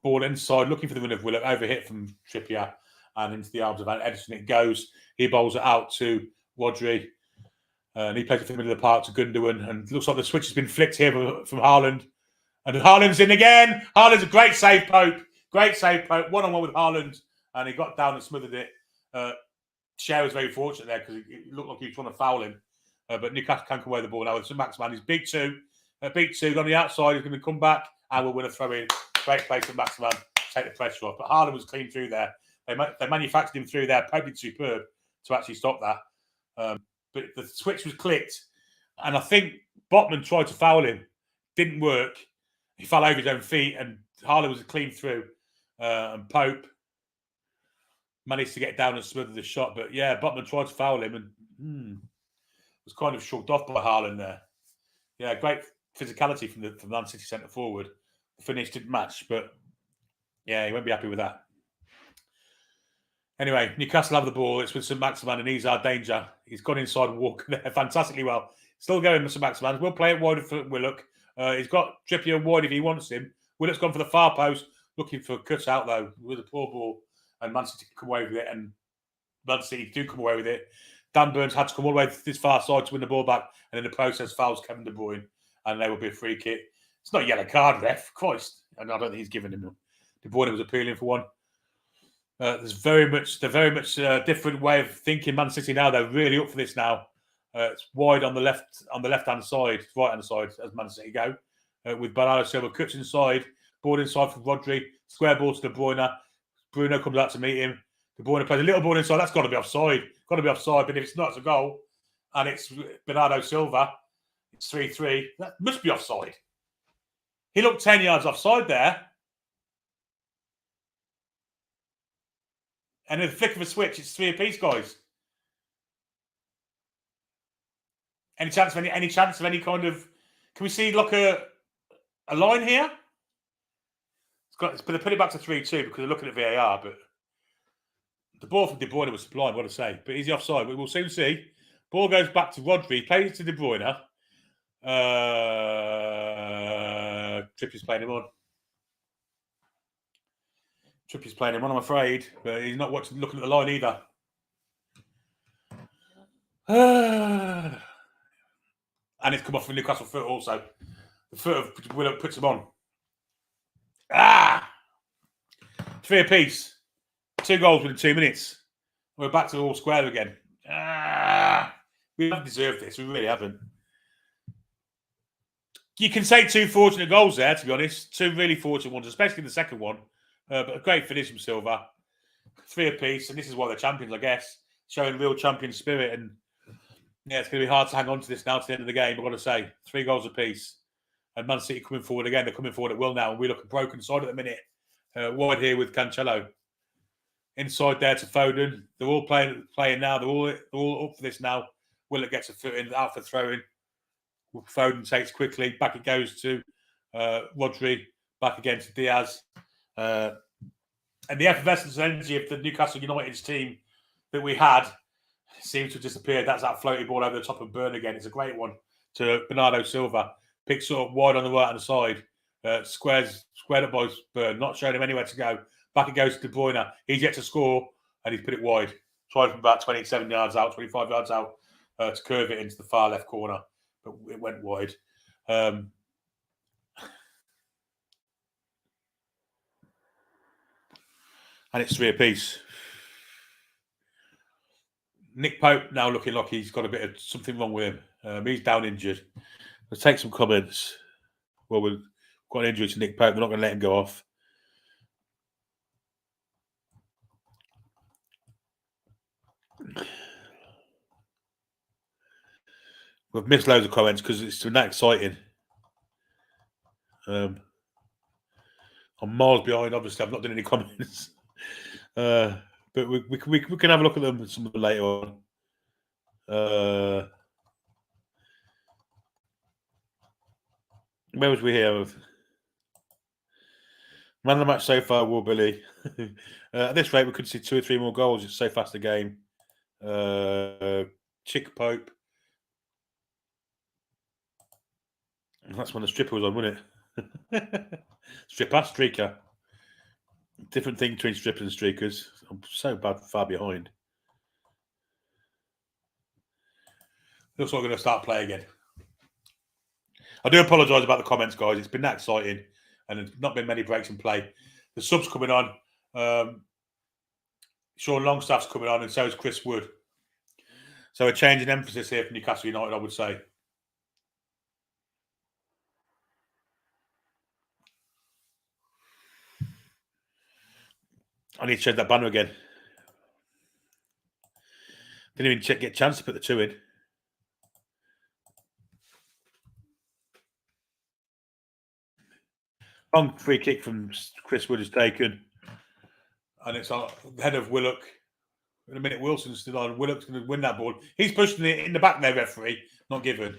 Ball inside, looking for the win of Willock. Overhit from Trippier and into the arms of Edison. It goes. He bowls it out to Rodri. And he plays it for the middle of the park to Gundogan. And it looks like the switch has been flicked here from Haaland. And Haaland's in again. Haaland's a great save, Pope. Great save, Pope. One-on-one with Haaland. And he got down and smothered it. Cher was very fortunate there because it looked like he was trying to foul him. But Newcastle can't come away with the ball now. It's Maximan. He's big two. Big two on the outside. He's going to come back and we'll win a throw in. Great place for Maximan to take the pressure off. But Haaland was clean through there. They manufactured him through there. Pope did superb to actually stop that. But the switch was clicked. And I think Botman tried to foul him. Didn't work. He fell over his own feet and Haaland was clean through. And Pope managed to get down and smother the shot. But yeah, Botman tried to foul him and was kind of shrugged off by Haaland there. Yeah, great physicality from the Man City centre forward. The finish didn't match, but yeah, he won't be happy with that. Anyway, Newcastle have the ball. It's with St. Maximan and he's our danger. He's gone inside Walker there fantastically well. Still going with St. Maximan. We'll play it wide for Willock. He's got Trippier wide if he wants him. Willock's gone for the far post, looking for a cut out though with a poor ball. And Man City come away with it, and Man City do come away with it. Dan Burns had to come all the way to this far side to win the ball back, and in the process fouls Kevin De Bruyne, and there will be a free kick. It's not a yellow card, ref. Christ, and I don't think he's given him one. De Bruyne was appealing for one. There's very much different way of thinking. Man City now, they're really up for this now. It's wide on the left hand side, right hand side as Man City go, with Bernardo Silva cuts inside, ball inside for Rodri, square ball to De Bruyne. Bruno comes out to meet him. De Bruyne plays a little ball inside. That's got to be offside. Got to be offside. But if it's not, it's a goal. And it's Bernardo Silva. It's 3-3. That must be offside. He looked 10 yards offside there. And in the flick of a switch, it's 3 apiece, guys. Any chance of any kind of? Can we see like a line here? But they put it back to 3-2 because they're looking at VAR. But the ball from De Bruyne was sublime, what to say. But is he offside? We'll soon see. Ball goes back to Rodri, plays to De Bruyne. Trippier's playing him on. I'm afraid. But he's not looking at the line either. And it's come off from Newcastle foot also. The foot of Willock puts him on. 3 apiece. 2 goals within 2 minutes. We're back to all square again. We haven't deserved this. We really haven't. You can say 2 fortunate goals there, to be honest. 2 really fortunate ones, especially the second one. But a great finish from Silva. 3 apiece, and this is why they're champions, I guess. Showing real champion spirit. And yeah, it's going to be hard to hang on to this now to the end of the game, I've got to say. 3 goals apiece. And Man City coming forward again. They're coming forward at will now, and we look a broken side at the minute. Wide here with Cancelo. Inside there to Foden. They're all playing now. They're all up for this now. Willock gets a foot in, out for throwing. Foden takes quickly. Back it goes to Rodri. Back again to Diaz. And the effervescence and energy of the Newcastle United's team that we had seems to have disappeared. That's that floaty ball over the top of Burn again. It's a great one to Bernardo Silva. Picks up wide on the right-hand side. Squared up by Burn. Not showing him anywhere to go. Back it goes to De Bruyne. He's yet to score, and he's put it wide. Tried from about 27 yards out, 25 yards out to curve it into the far left corner. But it went wide. And it's 3 apiece. Nick Pope now looking like he's got a bit of something wrong with him. He's down injured. Let's take some comments. Well, we've got an injury to Nick Pope. We're not going to let him go off. We've missed loads of comments because it's been that exciting. I'm miles behind, obviously. I've not done any comments. But we can have a look at them some of them later on. Where was we here? Man of the match so far, Will Billy. At this rate, we could see 2 or 3 more goals. It's so fast a game. Chick Pope. That's when the stripper was on, wasn't it? Stripper, streaker. Different thing between strippers and streakers. I'm so far behind. Looks like we're going to start play again. I do apologise about the comments, guys. It's been that exciting, and there's not been many breaks in play. The subs coming on. Sean Longstaff's coming on, and so is Chris Wood. So a change in emphasis here for Newcastle United, I would say. I need to change that banner again. Didn't even get a chance to put the 2 in. Long free kick from Chris Wood is taken. And it's on the head of Willock. In a minute, Wilson's still on. Willock's going to win that ball. He's pushing it in the back there, referee. Not given.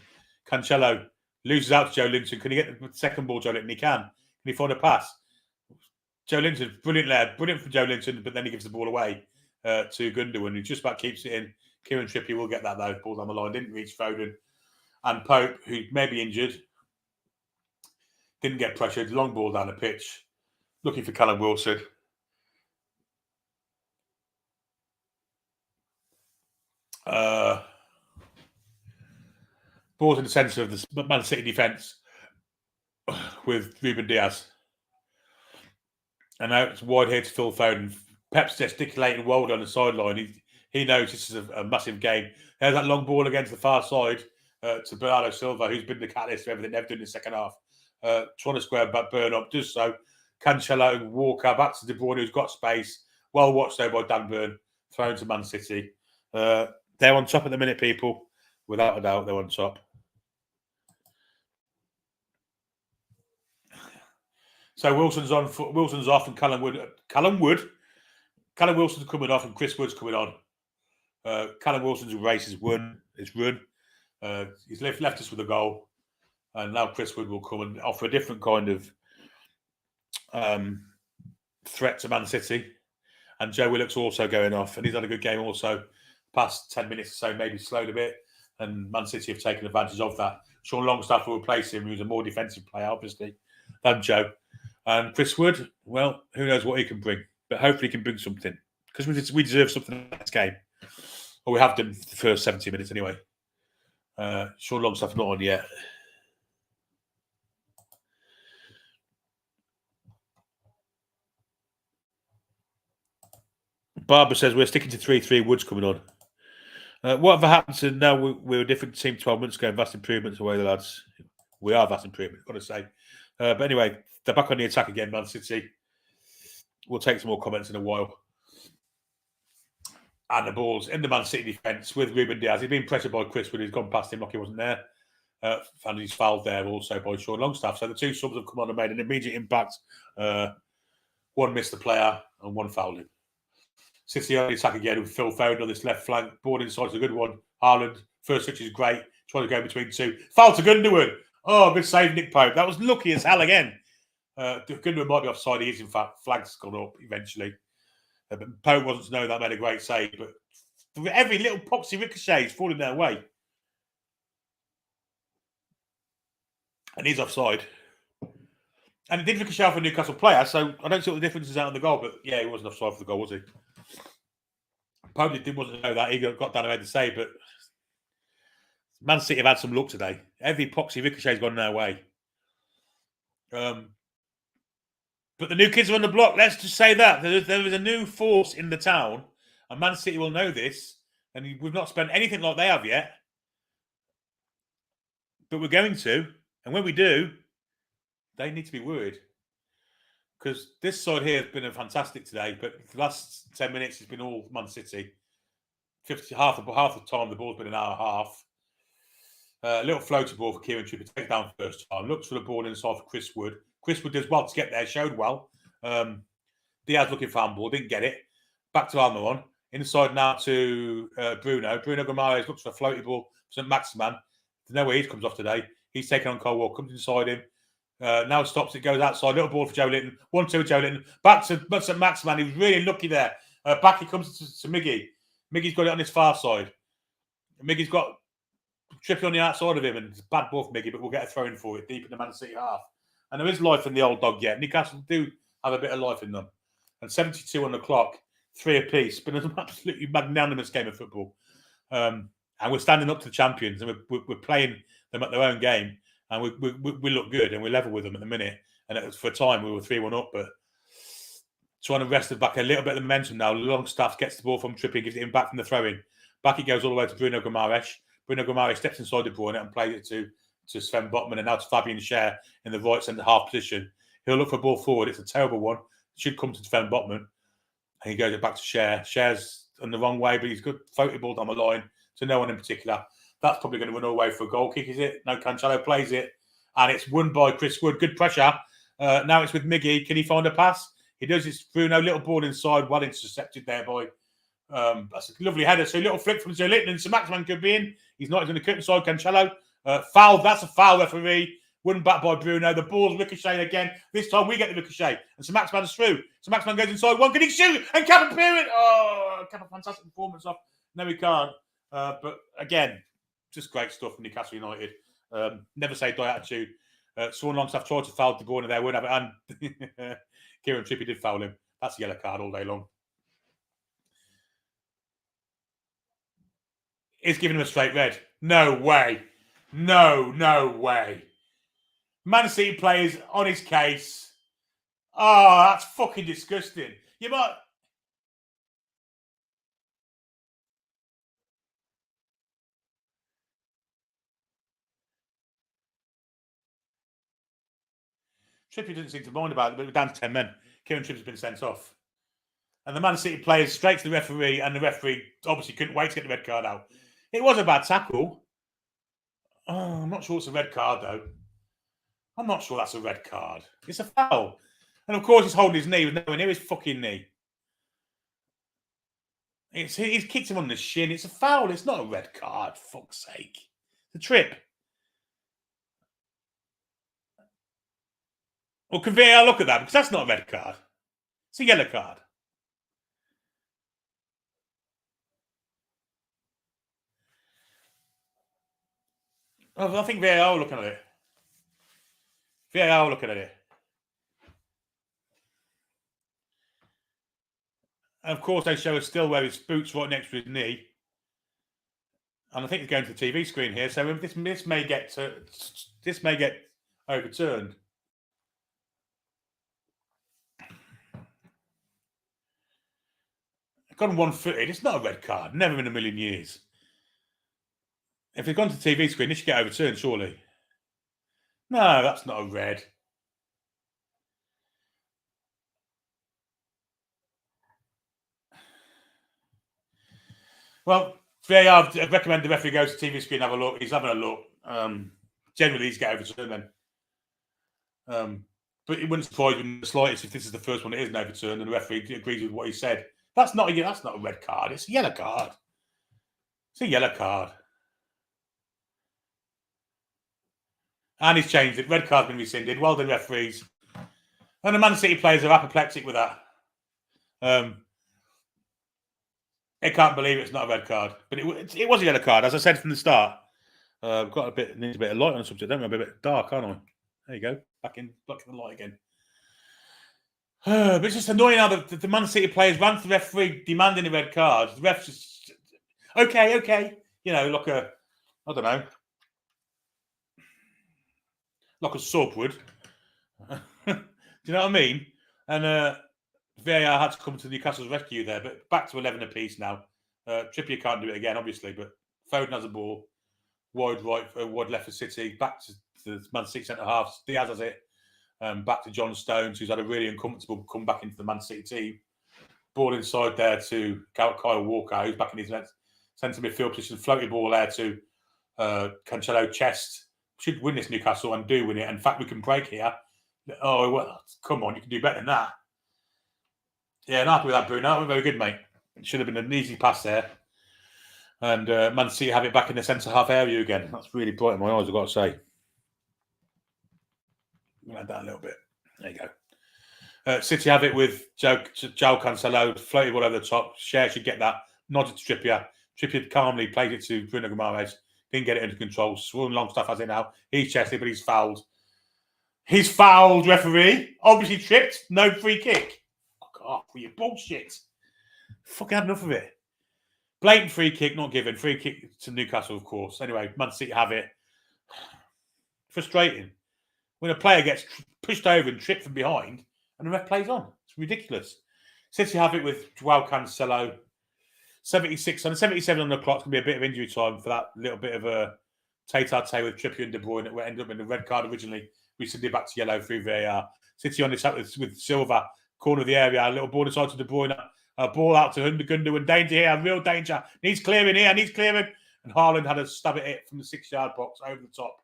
Cancelo loses out to Joe Linton. Can he get the second ball, Joe Linton? He can. Can he find a pass? Joe Linton, brilliant lad. Brilliant for Joe Linton, but then he gives the ball away to Gundogan, who just about keeps it in. Kieran Trippier will get that, though. Ball down the line. Didn't reach Foden. And Pope, who may be injured, didn't get pressured. Long ball down the pitch. Looking for Callum Wilson. Ball's in the centre of the Man City defence with Ruben Diaz. And now it's wide here to Phil Foden. Pep's gesticulating well on the sideline. He knows this is a massive game. There's that long ball against the far side to Bernardo Silva, who's been the catalyst for everything they've done in the second half. Trying to square back Burn up, does so. Cancelo and Walker back to De Bruyne, who's got space. Well watched though by Dan Burn, thrown to Man City. They're on top at the minute, people. Without a doubt, they're on top. So Wilson's on. Wilson's off, and Callum Wilson's coming off, and Chris Wood's coming on. Callum Wilson's race is won. It's run. He's left us with a goal, and now Chris Wood will come and offer a different kind of threat to Man City. And Joe Willock's also going off, and he's had a good game also. Past 10 minutes or so, maybe slowed a bit, and Man City have taken advantage of that. Sean Longstaff will replace him, who's a more defensive player, obviously, than Joe. And Chris Wood, well, who knows what he can bring, but hopefully he can bring something, because we deserve something in this game. Well, we have done the first 70 minutes anyway. Sean Longstaff's not on yet. Barbara says we're sticking to 3-3. Woods coming on. Whatever happened to now we're a different team 12 months ago? Vast improvements away, the lads. We are vast improvement, got to say. But anyway, they're back on the attack again, Man City. We'll take some more comments in a while. And the ball's in the Man City defence with Ruben Diaz. He's been pressured by Chris, but he's gone past him like he wasn't there. And he's fouled there also by Sean Longstaff. So the two subs have come on and made an immediate impact. One missed the player and one fouled him. City on the attack again with Phil Foden on this left flank. Ball inside's a good one. Haaland, first touch is great. Trying to go between two. Foul to Gundogan. Oh, good save, Nick Pope. That was lucky as hell again. Gundogan might be offside. He is, in fact. Flag's gone up eventually. But Pope wasn't to know that made a great save. But every little poxy ricochet is falling their way. And he's offside. And it did ricochet off a Newcastle player, so I don't see what the difference is out on the goal. But yeah, he wasn't offside for the goal, was he? Pope wasn't to know that. He got down and made the save. But Man City have had some luck today. Every poxy ricochet's gone their way. But the new kids are on the block. Let's just say that. There is a new force in the town, and Man City will know this, and we've not spent anything like they have yet. But we're going to, and when we do, they need to be worried. Because this side here has been fantastic today, but the last 10 minutes has been all Man City. Half the time, the ball's been an hour and a half. A little floater ball for Kieran Trippier, take down first time. Looks for the ball inside for Chris Wood. Chris Wood does well to get there, showed well. Diaz looking for handball, didn't get it. Back to Almiron. Inside now to Bruno. Bruno Guimaraes looks for a floaty ball. St. Maximan. There's no way he comes off today. He's taken on Cole Walker, comes inside him. Now stops it, goes outside. Little ball for Joe Linton. 1-2 Joe Linton. Back to St. Maximan. He was really lucky there. Back he comes to Miggy. Miggy's got it on his far side. Miggy's got Trippier on the outside of him, and it's a bad ball for Miggy, but we'll get a throw in for it deep in the Man City half. And there is life in the old dog yet. Newcastle do have a bit of life in them. And 72 on the clock, 3 apiece. Been an absolutely magnanimous game of football. And we're standing up to the champions, and we're playing them at their own game. And we look good, and we're level with them at the minute. And it was for a time we were 3-1 up, but trying to wrest it back a little bit of the momentum now. Longstaff gets the ball from Trippier, gives it him back from the throw-in. Back it goes all the way to Bruno Guimaraes. Bruno Guimaraes steps inside De Bruyne and plays it to Sven Botman and now to Fabian Schär in the right centre half position. He'll look for a ball forward. It's a terrible one. It should come to Sven Botman. And he goes it back to Schär. Schär's on the wrong way, but he's good. Floated ball down the line to no one in particular. That's probably going to run all the way for a goal kick, is it? No, Cancelo plays it. And it's won by Chris Wood. Good pressure. Now it's with Miggy. Can he find a pass? He does. It's Bruno. Little ball inside. Well intercepted there by... that's a lovely header. So a little flick from Joe Linton and St. Maximan could be in. He's not. He's going to cut inside Cancelo. Foul. That's a foul, referee. Won back by Bruno. The ball's ricocheted again. This time we get the ricochet. And St. Maximan's through. St. Maximan goes inside one. Can he shoot? And Cap appearing. Oh, Cap a fantastic performance off. No, he can't. But again, just great stuff from Newcastle United. Never say die attitude. Sean Longstaff tried to foul De Bruyne there. Wouldn't have it. And Kieran Trippier did foul him. That's a yellow card all day long. Is giving him a straight red. No way. No way. Man City players on his case. Oh, that's fucking disgusting. You might... Trippier didn't seem to mind about it, but we're down to 10 men. Kieran Trippier's been sent off. And the Man City players straight to the referee, and the referee obviously couldn't wait to get the red card out. It was a bad tackle. Oh, I'm not sure it's a red card, though. I'm not sure that's a red card. It's a foul. And, of course, he's holding his knee with nowhere near his fucking knee. He's kicked him on the shin. It's a foul. It's not a red card, for fuck's sake. It's a trip. Well, can VAR look at that? Because that's not a red card. It's a yellow card. I think VAR are looking at it. VAR are looking at it. And of course, they show a still where his boot's right next to his knee. And I think it's going to the TV screen here, so this may get overturned. Gone 1-footed. It's not a red card. Never in a million years. If it's gone to the TV screen, this should get overturned, surely. No, that's not a red. Well, VAR, I recommend the referee goes to the TV screen and have a look. He's having a look. Generally, he's get overturned then. But it wouldn't surprise me in the slightest if this is the first one that isn't overturned and the referee agrees with what he said. That's not a red card. It's a yellow card. It's a yellow card. And he's changed it. Red card's been rescinded. Well done, referees. And the Man City players are apoplectic with that. I can't believe it's not a red card. But it was a yellow card, as I said from the start. I've got needs a bit of light on the subject, don't we? I'm a bit dark, aren't I? There you go. Back in the light again. But it's just annoying how the Man City players ran to the referee demanding a red card. The ref's just, okay. You know, like I don't know. Like a sub would. Do you know what I mean? And VAR had to come to Newcastle's rescue there, but back to 11 apiece now. Trippier can't do it again, obviously, but Foden has a ball. Wide right, wide left for City. Back to the Man City centre half. Diaz has it. Back to John Stones, who's had a really uncomfortable comeback into the Man City team. Ball inside there to Kyle Walker, who's back in his centre midfield position. Floaty ball there to Cancelo chest. Should win this, Newcastle, and do win it. In fact, we can break here. Oh, well, come on, you can do better than that. Yeah, not happy with that, Bruno. Very good, mate. It should have been an easy pass there. And Man City have it back in the centre half area again. That's really bright in my eyes, I've got to say. Add that a little bit. There you go. City have it with Joe Cancelo, floated all over the top. Cher should get that. Nodded to Trippier. Trippier calmly played it to Bruno Guimaraes. Didn't get it under control. Swan Longstaff has it now. He's chested, but he's fouled. He's fouled, referee. Obviously tripped. No free kick. Fuck off with your bullshit. Fucking had enough of it. Blatant free kick, not given. Free kick to Newcastle, of course. Anyway, Man City have it. Frustrating. When a player gets pushed over and tripped from behind and the ref plays on. It's ridiculous. City have it with Joao Cancelo. 76 and 77 on the clock. It's going to be a bit of injury time for that little bit of a tete-a-tete with Trippier and De Bruyne that ended up in the red card originally. Recently back to yellow through VAR. City on this up with Silva. Corner of the area. A little ball inside to De Bruyne. A ball out to Gundogan. Danger here. Real danger. Needs clearing here. Needs clearing. And Haaland had a stab at it from the 6-yard box over the top.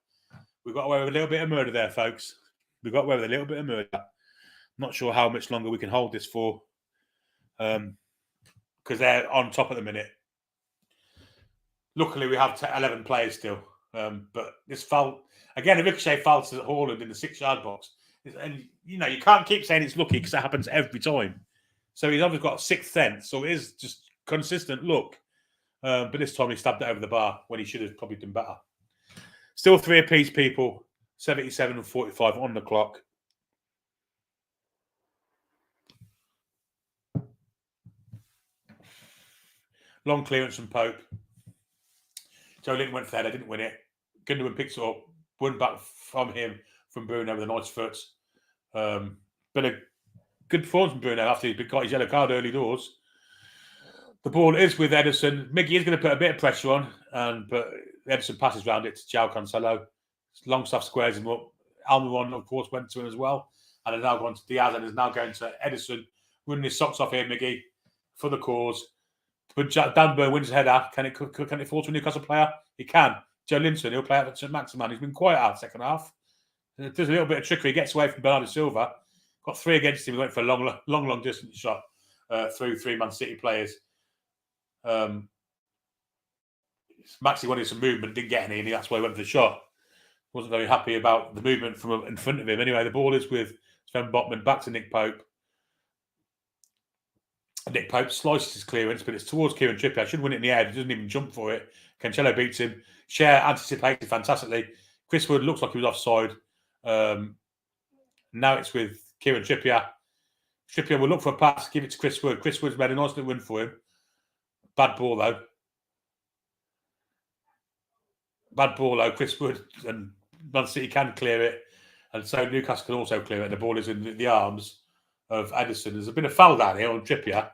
We got away with a little bit of murder there, folks. We got away with a little bit of murder. I'm not sure how much longer we can hold this for. Because they're on top at the minute. Luckily, we have 11 players still. But this foul, again, a ricochet foul to Haaland in the 6-yard box. And, you know, you can't keep saying it's lucky because that happens every time. So he's obviously got a sixth sense. So it is just consistent luck. But this time he stabbed it over the bar when he should have probably done better. Still 3 apiece, people. 77 and 45 on the clock. Long clearance from Pope. Joe Linton went for the header, didn't win it. Gundogan picks it up, won back from him, from Bruno with a nice foot. Been a good performance from Bruno after he got his yellow card early doors. The ball is with Ederson. Miggy is going to put a bit of pressure on, but Ederson passes round it to Joao Cancelo. Longstaff squares him up. Almiron, of course, went to him as well. And has now gone to Diaz and is now going to Ederson. Running his socks off here, Miggy, for the cause. But Dan Burn wins his header. Can it fall to a Newcastle player? He can. Joe Linton, he'll play out to Maximan. He's been quiet out the second half. There's a little bit of trickery. He gets away from Bernardo Silva. Got 3 against him. He went for a long distance shot through 3 Man City players. Maxi wanted some movement, didn't get any, and that's why he went for the shot. Wasn't very happy about the movement from in front of him. Anyway, the ball is with Sven Botman back to Nick Pope. Nick Pope slices his clearance, but it's towards Kieran Trippier. Should win it in the air. He doesn't even jump for it. Cancelo beats him. Cher anticipated fantastically. Chris Wood looks like he was offside. Now it's with Kieran Trippier. Trippier will look for a pass, give it to Chris Wood. Chris Wood's made a nice little run for him. Bad ball, though. Bad ball. Chris Wood looks like he was offside. Now it's with Kieran Trippier. Trippier will look for a pass, give it to Chris Wood. Chris Wood's made a nice little run for him. Bad ball, though. bad ball though. Chris Wood and Man City can clear it, and so Newcastle can also clear it. The ball is in the arms of Addison. There's been a foul down here on Trippier.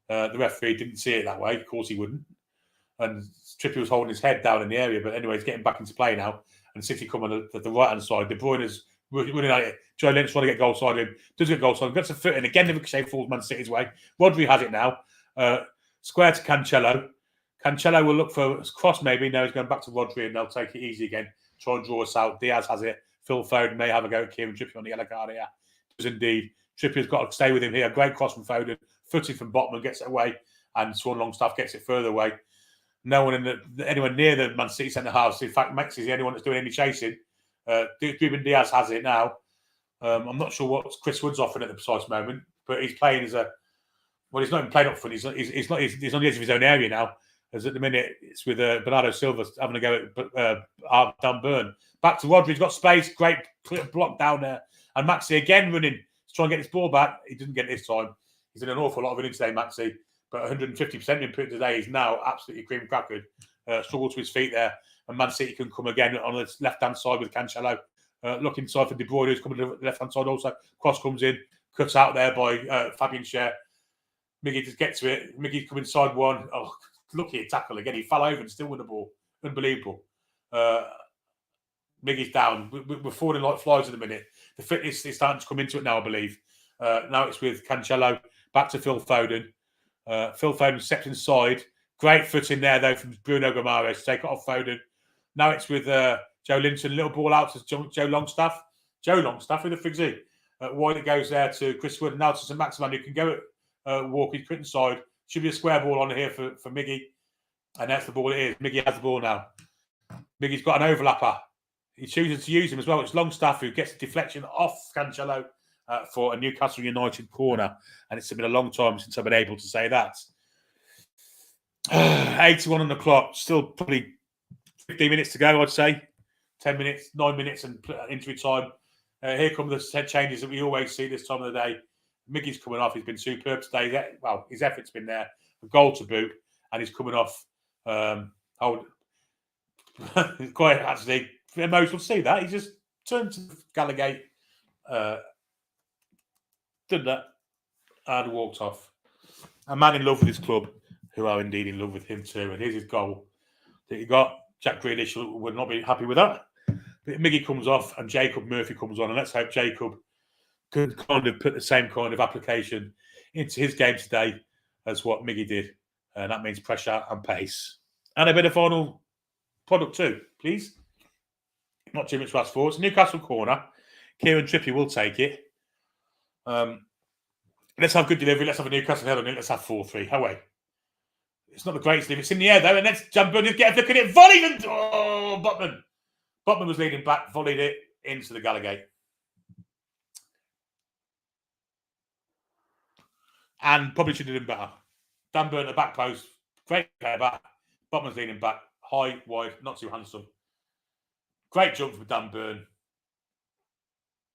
The referee didn't see it that way. Of course he wouldn't. And Trippier was holding his head down in the area. But anyway, he's getting back into play now. And City come on the right-hand side. De Bruyne is running at it. Joe Lynch trying to get goal side in. Doesn't get goal side. Gets a foot in. Again, the ricochet falls Man City's way. Rodri has it now. Square to Cancelo. Cancelo will look for a cross maybe. Now he's going back to Rodri and they'll take it easy again. Try and draw us out. Diaz has it. Phil Foden may have a go at Kieran Trippier on the yellow card here. Does indeed. Trippier's got to stay with him here. Great cross from Foden. Footing from Botman gets it away. And Swan Longstaff gets it further away. No one anyone near the Man City centre half. In fact, Max is the only one that's doing any chasing. Ruben Diaz has it now. I'm not sure what Chris Wood's offering at the precise moment, but he's playing as a... Well, he's not even playing up front. He's on the edge of his own area now. As at the minute, it's with Bernardo Silva having a go at Dan Burn. Back to Rodri. He's got space. Great block down there. And Maxi again running to try and get this ball back. He didn't get it this time. He's in an awful lot of running today, Maxi. But 150% input today is now absolutely cream crackered. Struggled to his feet there. And Man City can come again on the left-hand side with Cancelo. Look inside for De Bruyne, who's coming to the left-hand side also. Cross comes in. Cuts out there by Fabian Schär. Miggy just gets to it. Miggy's coming side one. Oh, lucky a tackle again. He fell over and still won the ball. Unbelievable. Miggy's down. We're falling like flies in a minute. The fitness is starting to come into it now, I believe. Now it's with Cancelo. Back to Phil Foden. Phil Foden steps inside. Great foot in there, though, from Bruno Guimaraes to take it off Foden. Now it's with Joe Linton. Little ball out to Joe Longstaff. Joe Longstaff with a fig Z. Wide it goes there to Chris Wood. Now to St. Maximan, who can go at Walker's quick inside. Should be a square ball on here for Miggy. And that's the ball it is. Miggy has the ball now. Miggy's got an overlapper. He chooses to use him as well. It's Longstaff who gets a deflection off Cancelo for a Newcastle United corner. And it's been a long time since I've been able to say that. 81 on the clock. Still probably 15 minutes to go, I'd say. 10 minutes, 9 minutes and injury time. Here come the changes that we always see this time of the day. Miggy's coming off. He's been superb today. Well, his effort's been there. A goal to boot. And he's coming off. Quite actually emotional to see that. He just turned to Gallagher, did that, and walked off. A man in love with his club, who are indeed in love with him too. And here's his goal that he got. Jack Grealish would not be happy with that. But Miggy comes off and Jacob Murphy comes on. And let's hope Jacob could kind of put the same kind of application into his game today as what Miggy did. And that means pressure and pace. And a bit of final product too, please. Not too much to ask for. It's a Newcastle corner. Kieran Trippier will take it. Let's have good delivery. Let's have a Newcastle head on it. Let's have 4-3. Away. It's not the greatest leave. It's in the air though. And let's jump in and get a look at it. Volleyed and Botman. Botman was leading back, volleyed it into the Gallagher. And probably should have done better. Dan Burn at the back post. Great player back. Botman's leaning back. High, wide, not too handsome. Great jump from Dan Burn.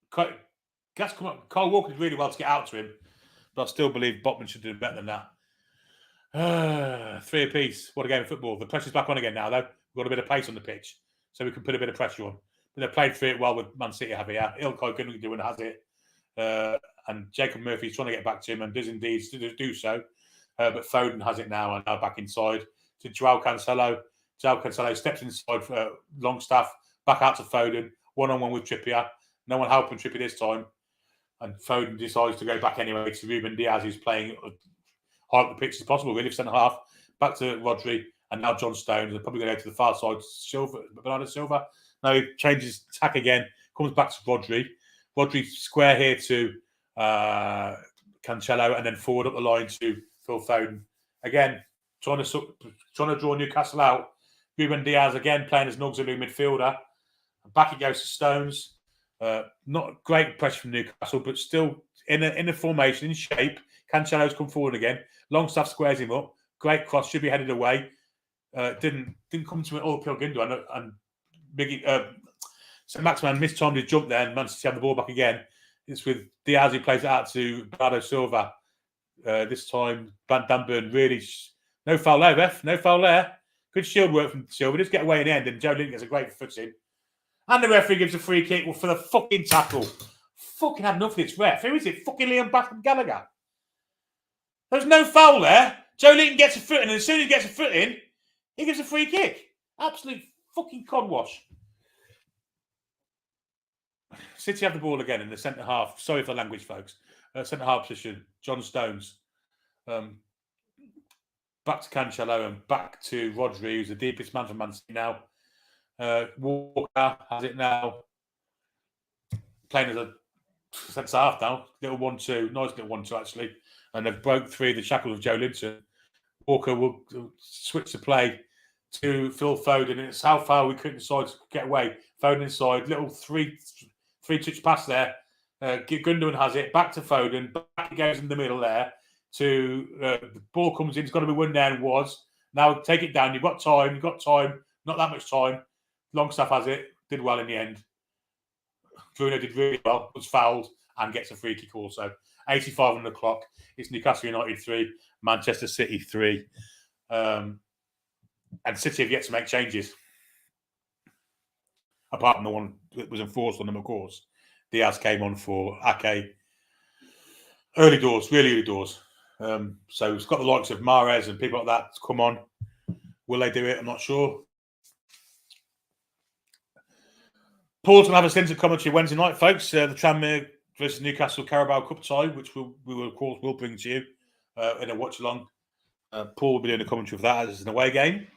Kyle Walker did really well to get out to him. But I still believe Botman should do better than that. 3 apiece. What a game of football. The pressure's back on again now, though. We've got a bit of pace on the pitch. So we can put a bit of pressure on. But they've played through it well with Man City, have they? Ilkay couldn't do and has it. And Jacob Murphy's trying to get back to him and does indeed do so. But Foden has it now and now back inside to Joao Cancelo. Joao Cancelo steps inside for Longstaff. Back out to Foden. One-on-one with Trippier. No one helping Trippier this time. And Foden decides to go back anyway to Ruben Diaz, who's playing high up the pitch as possible, really, for centre-half. Back to Rodri. And now John Stones. They're probably going to go to the far side. Bernardo Silva. Now he changes tack again. Comes back to Rodri. Rodri square here to Cancelo. And then forward up the line to Phil Foden. Again, trying to draw Newcastle out. Ruben Diaz again playing as an auxiliary midfielder. Back it goes to Stones. Not great pressure from Newcastle, but still in a formation, in shape. Cancelo's come forward again. Longstaff squares him up. Great cross, should be headed away. Didn't come to it all uphill Gundo. And Biggie, St. Maximan mistimed his jump there and managed to have the ball back again. It's with Diaz who plays it out to Bernardo Silva. This time, Dan Burn really... No foul there, ref. No foul there. Good shield work from Silva. Just get away in the end, and Joe Linton gets a great footing. And the referee gives a free kick for the fucking tackle. Fucking had enough of this ref. Who is it? Fucking Liam Gallagher. There's no foul there. Joe Linton gets a foot in, and as soon as he gets a foot in, he gives a free kick. Absolute fucking codwash. City have the ball again in the centre half. Sorry for language, folks. Centre half position. John Stones. Back to Cancelo and back to Rodri, who's the deepest man for Man City now. Walker has it now. Playing as a centre half now. Little 1-2. Nice little 1-2, actually. And they've broke through the shackles of Joe Linton. Walker will switch the play to Phil Foden. And it's how far we couldn't decide to get away. Foden inside. Little three-touch pass there. Gundogan has it. Back to Foden. Back it goes in the middle there. To the ball comes in. It's got to be one down. Was. Now take it down. You've got time. Not that much time. Longstaff has it. Did well in the end. Bruno did really well. Was fouled and gets a free kick also. 85 on the clock. It's Newcastle United 3, Manchester City 3. And City have yet to make changes. Apart from the one that was enforced on them, of course. Diaz came on for Ake. Early doors, really early doors. So it's got the likes of Mahrez and people like that to come on. Will they do it? I'm not sure. Paul's going to have a stint of commentary Wednesday night, folks. The Tranmere versus Newcastle Carabao Cup tie, which we will, of course, will bring to you in a watch-along. Paul will be doing a commentary for that as an away game.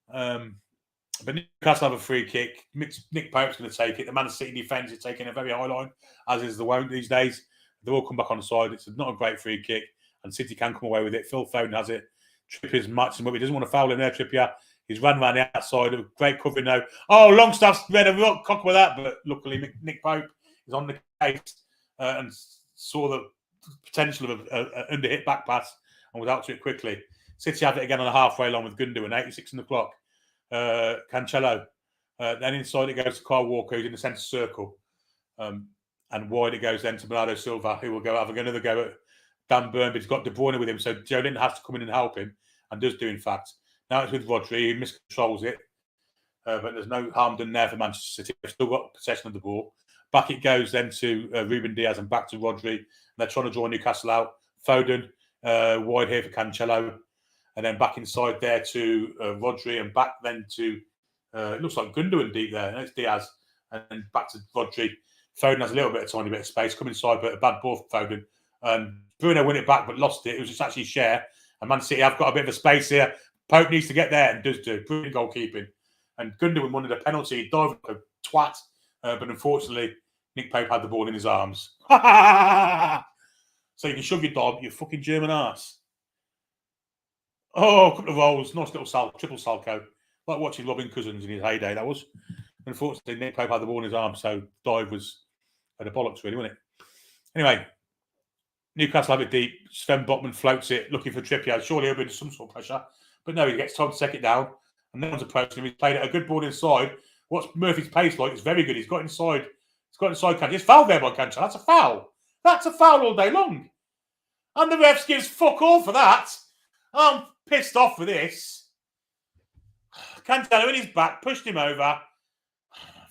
But Newcastle have a free kick. Nick Pope's going to take it. The Man City defence is taking a very high line, as is the wont these days. They'll all come back on the side. It's not a great free kick, and City can come away with it. Phil Foden has it. Trippier's matching him up. He doesn't want to foul in there, Trippier. He's run around the outside. Great covering now. Oh, Longstaff's read a real cock with that, but luckily Nick Pope is on the case and saw the potential of an under-hit back pass and was out to it quickly. City have it again on the halfway line with Gundogan, 86 on the clock. Cancelo. Then inside it goes to Kyle Walker, who's in the centre circle. And wide it goes then to Bernardo Silva, who will go have another go at Dan Burn, but he's got De Bruyne with him, so Joe Linton has to come in and help him, and does do, in fact. Now it's with Rodri, who miscontrols it, but there's no harm done there for Manchester City. They've still got possession of the ball. Back it goes then to Ruben Diaz and back to Rodri. And they're trying to draw Newcastle out. Foden, wide here for Cancelo. And then back inside there to Rodri and back then to, it looks like Gundogan deep there. And it's Diaz. And then back to Rodri. Foden has a little bit of tiny bit of space. Come inside, but a bad ball for Foden. Bruno win it back, but lost it. It was just actually share. And Man City have got a bit of a space here. Pope needs to get there and does do. Brilliant goalkeeping. And Gundogan wanted a penalty. He dived like a twat. But unfortunately, Nick Pope had the ball in his arms. So you can shove your dog, you fucking German ass. Oh, a couple of rolls. Nice little triple Salco. Like watching Robin Cousins in his heyday, that was. Unfortunately, Nick Pope had the ball in his arm, so dive was at a bollocks, really, wasn't it? Anyway, Newcastle have it deep. Sven Botman floats it, looking for Trippier. Surely he'll be under some sort of pressure. But no, he gets time to take it down. And no one's approaching him. He's played a good ball inside. What's Murphy's pace like? It's very good. He's got inside. He's got inside Cancelo. He's fouled there by Cancelo. That's a foul. That's a foul all day long. And the refs gives fuck all for that. I'm pissed off with this. Cancelo in his back, pushed him over.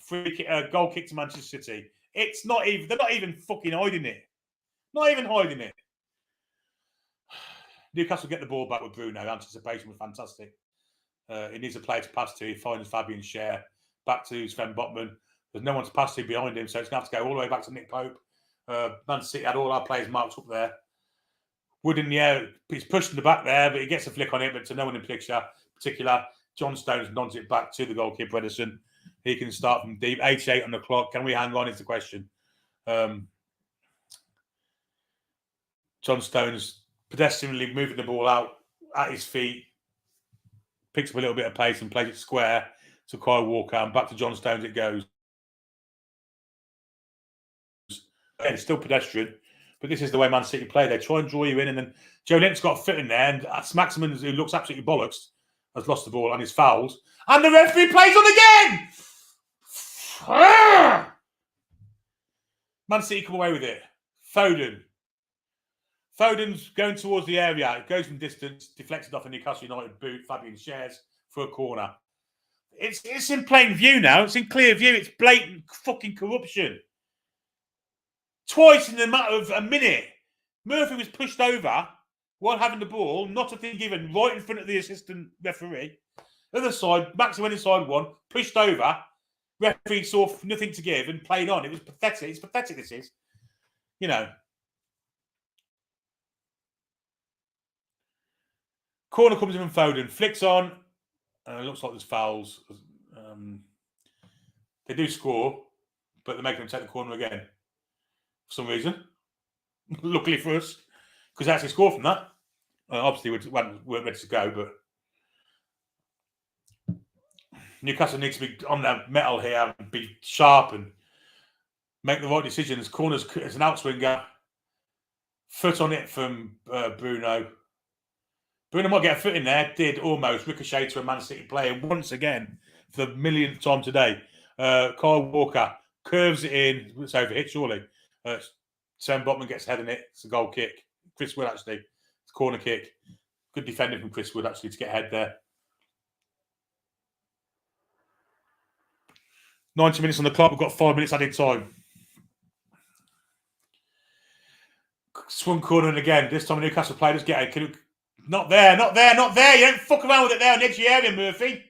Free kick, goal kick to Manchester City. It's not even, they're not even fucking hiding it. Not even hiding it. Newcastle get the ball back with Bruno. Anticipation was fantastic. He needs a player to pass to. He finds Fabian Schär. Back to Sven Botman. There's no one to pass to behind him, so it's going to have to go all the way back to Nick Pope. Man City had all our players marked up there. Wood in the air. He's pushed in the back there, but he gets a flick on it, but to no one in particular. John Stones nods it back to the goalkeeper, Edison. He can start from deep. 88 on the clock. Can we hang on is the question. John Stones pedestrianly moving the ball out at his feet. Picks up a little bit of pace and plays it square to Kyle Walker. And back to John Stones it goes. Again, it's still pedestrian. But this is the way Man City play. They try and draw you in, and then Joe Linton's got a foot in there, and Maximin, who looks absolutely bollocks, has lost the ball and is fouled. And the referee plays on again! Man City come away with it. Foden's going towards the area. It goes from distance, deflected off a Newcastle United boot. Fabian Schär's for a corner. It's in plain view now. It's in clear view. It's blatant fucking corruption. Twice in the matter of a minute, Murphy was pushed over while having the ball, not a thing given, right in front of the assistant referee. Other side, Maxi went inside one, pushed over. Referee saw nothing to give and played on. It was pathetic. It's pathetic, this is. You know. Corner comes in from Foden, flicks on. Looks like there's fouls. They do score, but they make them take the corner again for some reason. Luckily for us, because they actually scored from that. Obviously, we weren't ready to go, but Newcastle needs to be on their metal here and be sharp and make the right decisions. Corners as an outswinger, foot on it from Bruno. Bruno might get a foot in there. Did almost ricochet to a Man City player once again for the millionth time today. Kyle Walker curves it in. It's overhit, surely. Sam Botman gets head in it. It's a goal kick. Chris Wood, actually. It's a corner kick. Good defending from Chris Wood, actually, to get ahead there. 90 minutes on the clock. We've got 5 minutes added time. Swung corner and again. This time Newcastle players get it. Not there. You don't fuck around with it there on the edge of the area, Murphy.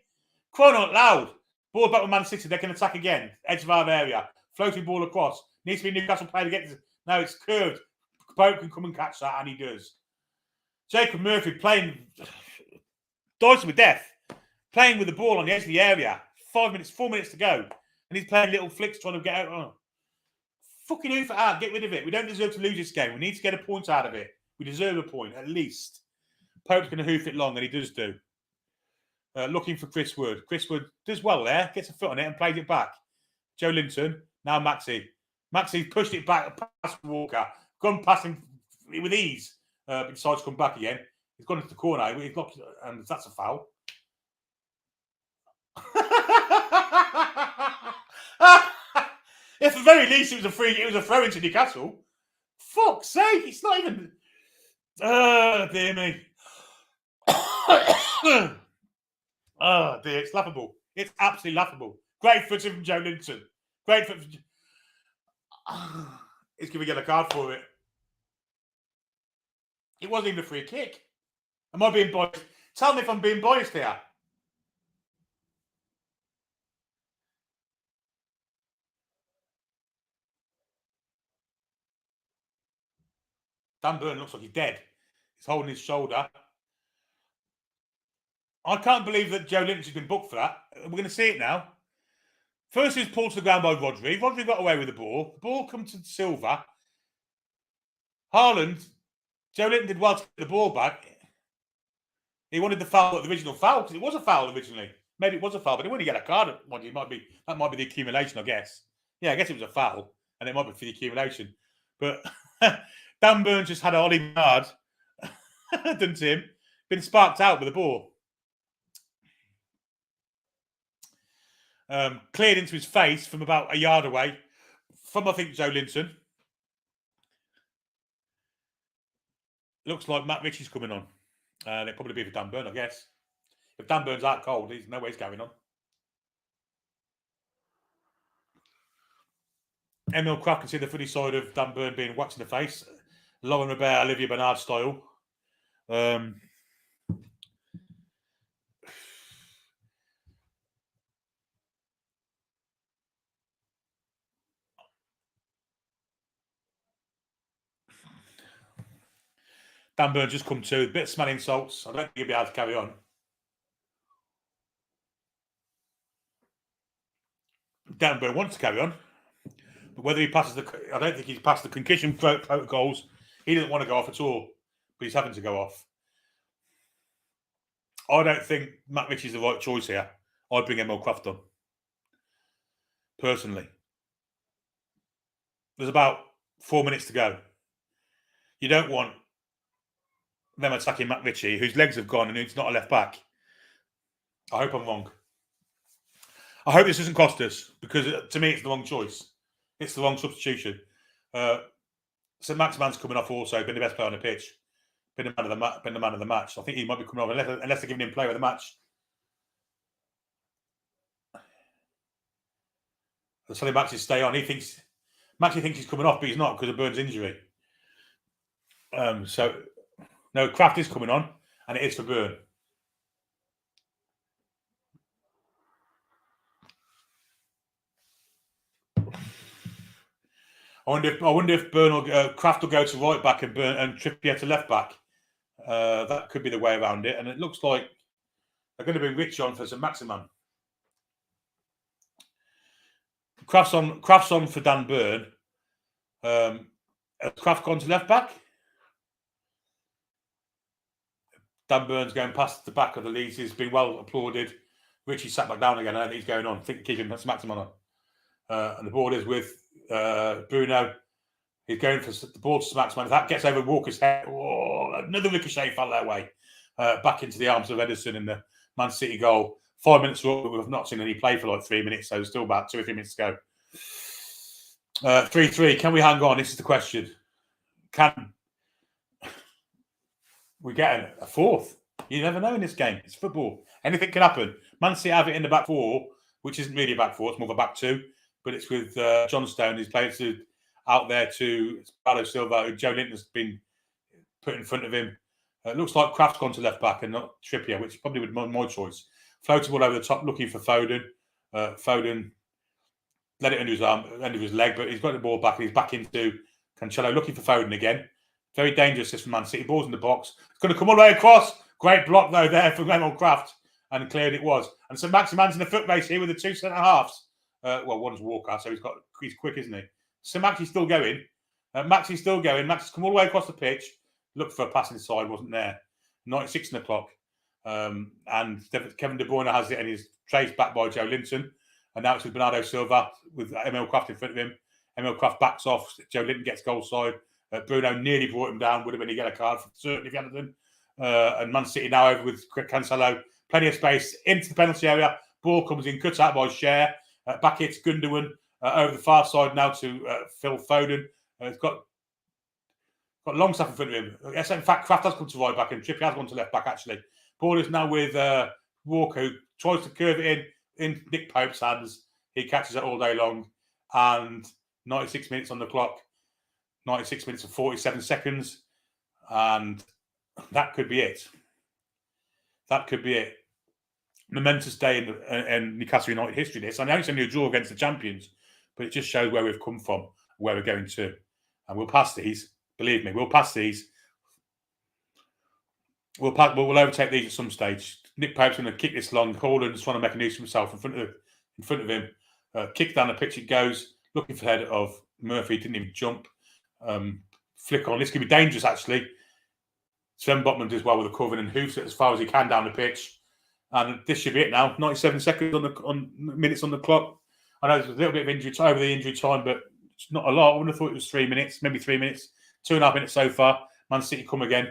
Crying out loud. Ball back with Man City. They can attack again. Edge of our area. Floating ball across. Needs to be Newcastle player to get this. Now it's curved. Pope can come and catch that, and he does. Jacob Murphy playing dicing with death. Playing with the ball on the edge of the area. 4 minutes to go. And he's playing little flicks trying to get out. Oh. Fucking hoof it out. Get rid of it. We don't deserve to lose this game. We need to get a point out of it. We deserve a point, at least. Pope's going to hoof it long, and he does do. Looking for Chris Wood. Chris Wood does well there. Gets a foot on it and plays it back. Joe Linton. Now Maxi. Maxi pushed it back past Walker. Gone past him with ease. But decides to come back again. He's gone into the corner. He's got, and that's a foul. At the very least, it was a throw into Newcastle. Fuck's sake, it's not even. Dear me. Oh dear, it's laughable. It's absolutely laughable. Great footing from Joe Linton. Great foot. He's going to get a card for it. It wasn't even a free kick. Am I being biased? Tell me if I'm being biased here. Dan Burn looks like he's dead. He's holding his shoulder. I can't believe that Joe Lynch has been booked for that. We're going to see it now. First, he was pulled to the ground by Rodri. Rodri got away with the ball. The ball comes to Silva. Haaland, Joe Linton did well to get the ball back. He wanted the foul, the original foul, because it was a foul originally. Maybe it was a foul, but he wouldn't get a card. That might be the accumulation, I guess. Yeah, I guess it was a foul, and it might be for the accumulation. But Dan Burns just had a Ollie Nard done to him. Been sparked out with the ball. Cleared into his face from about a yard away from, I think, Joe Linton. Looks like Matt Ritchie's coming on. It'll probably be for Dan Burn, I guess. If Dan Burn's out cold, there's no way he's going on. Emil Kraft can see the funny side of Dan Burn being whacked in the face. Lauren Robert, Olivia Bernard style. Dan Burn just come to. A bit of smelling salts. I don't think he'll be able to carry on. Dan Burn wants to carry on. But whether he passes I don't think he's passed the concussion protocols. He doesn't want to go off at all. But he's having to go off. I don't think Matt Ritchie's the right choice here. I'd bring Emil Kraft on. Personally. There's about 4 minutes to go. You don't want them attacking Matt Ritchie, whose legs have gone and who's not a left back. I hope I'm wrong. I hope this doesn't cost us, because to me it's the wrong choice. It's the wrong substitution. So Max Mann's coming off also, been the best player on the pitch. Been the man of the match. I think he might be coming off unless they're giving him player of the match. They're telling Maxi to stay on. Maxi thinks he's coming off, but he's not because of Burns' injury. So, no, Kraft is coming on, and it is for Burn. I wonder if Burn or Kraft will go to right back and Burn and Trippier to left back. That could be the way around it, and it looks like they're going to bring Rich on for St. Maximin. Kraft's on for Dan Burn. Has Kraft gone to left back? Dan Burn's going past the back of the Leeds. He's been well applauded. Richie sat back down again. I think he's going on. I think keep him St. Maximin on. And the ball is with Bruno. He's going for the ball to St. Maximin. If that gets over Walker's head, another ricochet fell that way. Back into the arms of Edison in the Man City goal. 5 minutes up, we've not seen any play for like 3 minutes, so there's still about 2 or 3 minutes to go. 3-3. Can we hang on? This is the question. Can we get a fourth? You never know in this game. It's football. Anything can happen. Man City have it in the back four, which isn't really a back four. It's more of a back two, but it's with John Stone. He's played out there to Bernardo Silva, who Joe Linton's been put in front of him. It looks like Kraft's gone to left back and not Trippier, which probably would be my choice. Floated ball over the top, looking for Foden. Foden let it under his arm, under his leg, but he's got the ball back. He's back into Cancelo, looking for Foden again. Very dangerous this from Man City. Ball's in the box. It's going to come all the way across. Great block, though, there from Emil Kraft. And cleared it was. And so Maximan's in the foot race here with the two centre-halves. One's Walker, so he's quick, isn't he? So Maxi's still going. Maxi's still going. Maxi's come all the way across the pitch. Looked for a pass inside, wasn't there. 96 o'clock. And Kevin De Bruyne has it and he's traced back by Joe Linton. And now it's with Bernardo Silva with Emil Kraft in front of him. Emil Kraft backs off. Joe Linton gets goal side. Bruno nearly brought him down. Would have been a yellow card, certainly if he hadn't done. And Man City now over with Cancelo. Plenty of space into the penalty area. Ball comes in, cut out by Cher. Back hits Gundogan over the far side now to Phil Foden. He's got Longstaff in front of him. Yes, in fact, Kraft has come to right back and Trippier has gone to left back, actually. Ball is now with Walker, who tries to curve it in Nick Pope's hands. He catches it all day long. And 96 minutes on the clock. 96 minutes and 47 seconds. And that could be it. That could be it. Momentous day in Newcastle United history, this. I know it's only a draw against the champions, but it just shows where we've come from, where we're going to. And we'll pass these. Believe me, we'll pass these. We'll overtake these at some stage. Nick Pope's going to kick this long. Holland's trying to make a noose for himself in front of him. Kick down the pitch it goes. Looking for the head of Murphy. Didn't even jump. Flick on. This could be dangerous, actually. Sven Botman does well with the cover and hoofs it as far as he can down the pitch. And this should be it now. 97 seconds on minutes on the clock. I know there's a little bit of injury time over the injury time, but it's not a lot. I would have thought it was 3 minutes, maybe 3 minutes. 2.5 minutes so far. Man City come again.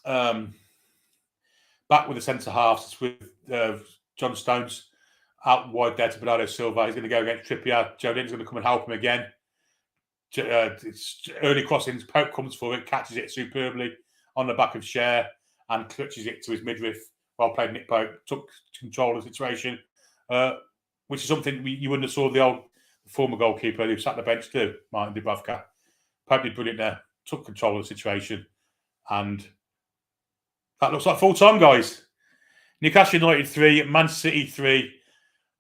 Back with the centre halves with John Stones out wide there to Bernardo Silva. He's going to go against Trippier. Joe Linton's going to come and help him again. It's early crossings. Pope comes for it, catches it superbly on the back of Cher and clutches it to his midriff. Well played, Nick Pope. Took control of the situation, which is something you wouldn't have saw the former goalkeeper who sat on the bench too, Martin Dubravka. Pope did brilliant there. Took control of the situation, and that looks like full time, guys. Newcastle United 3, Man City 3.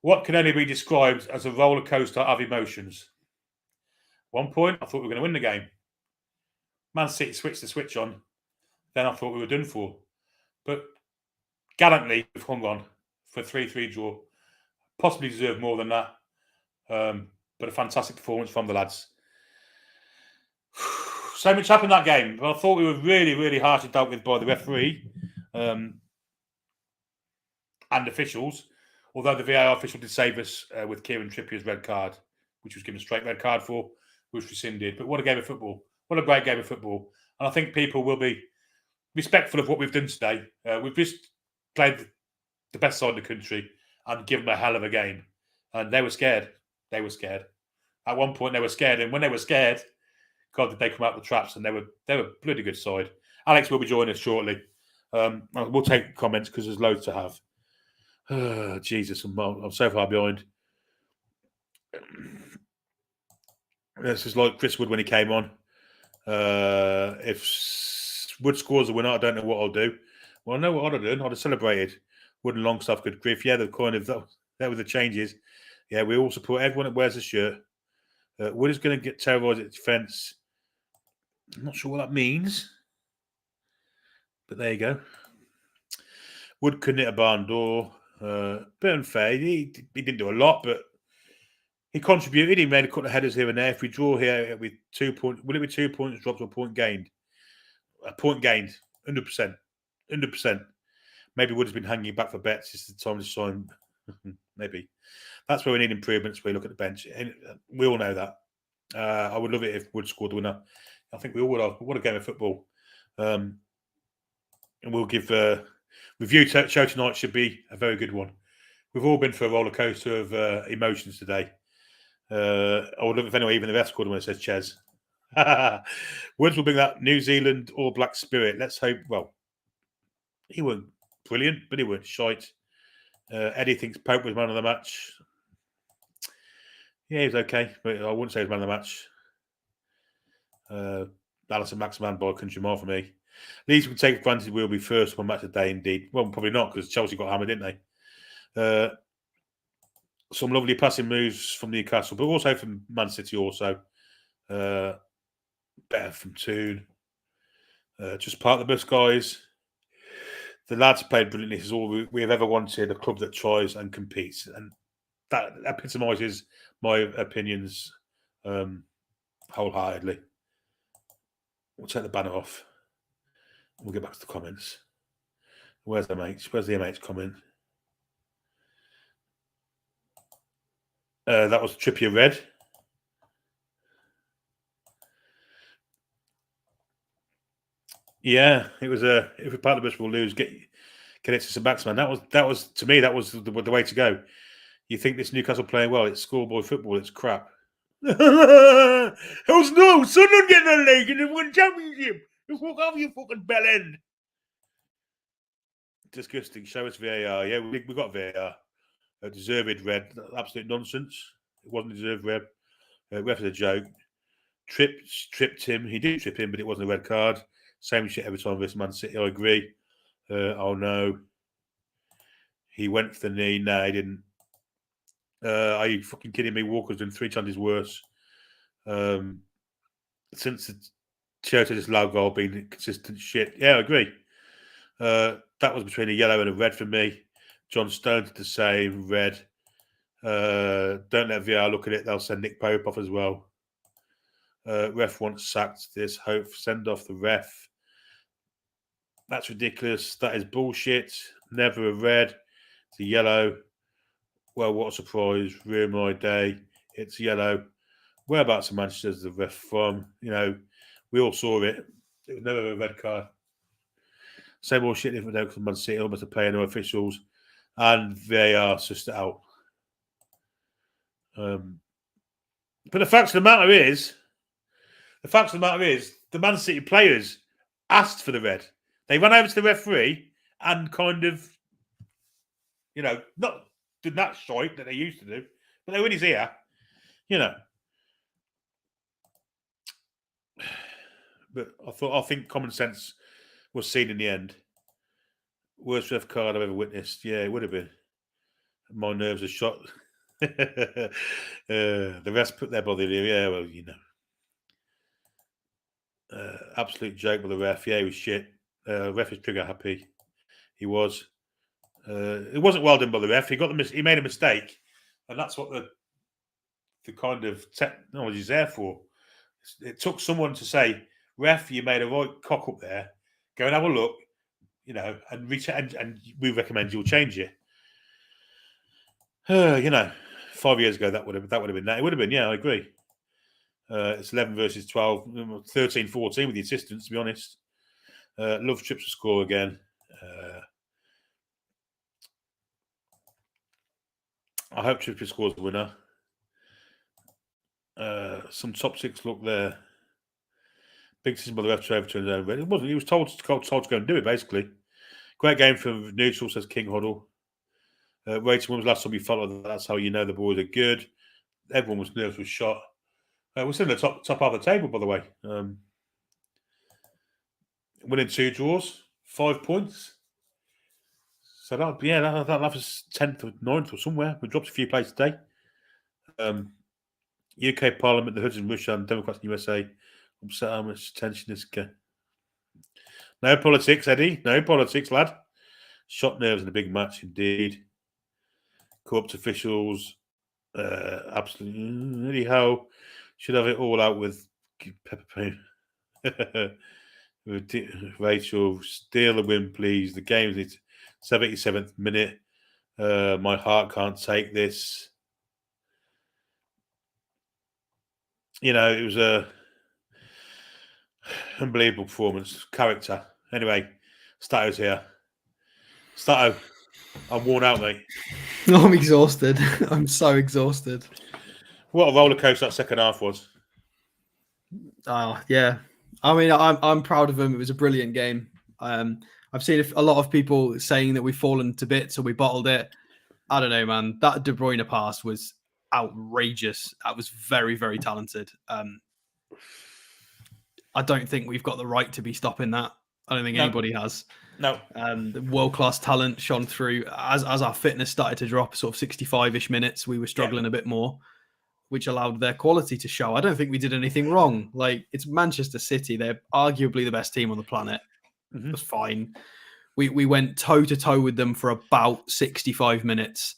What can only be described as a roller coaster of emotions. 1 point, I thought we were going to win the game. Man City switched the switch on. Then I thought we were done for. But gallantly, we've hung on for a 3-3 draw. Possibly deserved more than that. But a fantastic performance from the lads. So much happened in that game. But I thought we were really, really harshly dealt with by the referee and officials. Although the VAR official did save us with Kieran Trippier's red card, which was given a straight red card for, which rescinded. But what a game of football. What a great game of football. And I think people will be respectful of what we've done today. We've just played the best side of the country and given them a hell of a game. And they were scared. They were scared. At one point, they were scared. And when they were scared, God, did they come out the traps. And they were a bloody good side. Alex will be joining us shortly. We'll take comments because there's loads to have. Jesus, I'm so far behind. This is like Chris Wood when he came on. If Wood scores a winner, I don't know what I'll do. Well, I know what I'd have done. I'd have celebrated. Wood and Longstaff, good grief. Yeah, the kind of that were the changes. Yeah, we all support everyone that wears a shirt. Wood is going to get terrorised at defence. I'm not sure what that means, but there you go. Wood couldn't hit a barn door. Bit unfair. He didn't do a lot, but he contributed. He made a couple of headers here and there. If we draw here with 2 points, will it be 2 points dropped or a point gained? A point gained, 100%. 100%. Maybe Wood has been hanging back for bets. It's the time to sign. Maybe. That's where we need improvements. We look at the bench. And we all know that. I would love it if Wood scored the winner. I think we all would have. What a game of football. And we'll give review show tonight should be a very good one. We've all been through a roller coaster of emotions today. I would love if anyone, even the rest scored when it says Ches. Woods will bring that New Zealand All Black spirit. Let's hope. Well, he weren't brilliant, but he weren't shite. Eddie thinks Pope was man of the match. Yeah, he was okay, but I wouldn't say he was man of the match. Alison Maximan by a country mile for me. Leeds would take for granted we'll be first one match a day, indeed. Well, probably not, because Chelsea got hammered, didn't they? Some lovely passing moves from Newcastle, but also from Man City also. Better from Toon. Just part of the bus, guys. The lads played brilliantly. This is all we have ever wanted, a club that tries and competes. And that epitomises my opinions wholeheartedly. We'll take the banner off. We'll get back to the comments. Where's the MH? Where's the MH comment? That was Trippier red. Yeah, it was if we part of the bus, we'll lose. Get it to some batsman. That was to me. That was the way to go. You think this Newcastle playing well? It's schoolboy football. It's crap. How's no? Sunderland getting a leg and they won championship. You fuck off, you fucking bell end. Disgusting. Show us VAR. Yeah, we got VAR. A deserved red. Absolute nonsense. It wasn't deserved red. Ref is a joke. Tripped him. He did trip him, but it wasn't a red card. Same shit every time versus Man City. I agree. Oh no. He went for the knee. No, he didn't. Are you fucking kidding me? Walker's done 3 times worse. Since the Chelsea this low goal being consistent shit. Yeah, I agree. That was between a yellow and a red for me. John Stone did the same, red. Don't let VR look at it. They'll send Nick Pope off as well. Ref wants sacked. This hope send off the ref. That's ridiculous. That is bullshit. Never a red. It's a yellow. Well, what a surprise. Ruin my day. It's yellow. Whereabouts in Manchester is the ref from? You know, we all saw it. It was never a red card. Same old shit different because Man City almost are paying no officials. And VAR sussed it out. But the fact of the matter is, the Man City players asked for the red. They ran over to the referee and kind of, you know, not did that shite that they used to do, but they were in his ear, you know. But I think common sense was seen in the end. Worst ref card I've ever witnessed. Yeah, it would have been. My nerves are shot. The rest put their body there. Yeah, well, you know. Absolute joke with the ref. Yeah, he was shit. Ref is trigger happy. He was. It wasn't well done by the ref. He made a mistake, and that's what the kind of technology is there for. It took someone to say, "Ref, you made a right cock up there. Go and have a look, you know, and we recommend you'll change it." You know, 5 years ago that would have been that. It would have been, yeah, I agree. It's 11 versus 12, 13, 14 with the assistants, to be honest. Love Trips to score again. I hope Trippier scores the winner. Some top 6 look there. Big decision by the ref to overturn his own red. It wasn't. He was told to go and do it, basically. Great game from Neutral, says King Hoddle. Rating, when was the last time you felt like that? That's how you know the boys are good. everyone was nerves was shot. We're still in the top half of the table, by the way. Winning 2 draws, 5 points. So that was 10th or 9th or somewhere. We dropped a few places today. UK Parliament, the Hoods and Russia and Democrats in the USA. Upset how much attention this guy. No politics, Eddie. No politics, lad. Shot nerves in a big match, indeed. Corrupt officials. Absolutely. Eddie Howe should have it all out with Pepper Payne. Rachel, steal the win, please. The game's in 77th minute. My heart can't take this. You know, it was a unbelievable performance. Character. Anyway, Stato's here. Stato, I'm worn out, mate. I'm exhausted. I'm so exhausted. What a roller coaster that second half was. Oh, yeah. I mean, I'm proud of him. It was a brilliant game. I've seen a lot of people saying that we've fallen to bits or we bottled it. I don't know, man. That De Bruyne pass was outrageous. That was very, very talented. I don't think we've got the right to be stopping that. I don't think anybody has. No. The world-class talent shone through. As our fitness started to drop, sort of 65-ish minutes, we were struggling a bit more, which allowed their quality to show. I don't think we did anything wrong. Like, it's Manchester City. They're arguably the best team on the planet. Mm-hmm. It was fine. We went toe-to-toe with them for about 65 minutes.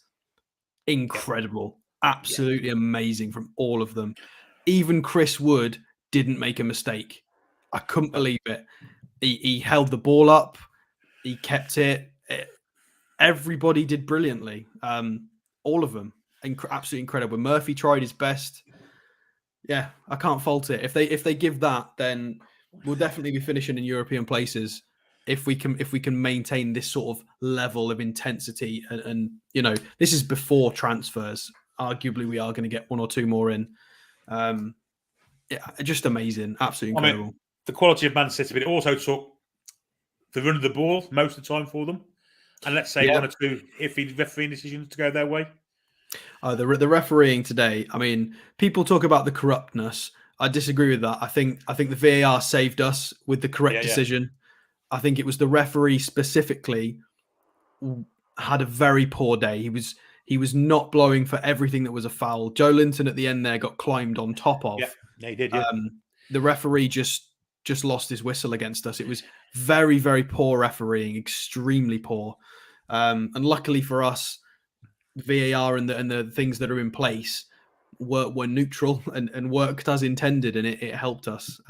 Incredible. Absolutely amazing from all of them. Even Chris Wood didn't make a mistake. I couldn't believe it. He held the ball up. He kept it. Everybody did brilliantly. All of them. Absolutely incredible. Murphy tried his best. Yeah, I can't fault it. If they give that, then we'll definitely be finishing in European places. If we can maintain this sort of level of intensity, and you know, this is before transfers. Arguably, we are going to get 1 or 2 more in. Just amazing, absolutely incredible. I mean, the quality of Man City, but it also took the run of the ball most of the time for them, and let's say 1 or 2 iffy refereeing decisions to go their way. The refereeing today. I mean, people talk about the corruptness. I disagree with that. I think the VAR saved us with the correct decision. I think it was the referee specifically had a very poor day. He was not blowing for everything that was a foul. Joe Linton at the end there got climbed on top of. Yeah, he did. Yeah. The referee just lost his whistle against us. It was very, very poor refereeing, extremely poor. And luckily for us, VAR and the things that are in place were neutral and worked as intended, and it helped us.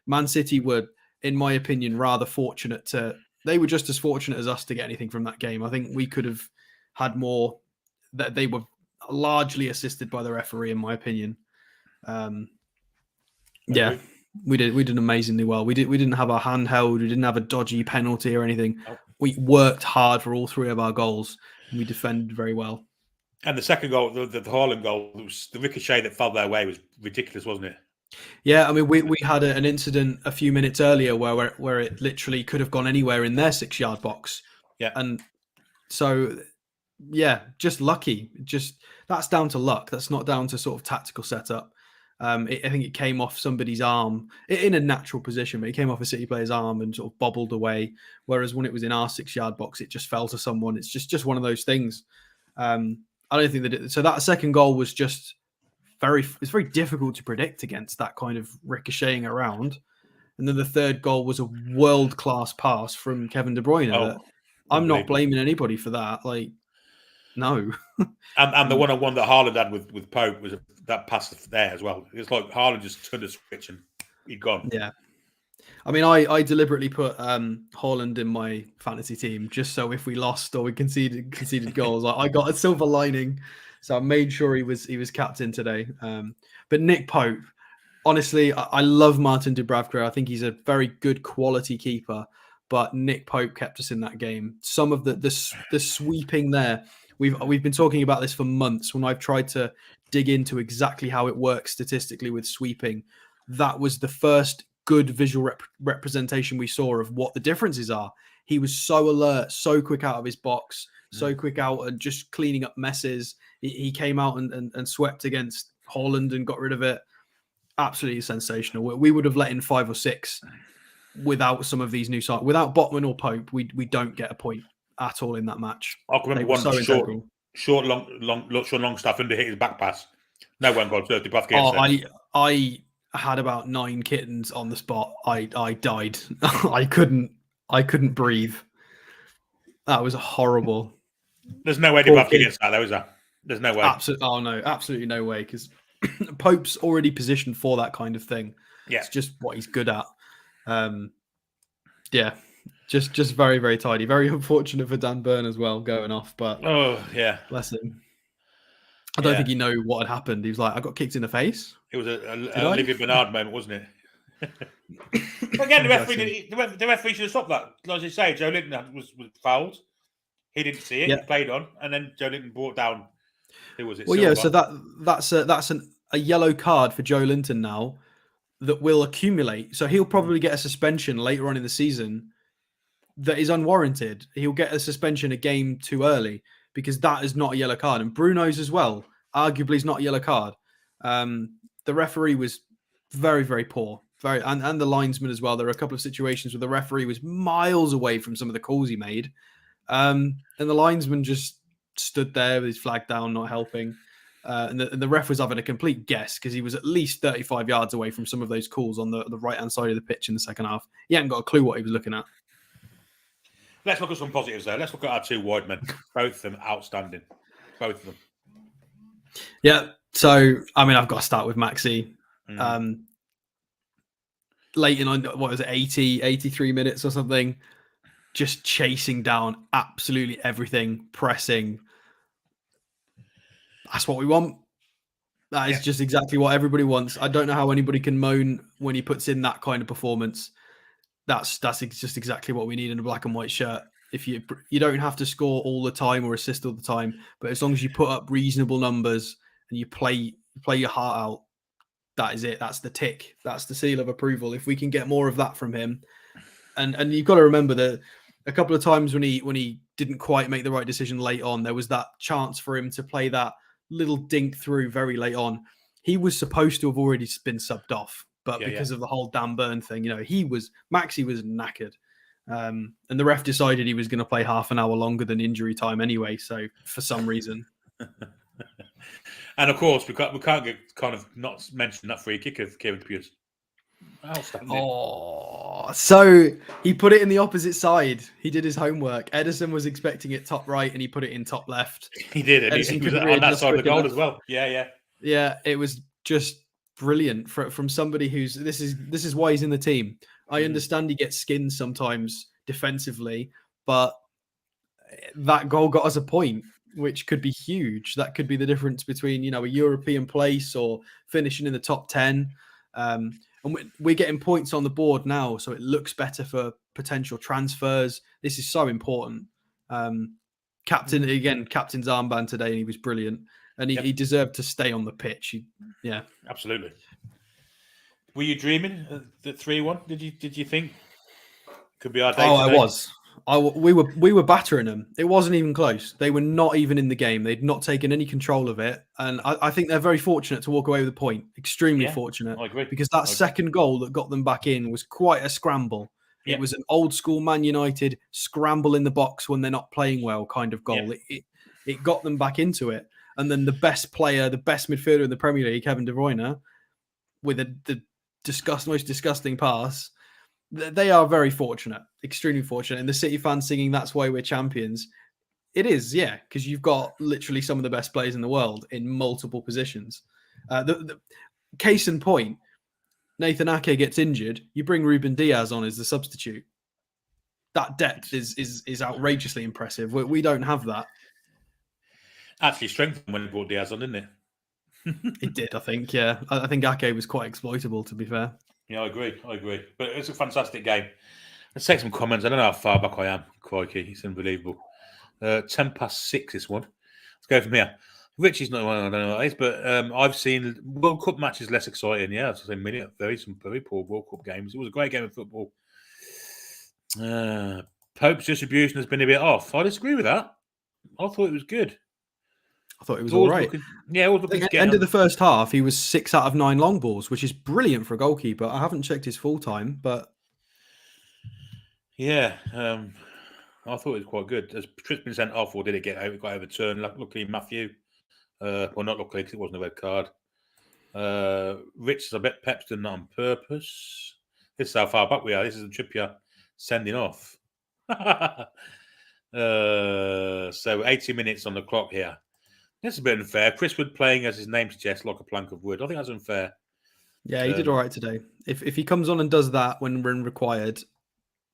Man City were, in my opinion, rather fortunate they were just as fortunate as us to get anything from that game. I think we could have had more. That they were largely assisted by the referee, in my opinion. We did amazingly well. We didn't have our hand held. We didn't have a dodgy penalty or anything. Oh. We worked hard for all 3 of our goals, and we defended very well. And the second goal, the Haaland goal, the ricochet that fell their way was ridiculous, wasn't it? Yeah, I mean, we had an incident a few minutes earlier where it literally could have gone anywhere in their 6-yard box. Yeah, and so just lucky. That's down to luck. That's not down to sort of tactical setup. I think it came off somebody's arm in a natural position, but it came off a City player's arm and sort of bobbled away. Whereas when it was in our 6-yard box, it just fell to someone. It's just one of those things. I don't think that. So that second goal was just it's very difficult to predict against that kind of ricocheting around. And then the third goal was a world-class pass from Kevin De Bruyne. I'm not blaming anybody for that. Like, no. and the one-on-one that Haaland had with Pope was that pass there as well. It's like Haaland just turned a switch and he'd gone. Yeah. I mean, I deliberately put Haaland in my fantasy team just so if we lost or we conceded goals, I got a silver lining. So I made sure he was captain today. But Nick Pope, honestly, I love Martin Dubravka. I think he's a very good quality keeper. But Nick Pope kept us in that game. Some of the sweeping there, we've been talking about this for months. When I've tried to dig into exactly how it works statistically with sweeping, that was the first good visual representation we saw of what the differences are. He was so alert, so quick out of his box, so quick out and just cleaning up messes. He came out and swept against Holland and got rid of it. Absolutely sensational. We would have let in 5 or 6 without some of these new sides. Without Botman or Pope, we don't get a point at all in that match. I can remember one so short, long stuff under hit his back pass. No one got 30 buff games. I had about 9 kittens on the spot. I died. I couldn't breathe. That was horrible. There's no way to buff against that, though, is there? There's no way. Absolutely no way, because Pope's already positioned for that kind of thing. Yeah. It's just what he's good at. Just very, very tidy. Very unfortunate for Dan Burn as well, going off. But bless him. I don't think he knew what had happened. He was like, I got kicked in the face. It was a Olivia Bernard moment, wasn't it? Again, the referee should have stopped that. Like you say, Joe Linton was fouled. He didn't see it. He played on, and then Joe Linton brought down. Who was it? Well, Silver. So that's a yellow card for Joe Linton now that will accumulate. So he'll probably get a suspension later on in the season that is unwarranted. He'll get a suspension a game too early because that is not a yellow card. And Bruno's as well, arguably, is not a yellow card. The referee was very, very poor. And the linesman as well. There were a couple of situations where the referee was miles away from some of the calls he made. And the linesman just stood there with his flag down, not helping. And the ref was having a complete guess because he was at least 35 yards away from some of those calls on the right-hand side of the pitch in the second half. He hadn't got a clue what he was looking at. Let's look at some positives there. Let's look at our 2 wide men. Both of them outstanding. Both of them. Yeah. So, I mean, I've got to start with Maxi. Late in on, what was it, 83 minutes or something, just chasing down absolutely everything, pressing. That's what we want. That is just exactly what everybody wants. I don't know how anybody can moan when he puts in that kind of performance. That's just exactly what we need in a black and white shirt. If you don't have to score all the time or assist all the time, but as long as you put up reasonable numbers and you play your heart out, that is it. That's the tick. That's the seal of approval. If we can get more of that from him, and you've got to remember that a couple of times when he didn't quite make the right decision late on, there was that chance for him to play that little dink through very late on. He was supposed to have already been subbed off, but because of the whole Dan Burn thing, Maxi was knackered. And the ref decided he was going to play half an hour longer than injury time anyway. So for some reason. And of course, we can't get kind of not mention that free kick of Kieran Pierce. Outstanding. Oh, so he put it in the opposite side. He did his homework. Edison was expecting it top right, and he put it in top left. He did, and he was on that side of the goal as well. Yeah. It was just brilliant from somebody who's this is why he's in the team. I understand he gets skinned sometimes defensively, but that goal got us a point, which could be huge. That could be the difference between a European place or finishing in the top 10. And we're getting points on the board now, so it looks better for potential transfers. This is so important. Captain's armband today, and he was brilliant. And he deserved to stay on the pitch. Absolutely. Were you dreaming the 3-1? Did you think could be our day? Oh, today? I was. We were battering them. It wasn't even close. They were not even in the game. They'd not taken any control of it, and I think they're very fortunate to walk away with a point. Extremely fortunate. I agree. Because that second goal that got them back in was quite a scramble. It was an old school Man United scramble in the box when they're not playing well kind of goal. It got them back into it, and then the best player, the best midfielder in the Premier League, Kevin De Bruyne, with the most disgusting pass. They are very fortunate, extremely fortunate. And the City fans singing "That's why we're champions." It is, because you've got literally some of the best players in the world in multiple positions. The case in point, Nathan Ake gets injured. You bring Ruben Diaz on as the substitute. That depth is outrageously impressive. We don't have that. Actually strengthened when he brought Diaz on, didn't it? It did, I think. Yeah, I think Ake was quite exploitable, to be fair. Yeah, I agree. But it's a fantastic game. Let's take some comments. I don't know how far back I am. Crikey, it's unbelievable. 6:10 this one. Let's go from here. Richie's not one, I don't know what it is, but I've seen World Cup matches less exciting. Yeah, I've seen some very poor World Cup games. It was a great game of football. Pope's distribution has been a bit off. I disagree with that. I thought it was good. I thought it was Always all right. looking, yeah, always looking to get End on. of the first half, he was 6 out of 9 long balls, which is brilliant for a goalkeeper. I haven't checked his full time, but Yeah, I thought it was quite good. Has Tripp's been sent off, or did it get got overturned? Luckily, Matthew. Well, not luckily because it wasn't a red card. Rich, I bet Pep's done that on purpose. This is how far back we are. This is a Trippier sending off. So 80 minutes on the clock here. That's a bit unfair. Chris Wood playing, as his name suggests, like a plank of wood. I think that's unfair. yeah, he did all right today. If he comes on and does that when required,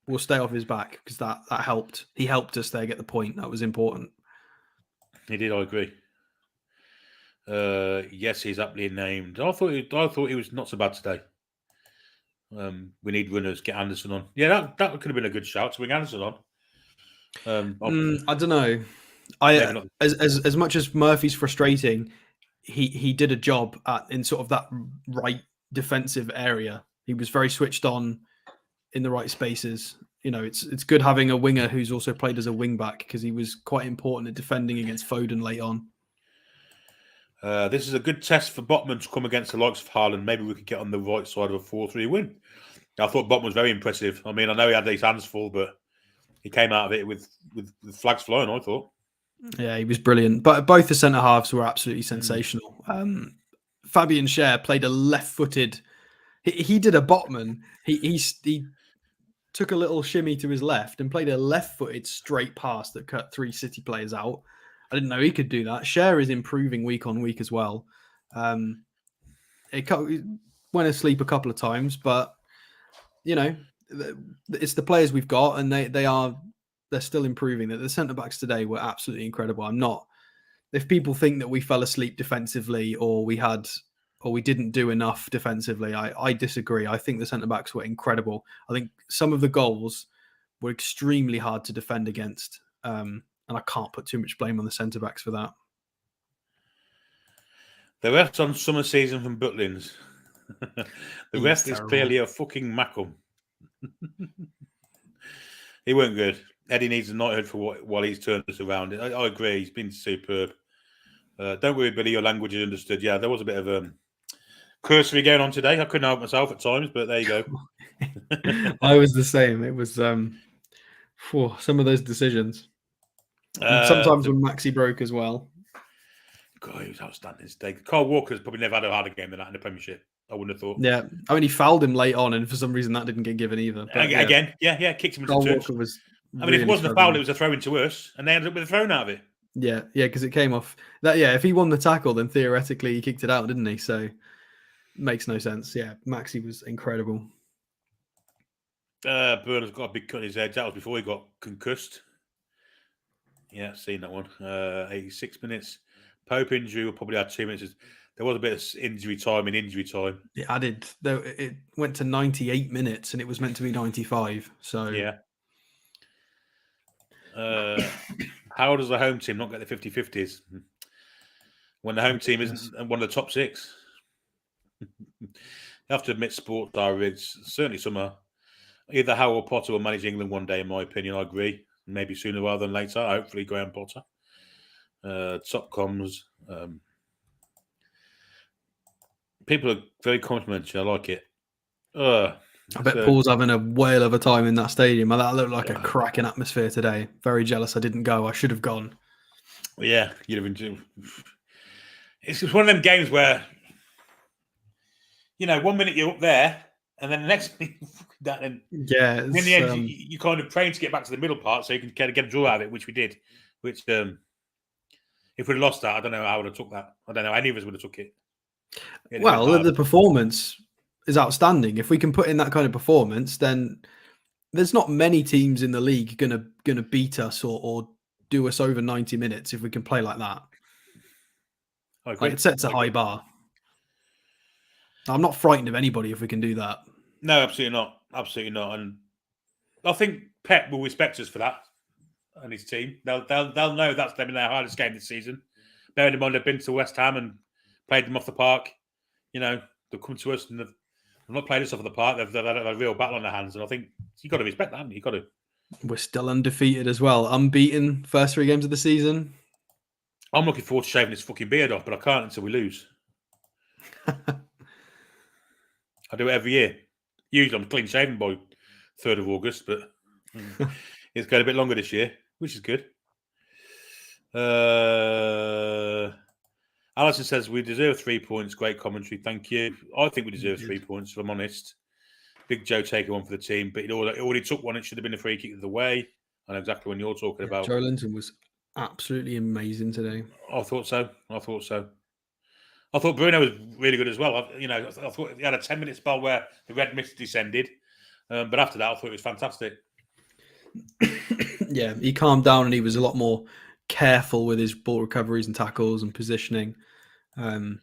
we'll stay off his back because that helped. He helped us there get the point. That was important. He did. I agree. Yes, he's aptly named. I thought he was not so bad today. We need runners. Get Anderson on. Yeah, that could have been a good shout to bring Anderson on. I don't know. Not. As much as Murphy's frustrating, he did a job in sort of that right defensive area. He was very switched on in the right spaces. You know, it's good having a winger who's also played as a wing back because he was quite important at defending against Foden late on. This is a good test for Botman to come against the likes of Haaland. Maybe we could get on the right side of a 4-3 win. I thought Botman was very impressive. I mean, I know he had his hands full, but he came out of it with flags flying, I thought. Yeah, he was brilliant. But both the centre halves were absolutely sensational. Fabian Schär played a left-footed. He did a Botman. He took a little shimmy to his left and played a left-footed straight pass that cut 3 City players out. I didn't know he could do that. Schär is improving week on week as well. It went asleep a couple of times, but you know, it's the players we've got, and they're still improving. The centre backs today were absolutely incredible. I'm not. If people think that we fell asleep defensively or we didn't do enough defensively, I disagree. I think the centre backs were incredible. I think some of the goals were extremely hard to defend against, and I can't put too much blame on the centre backs for that. The rest on summer season from Butlins. The rest is clearly a fucking Mackham. He weren't good. Eddie needs a knighthood for while he's turned us around. I agree. He's been superb. Don't worry, Billy. Your language is understood. Yeah, there was a bit of cursory going on today. I couldn't help myself at times, but there you go. I was the same. It was for some of those decisions. Sometimes when Maxi broke as well. God, he was outstanding today. Carl Walker's probably never had a harder game than that in the Premiership. I wouldn't have thought. Yeah, I mean, he fouled him late on, and for some reason that didn't get given either. But, Again, kicked him into Carl the touch. Walker was. I mean, if it wasn't a foul, it was a throw into us, and they ended up with a thrown out of it. Yeah, because it came off that. Yeah, if he won the tackle, then theoretically he kicked it out, didn't he? So makes no sense. Yeah, Maxi was incredible. Bernard's got a big cut in his head. That was before he got concussed. Yeah, seen that one. 86 minutes. Pope injury will probably add 2 minutes. There was a bit of injury time in injury time. It added, though, it went to 98 minutes and it was meant to be 95. So yeah. How does the home team not get the 50-50s when the home team isn't one of the top 6? You have to admit, sports are rigged. Certainly, some are. Either Howe or Potter will manage England one day, in my opinion. I agree. Maybe sooner rather than later. Hopefully, Graham Potter. Top comms. People are very complimentary. I like it. I bet Paul's having a whale of a time in that stadium. That looked like a cracking atmosphere today. Very jealous I didn't go. I should have gone. Yeah, you'd have been. It's just one of them games where, 1 minute you're up there, and then the next minute that. And in the end, you kind of praying to get back to the middle part so you can get a draw out of it, which we did. Which, if we'd have lost that, I don't know how I would have took that. I don't know. Any of us would have took it. Well, the performance is outstanding. If we can put in that kind of performance, then there's not many teams in the league gonna beat us or do us over 90 minutes if we can play like that. Like, it sets a high bar. I'm not frightened of anybody if we can do that. No, absolutely not. Absolutely not. And I think Pep will respect us for that and his team. They'll know that's been their hardest game this season. Bearing in mind they've been to West Ham and played them off the park. They'll come to us and they've not played us off the park. They've had a real battle on their hands. And I think you've got to respect that, haven't you? You've got to. We're still undefeated as well. Unbeaten first 3 games of the season. I'm looking forward to shaving this fucking beard off, but I can't until we lose. I do it every year. Usually I'm clean shaven by 3rd of August, but it's going a bit longer this year, which is good. Alison says we deserve 3 points. Great commentary. Thank you. I think we deserve 3 points, if I'm honest. Big Joe taking one for the team, but it already took one. It should have been a free kick of the way. I know exactly when you're talking about. Joe Linton was absolutely amazing today. I thought so. I thought Bruno was really good as well. I thought he had a 10-minute spell where the red mist descended. But after that, I thought it was fantastic. Yeah, he calmed down and he was a lot more careful with his ball recoveries and tackles and positioning. And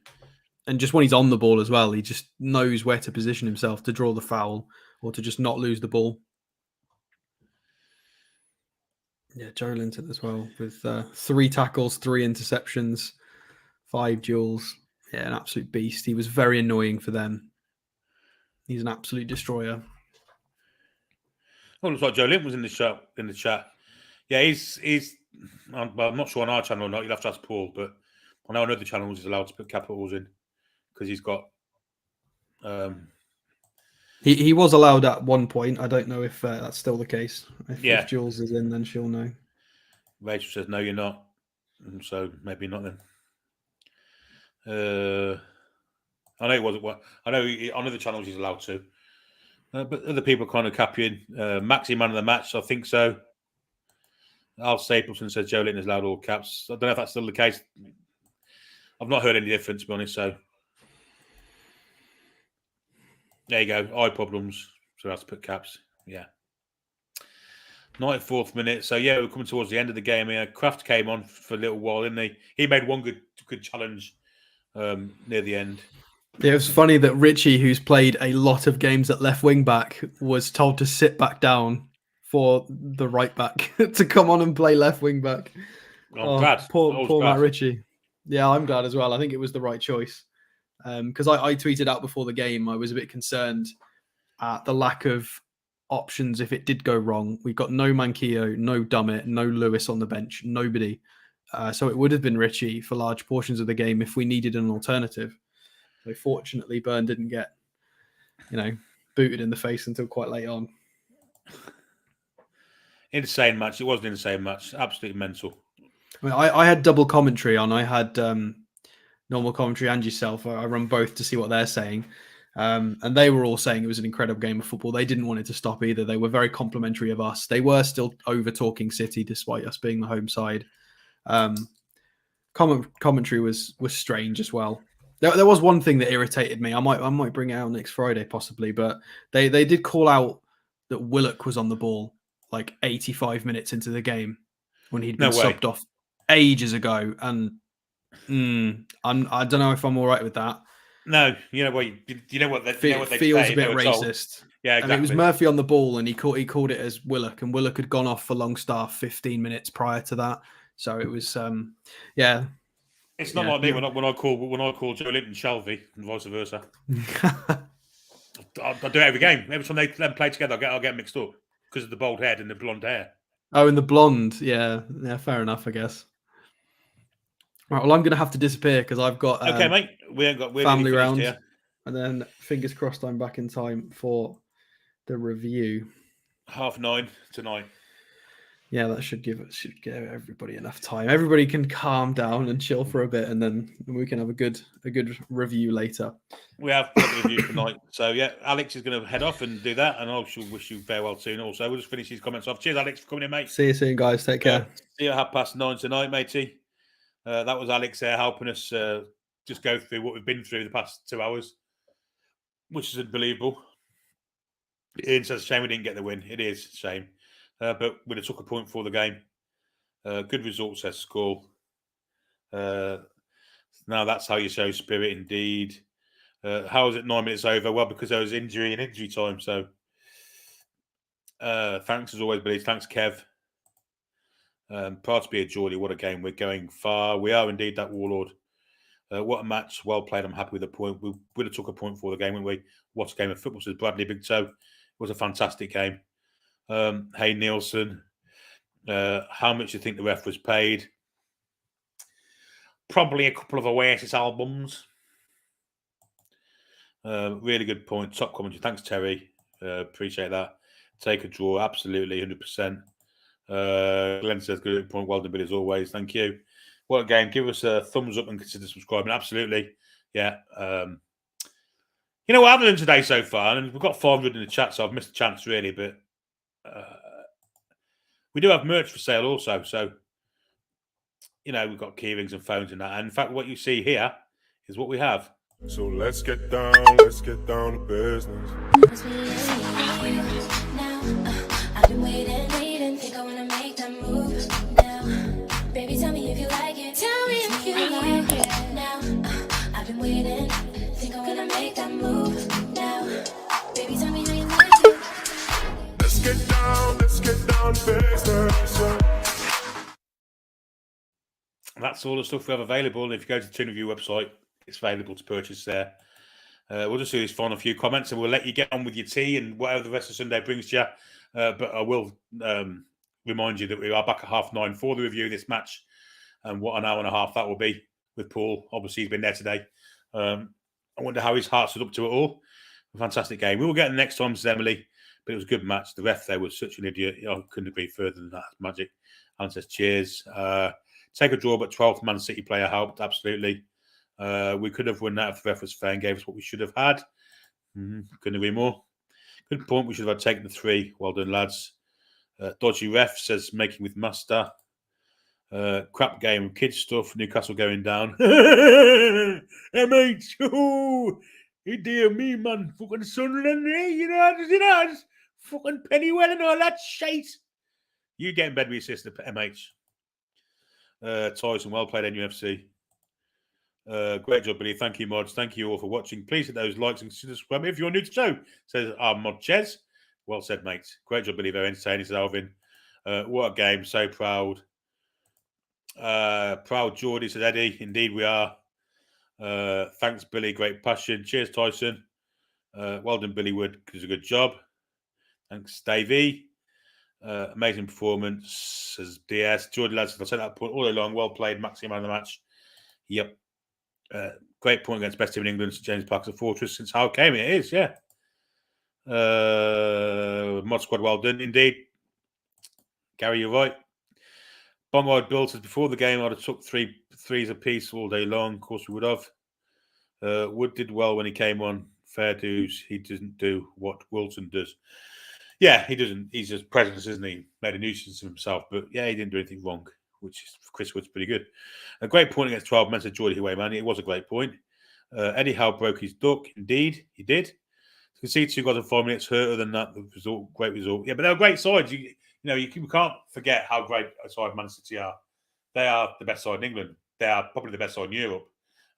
just when he's on the ball as well, he just knows where to position himself to draw the foul or to just not lose the ball. Yeah, Joe Linton as well with 3 tackles, 3 interceptions, 5 duels. Yeah, an absolute beast. He was very annoying for them. He's an absolute destroyer. Oh, looks like Joe Linton was in the chat. Yeah, he's. Well, I'm not sure on our channel or not. You'll have to ask Paul, but I know on other channels he's allowed to put capitals in because he's got. He was allowed at one point. I don't know if that's still the case. If Jules is in, then she'll know. Rachel says no, you're not. So maybe not then. I know it wasn't. I know on other channels he's allowed to, but other people kind of copying. Maxi man of the match, I think so. Al Stapleton says Joe Linton is allowed all caps. I don't know if that's still the case. I've not heard any difference, to be honest. So there you go. Eye problems, so I have to put caps. Yeah. 94th minute. So yeah, we're coming towards the end of the game here. Kraft came on for a little while, didn't he? He made one good challenge near the end. Yeah, it was funny that Richie, who's played a lot of games at left wing back, was told to sit back down for the right back to come on and play left wing back. I'm glad. Poor Matt Ritchie. Yeah, I'm glad as well. I think it was the right choice. Because I tweeted out before the game, I was a bit concerned at the lack of options if it did go wrong. We've got no Manquillo, no Dummett, no Lewis on the bench, nobody. So it would have been Ritchie for large portions of the game if we needed an alternative. So fortunately, Byrne didn't get, booted in the face until quite late on. Insane match. It was an insane match. Absolutely mental. I mean, I had double commentary on. I had normal commentary and yourself. I run both to see what they're saying. And they were all saying it was an incredible game of football. They didn't want it to stop either. They were very complimentary of us. They were still over-talking City despite us being the home side. Commentary was strange as well. There was one thing that irritated me. I might bring it out next Friday possibly, but they did call out that Willock was on the ball like 85 minutes into the game when he'd been subbed off ages ago, and I don't know if I'm all right with that. No, you know what they feels a bit racist. Yeah, exactly. I mean, it was Murphy on the ball, and he called it as Willock, and Willock had gone off for Longstaff 15 minutes prior to that. So it was, It's not like me when I call Joe Linton Shelby and vice versa. I do it every game. Every time they play together, I'll get mixed up because of the bald head and the blonde hair. Oh, and the blonde, yeah, fair enough, I guess. Right, well, I'm going to have to disappear because I've got okay, mate. We're family round, here. And then fingers crossed I'm back in time for the review. 9:30 tonight. Yeah, that should give everybody enough time. Everybody can calm down and chill for a bit, and then we can have a good review later. We have got the review tonight, so yeah, Alex is going to head off and do that, and I shall wish you farewell soon. Also, we'll just finish these comments off. Cheers, Alex, for coming in, mate. See you soon, guys. Take care. See you at 9:30 tonight, matey. That was Alex there helping us just go through what we've been through the past 2 hours, which is unbelievable. It's a shame we didn't get the win. It is a shame. But we'd have took a point for the game. Good result, says Skull. Now that's how you show spirit, indeed. How is it 9 minutes over? Well, because there was injury and injury time. So thanks as always, Billy. Thanks, Kev. Proud to be a Geordie. What a game. We're going far. We are indeed that warlord. What a match. Well played. I'm happy with the point. We would have took a point for the game, wouldn't we? What a game of football, says Bradley Big Toe. It was a fantastic game. Hey Nielsen, how much do you think the ref was paid? Probably a couple of Oasis albums. Really good point. Top commentary. Thanks, Terry. Appreciate that. Take a draw. Absolutely, 100%. Glenn says, good point. Well done, Billy, as always. Thank you. What a game. Give us a thumbs up and consider subscribing. Absolutely. Yeah. You know what I've done today so far? And we've got 400 in the chat, so I've missed a chance, really. But we do have merch for sale also. So, you know, we've got key rings and phones and that. And in fact, what you see here is what we have. So let's get down to business. I've been waiting, think I wanna make that move now. Baby, tell me if you like it. Tell me if you like it now. I've been waiting, think I wanna make that move now. Baby, tell me how you like it. Let's get down to business. That's all the stuff we have available. And if you go to the Toon Review website, it's available to purchase there. We'll just do this for a few comments and we'll let you get on with your tea and whatever the rest of Sunday brings you. But I will remind you that we are back at 9:30 for the review of this match. And what an hour and a half that will be with Paul. Obviously, he's been there today. I wonder how his heart stood up to it all. A fantastic game. We will get the next time, says Emily. But it was a good match. The ref there was such an idiot. I couldn't agree further than that. Magic. Alan says, cheers. Take a draw, but 12th Man City player helped. Absolutely. We could have won that if the ref was fair and gave us what we should have had. Couldn't agree more. Good point. We should have taken the 3. Well done, lads. Dodgy ref says making with master. Crap game. Kids stuff. Newcastle going down. MH. Oh, dear me, man. Fucking Sunderland. You know, fucking Pennywell and all that shit. You get in bed with your sister, MH. Tyson, well played, NUFC. Great job, Billy. Thank you, mods. Thank you all for watching. Please hit those likes and subscribe if you're new to the show. Says our mod Ches. Well said, mate. Great job, Billy. Very entertaining, says Alvin. What a game. So proud. Proud Geordie, says Eddie. Indeed, we are. Thanks, Billy. Great passion. Cheers, Tyson. Well done, Billy Wood. Does a good job. Thanks, Davey. Amazing performance, says DS. Geordie, lads, I said that point all along. Well played. Maxi man of the match. Yep. Great point against best team in England. James Parker's a fortress since Howe came. It is, yeah. Mod squad, well done indeed. Gary, you're right. Bong-eyed Bill says before the game I'd have took threes apiece all day long. Of course we would have. Wood did well when he came on. Fair dues. He doesn't do what Wilson does. Yeah, he doesn't. He's just presence, isn't he? Made a nuisance of himself, but yeah, he didn't do anything wrong, which is for Chris Wood's pretty good. A great point against 12 men, said Geordie away, man. It was a great point. Eddie Howe broke his duck. Indeed, he did. You can see 2 goals in 5 minutes. Hurter than that. The result, great result. Yeah, but they were great sides. You can't forget how great a side Man City are. They are the best side in England. They are probably the best side in Europe.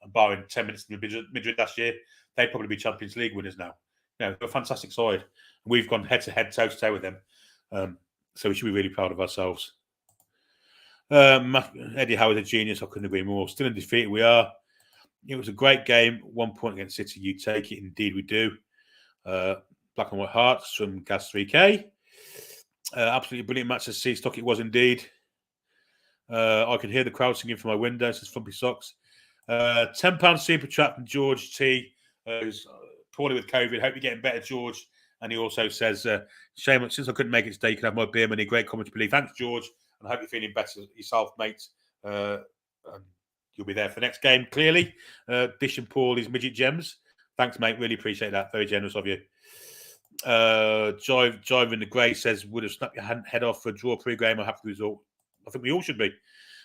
And barring 10 minutes in Madrid last year, they'd probably be Champions League winners now. They're a fantastic side. We've gone head-to-head, toe-to-toe with them. So we should be really proud of ourselves. Eddie Howe is a genius. I couldn't agree more. Still in defeat, we are. It was a great game. 1 point against City. You take it. Indeed, we do. Black and White Hearts from Gas 3K. Absolutely brilliant match to see. Stock it was indeed. I can hear the crowd singing from my window, says Frumpy Socks. £10 super chat from George T, who's poorly with COVID. Hope you're getting better, George. And he also says, shame, since I couldn't make it today, you can have my beer money. Great comment to believe. Thanks, George. And I hope you're feeling better yourself, mate. You'll be there for the next game, clearly. Dish and Paul, these midget gems. Thanks, mate. Really appreciate that. Very generous of you. Jive in the Grey says, would have snapped your head off for a draw pre-game or happy result. I think we all should be.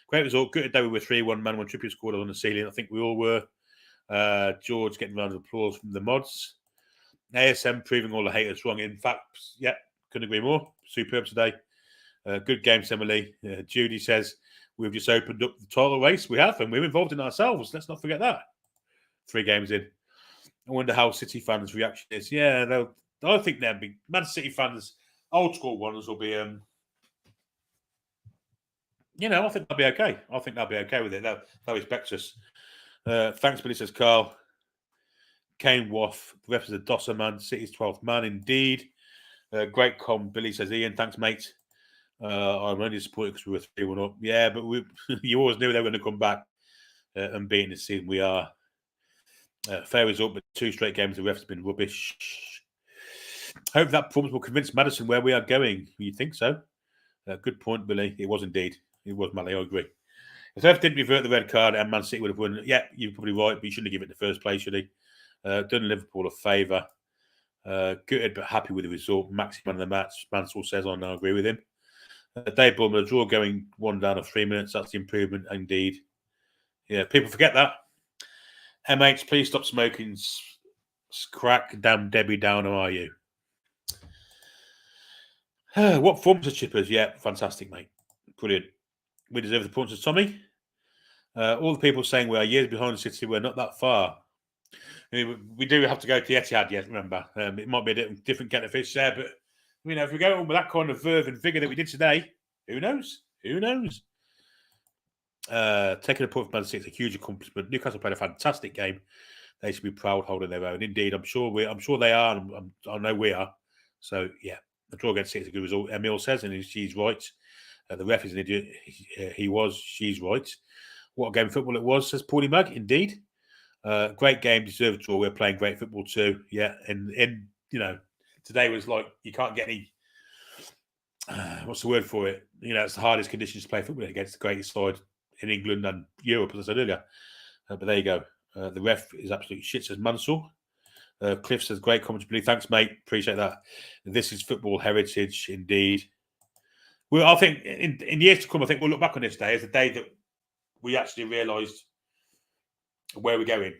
Great result. Good day we were 3-1 man when Trippier scored on the ceiling. I think we all were. George getting a round of applause from the mods. ASM proving all the haters wrong. In fact, yeah, couldn't agree more. Superb today. Good game, Emily. Judy says, we've just opened up the title race. We have, and we're involved in ourselves. Let's not forget that. 3 games in. I wonder how City fans' reaction is. Yeah, I think they'll be Man City fans, old school ones will be. I think they'll be okay. I think they'll be okay with it. They'll respect us. Thanks, Billy, says Carl. Kane Waff, the ref is a Dosser man. City's 12th man, indeed. Great com. Billy says, Ian, thanks, mate. I'm only disappointed because we were 3-1 up. Yeah, but you always knew they were going to come back and beat this season. We are. Fair result, but 2 straight games, the refs have been rubbish. Hope that performance will convince Madison where we are going. You think so? Good point, Billy. It was indeed. It was, Mally. I agree. If the ref didn't revert the red card and Man City would have won, yeah, you're probably right, but you shouldn't have given it in the first place, should he? Done Liverpool a favour. Good, but happy with the result. Maxi man of the match. Mansell says, I now agree with him. Dave Bulmer, a draw going 1 down of 3 minutes. That's the improvement, indeed. Yeah, people forget that. MH, please stop smoking crack. Damn Debbie Downer, are you? What forms of chippers? Yeah, fantastic, mate. Brilliant. We deserve the points of Tommy. All the people saying we are years behind the City, we're not that far. I mean, we do have to go to the Etihad yet, remember. It might be a different kettle of fish there, but if we go on with that kind of verve and vigour that we did today, who knows? Who knows? Taking a point from Man City is a huge accomplishment. Newcastle played a fantastic game. They should be proud holding their own. Indeed, I'm sure they are, and I know we are. So yeah, the draw against City is a good result. Emil says, and she's right. The ref is an idiot. He was. She's right. What a game of football it was, says Paulie Mag. Indeed, great game, deserved draw. We're playing great football too. Yeah, and today was like you can't get any. What's the word for it? It's the hardest conditions to play football against the greatest side in England and Europe, as I said earlier. But there you go. The ref is absolutely shit, says Mansell. Cliff says, great commentary. Thanks, mate. Appreciate that. This is football heritage, indeed. Well, I think in years to come, I think we'll look back on this day as the day that we actually realised where we're going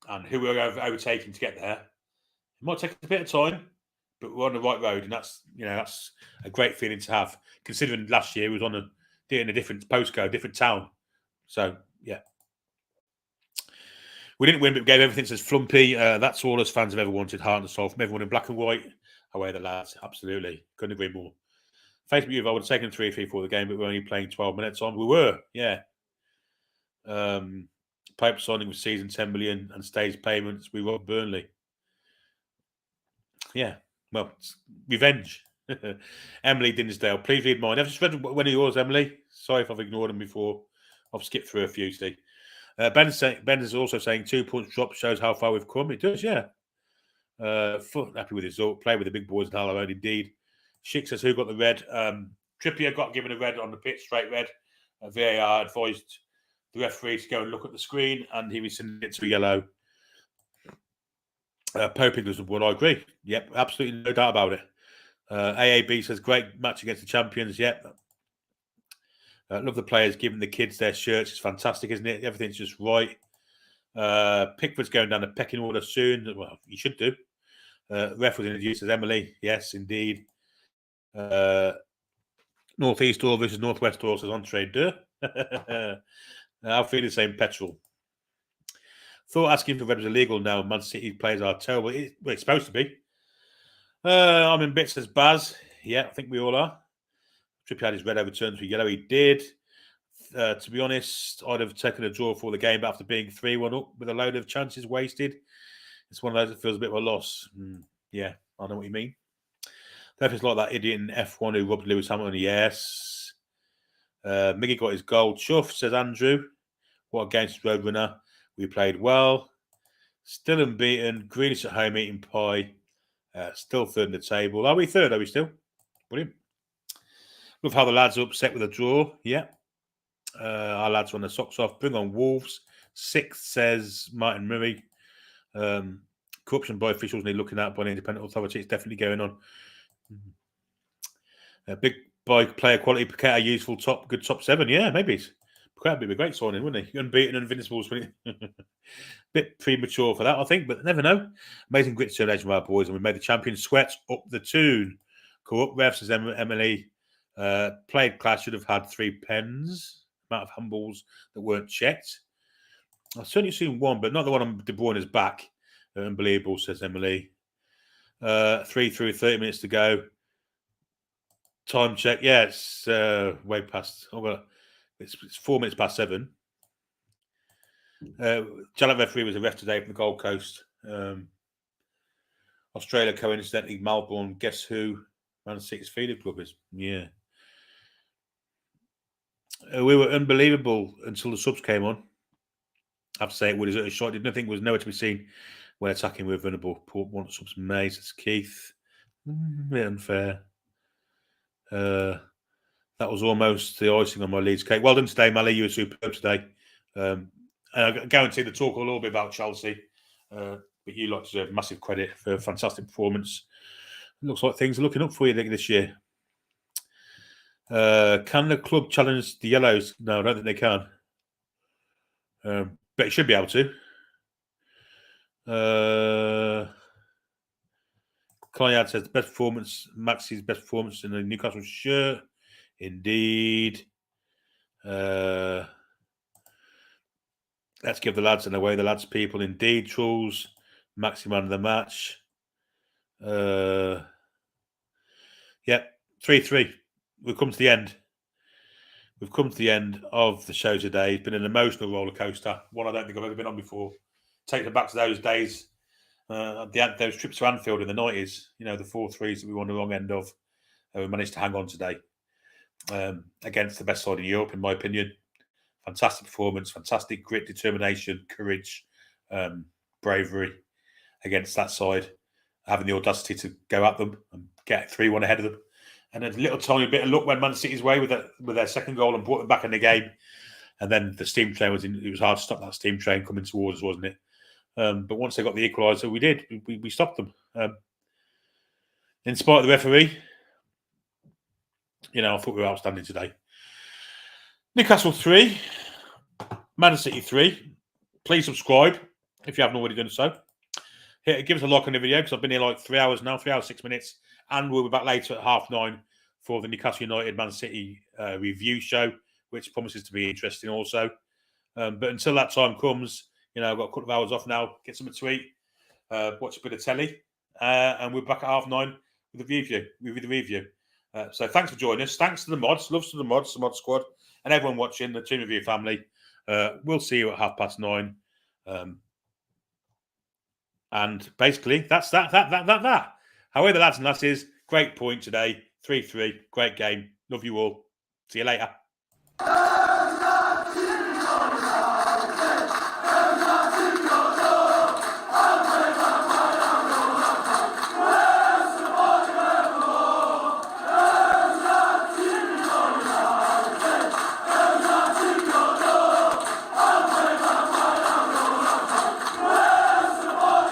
and who we're overtaking to get there. It might take a bit of time, but we're on the right road, and that's a great feeling to have. Considering last year we was in a different postcode, different town. So yeah, we didn't win, but we gave everything. Says Flumpy. That's all us fans have ever wanted, heart and soul, from everyone in black and white. Away the lads, absolutely, couldn't agree more. Facebook, I would have taken 3-3 for the game, but we're only playing 12 minutes on. We were, yeah. Pipe signing with season 10 million and stage payments. We robbed Burnley. Yeah, well, revenge. Emily Dinsdale, please read mine. I've just read one of yours, Emily. Sorry if I've ignored them before. I've skipped through a few, Steve. Ben is also saying 2 points drop shows how far we've come. It does, yeah. Happy with the result. Play with the big boys in Howe, indeed. Schick says, who got the red? Trippier got given a red on the pitch, straight red. VAR advised the referee to go and look at the screen, and he rescinded it to a yellow. Poping was the one. I agree. Yep, absolutely no doubt about it. AAB says, great match against the champions. Yep. Love the players giving the kids their shirts. It's fantastic, isn't it? Everything's just right. Pickford's going down the pecking order soon. Well, you should do. Ref was introduced as Emily. Yes, indeed. Northeast All versus Northwest All says entree deux. I'll feel the same petrol. Thought asking for red was illegal now. Man City players are terrible. It's supposed to be. I'm in bits, says Baz. Yeah, I think we all are. Trippier had his red overturned for yellow. He did. To be honest, I'd have taken a draw for the game, but after being 3-1 up with a load of chances wasted, it's one of those that feels a bit of a loss. Yeah, I know what you mean. Definitely like that idiot in F1 who robbed Lewis Hamilton. Yes. Miggy got his goal. Chuff, says Andrew. What a game to Roadrunner. We played well. Still unbeaten. Greenish at home eating pie. Still third in the table. Are we third? Are we still? Brilliant. Love how the lads are upset with a draw. Yeah. Our lads are on their socks off. Bring on Wolves. 6th, says Martin Murray. Corruption by officials need looking at by an independent authority. It's definitely going on. Big by player quality. Paqueta, useful good top 7. Yeah, maybe. Paqueta would be a great signing, wouldn't he? Unbeaten, invincibles. Bit premature for that, I think, but never know. Amazing grit determination from our boys, and we made the champions sweat up the Toon. Corrupt refs, says Emily. Played class, should have had 3 pens. Amount of handballs that weren't checked. I've certainly seen one, but not the one on De Bruyne's back. Unbelievable, says Emily. 3 through 30 minutes to go. Time check. Yeah, it's way past. Oh, well, it's 4 minutes past 7. Jalap referee was a ref today from the Gold Coast. Australia, coincidentally, Melbourne. Guess who? Man City's feeder club is. Yeah. We were unbelievable until the subs came on. I have to say it was a shot. Didn't think was nowhere to be seen when attacking with vulnerable. Port one subs Mace. It's Keith. A bit unfair. That was almost the icing on my Leeds cake. Well done today, Mally. You were superb today. And I guarantee the talk a little bit about Chelsea. But you lot deserve massive credit for a fantastic performance. It looks like things are looking up for you this year. Can the club challenge the Yellows? No, I don't think they can. But it should be able to. Clyde says the best performance, Maxi's best performance in the Newcastle shirt. Indeed. Let's give the lads and away the lads people. Indeed, Truls. Maxi man of the match. Yep, 3-3. We've come to the end. We've come to the end of the show today. It's been an emotional roller coaster, one I don't think I've ever been on before. Take it back to those days, those trips to Anfield in the 90s, the 4-3s that we were on the wrong end of. We managed to hang on today against the best side in Europe, in my opinion. Fantastic performance, fantastic grit, determination, courage, bravery against that side. Having the audacity to go at them and get 3-1 ahead of them. And a little tiny bit of luck went Man City's way with their second goal and brought them back in the game. And then the steam train it was hard to stop that steam train coming towards us, wasn't it? But once they got the equaliser, we did. We stopped them. In spite of the referee, I thought we were outstanding today. Newcastle 3, Man City 3. Please subscribe if you haven't already done so. Give us a like on the video because I've been here like 3 hours now, 3 hours, 6 minutes. And we'll be back later at 9:30 for the Newcastle United Man City review show, which promises to be interesting also. But until that time comes, I've got a couple of hours off now, get something to eat, watch a bit of telly, and we're back at 9:30 with the review. So thanks for joining us. Thanks to the mods. Loves to the mods, the mod squad, and everyone watching, the Toon Review family. We'll see you at 9:30. And basically, that's that. However, the lads and lasses, great point today. 3-3, great game. Love you all. See you later.